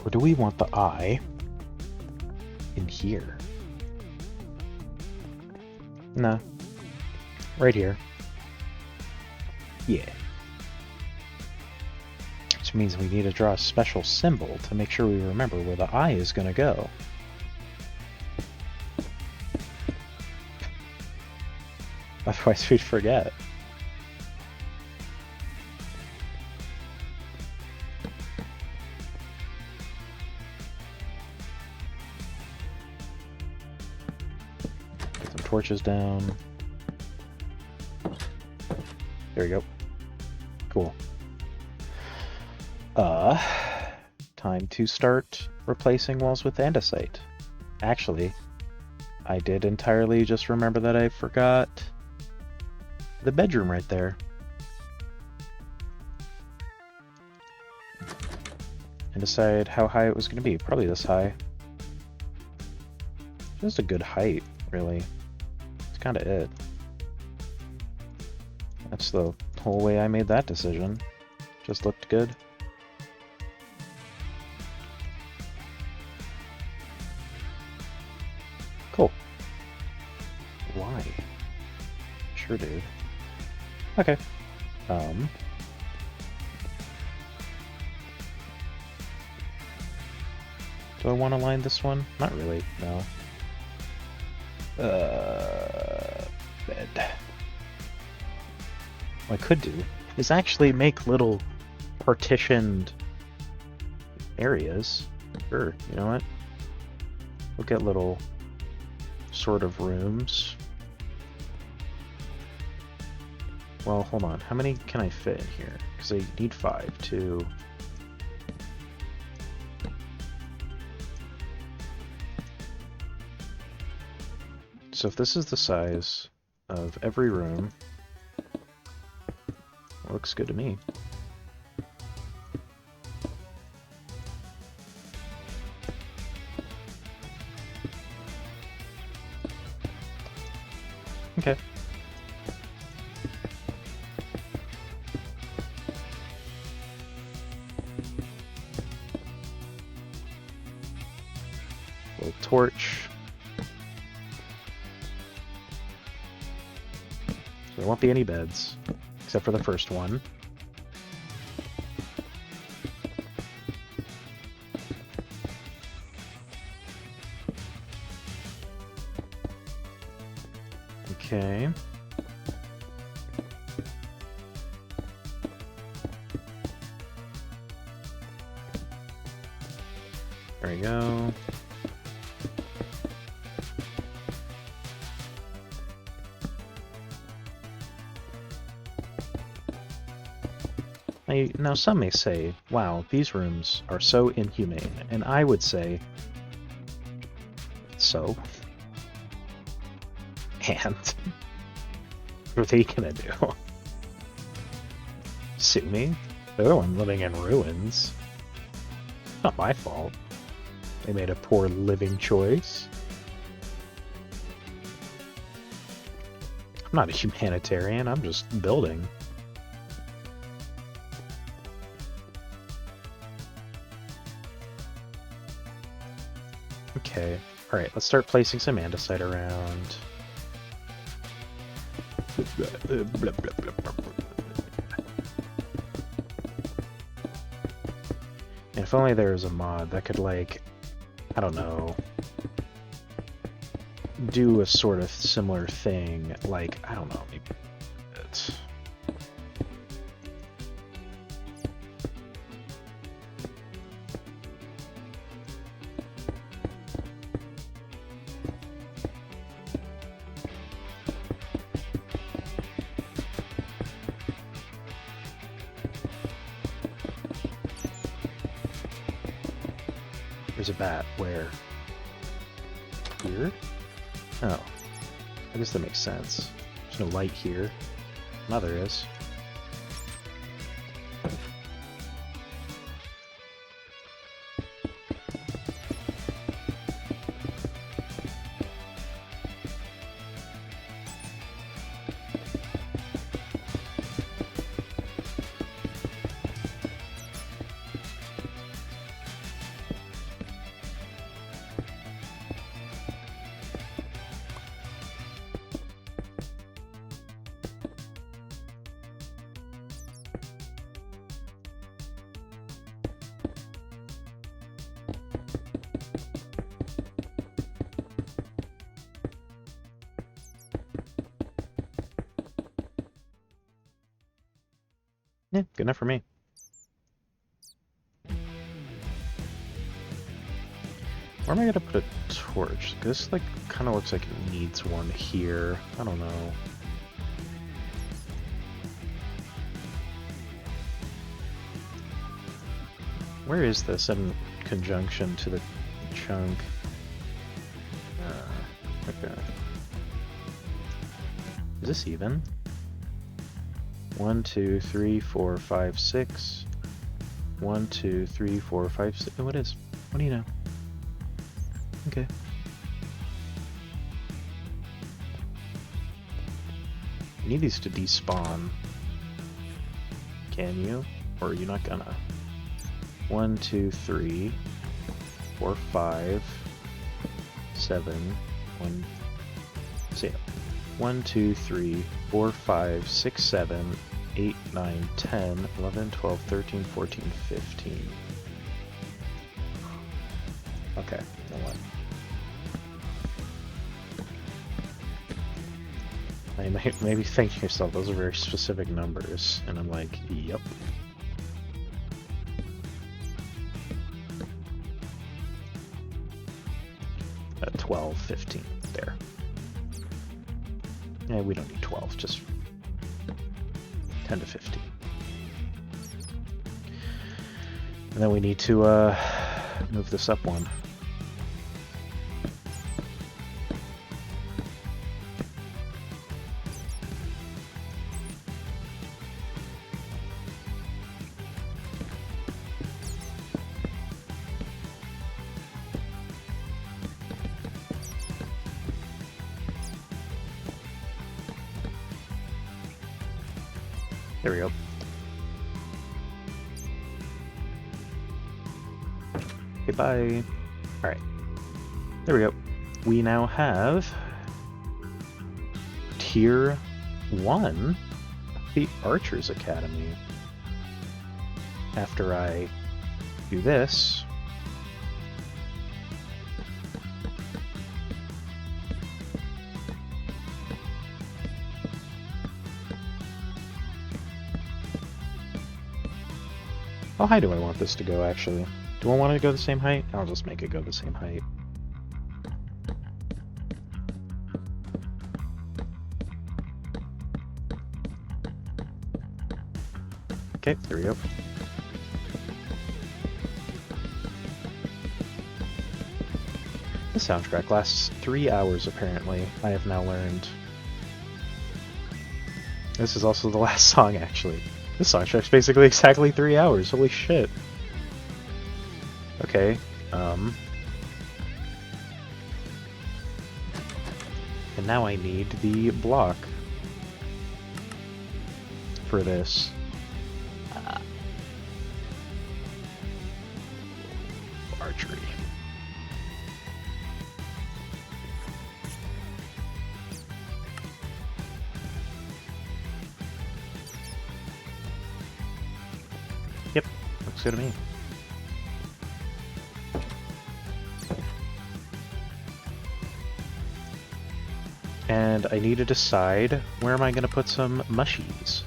Or do we want the eye in here? Nah. Right here. Yeah. Which means we need to draw a special symbol to make sure we remember where the eye is going to go. Otherwise we'd forget. Get some torches down. There we go. Cool. Time to start replacing walls with andesite. Actually, I did entirely just remember that I forgot the bedroom right there. And decide how high it was going to be. Probably this high. Just a good height, really. That's kind of it. That's the whole way I made that decision. Just looked good. Cool. Why? Sure, dude. Okay. Do I want to line this one? Not really, no. Bed. What I could do is actually make little partitioned areas. Sure, you know what? We'll get little sort of rooms. Well, hold on. How many can I fit in here? Because I need 5 to... So if this is the size of every room, it looks good to me. Okay. Little torch. So there won't be any beds, except for the first one. Okay. There we go. Now some may say, wow, these rooms are so inhumane, and I would say, so? And? What are they gonna do? Sue me? They're the one living in ruins. Not my fault. They made a poor living choice. I'm not a humanitarian, I'm just building. Okay, alright, let's start placing some andesite around. And if only there was a mod that could, like, I don't know, do a sort of similar thing, like, I don't know, maybe it's... There's a bat. Where? Here? Oh. I guess that makes sense. There's no light here. Now there is. Yeah, good enough for me. Where am I gonna put a torch? This, like, kind of looks like it needs one here. I don't know. Where is this in conjunction to the chunk? Okay. Is this even? 1, 2, 3, 4, 5, 6. 1, 2, 3, 4, 5, 6. What is? What do you know? Okay. You need these to despawn. Can you? Or are you not gonna? 1, 2, 3, 4, 5, 7, 1. See ya. 1, 2, 3, 4, 5, 6, 7, 8, 9, 10, 11, 12, 13, 14, 15. Okay, you know what? You may be thinking to yourself, those are very specific numbers, and I'm like, yep. 12, 15, there. Yeah, we don't need 12, just 10 to 15. And then we need to move this up one. There we go. Goodbye. Alright. There we go. We now have Tier 1, the Archers Academy. After I do this, how high do I want this to go, actually? Do I want it to go the same height? I'll just make it go the same height. Okay, there we go. The soundtrack lasts 3 hours, apparently. I have now learned. This is also the last song, actually. This song track's basically exactly 3 hours. Holy shit. Okay. And now I need the block for this. Archery. Yep, looks good to me. And I need to decide where am I going to put some mushies.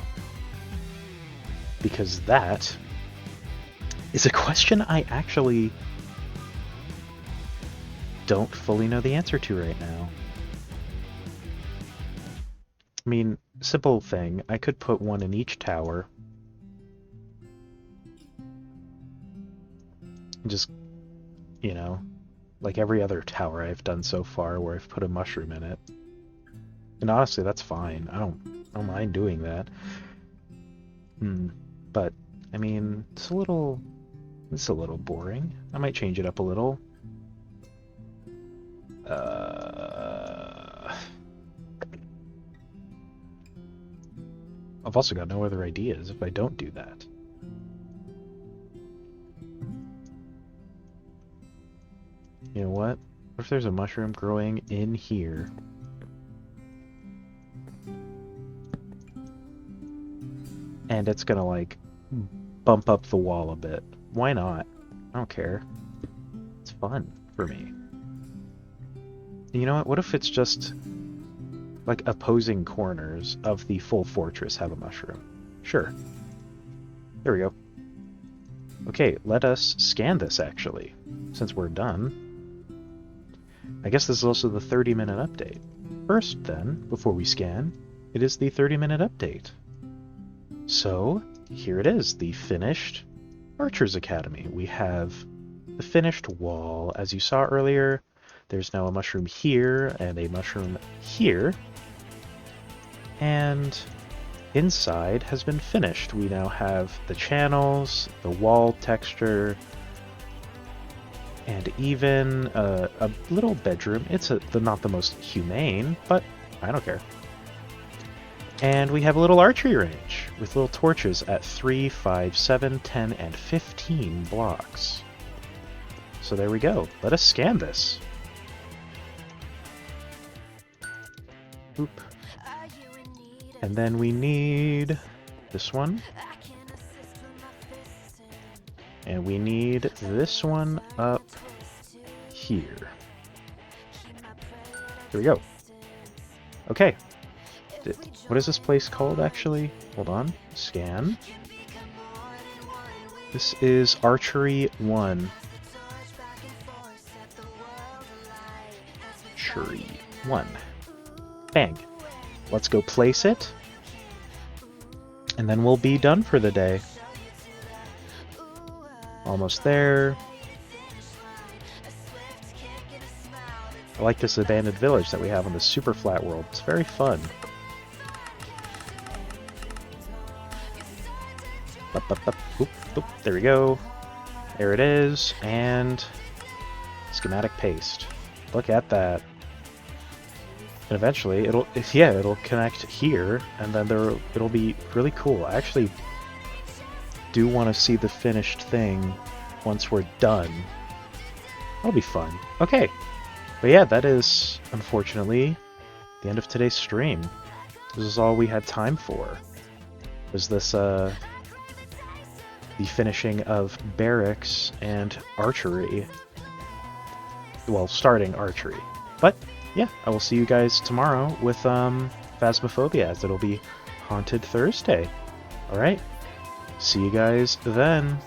Because that is a question I actually don't fully know the answer to right now. I mean, simple thing, I could put one in each tower. Just, you know, like every other tower I've done so far where I've put a mushroom in it. And honestly, that's fine. I don't mind doing that. But I mean, it's a little boring. I might change it up a little. I've also got no other ideas if I don't do that. You know what? What if there's a mushroom growing in here? And it's gonna, like, bump up the wall a bit. Why not? I don't care. It's fun for me. You know what if it's just, like, opposing corners of the full fortress have a mushroom? Sure. There we go. Okay, let us scan this, actually, since we're done. I guess this is also the 30-minute update. First, then, before we scan, it is the 30-minute update. So, here it is, the finished Archer's Academy. We have the finished wall. As you saw earlier, there's now a mushroom here and a mushroom here. And inside has been finished. We now have the channels, the wall texture, and even a little bedroom. It's not the most humane, but I don't care. And we have a little archery range with little torches at 3, 5, 7, 10, and 15 blocks. So there we go. Let us scan this. Oop. And then we need this one. And we need this one up here. Here we go. Okay. What is this place called, actually? Hold on. Scan. This is Archery 1. Archery 1. Bang. Let's go place it. And then we'll be done for the day. Almost there. I like this abandoned village that we have on the super flat world. It's very fun. Oop, oop, there we go. There it is. And schematic paste. Look at that. And eventually it'll connect here, and then it'll be really cool. I actually do want to see the finished thing once we're done. That'll be fun. Okay. But yeah, that is, unfortunately, the end of today's stream. This is all we had time for. Was this, the finishing of barracks and archery. Well, starting archery. But, yeah, I will see you guys tomorrow with, Phasmophobia, as it'll be Haunted Thursday. Alright? See you guys then.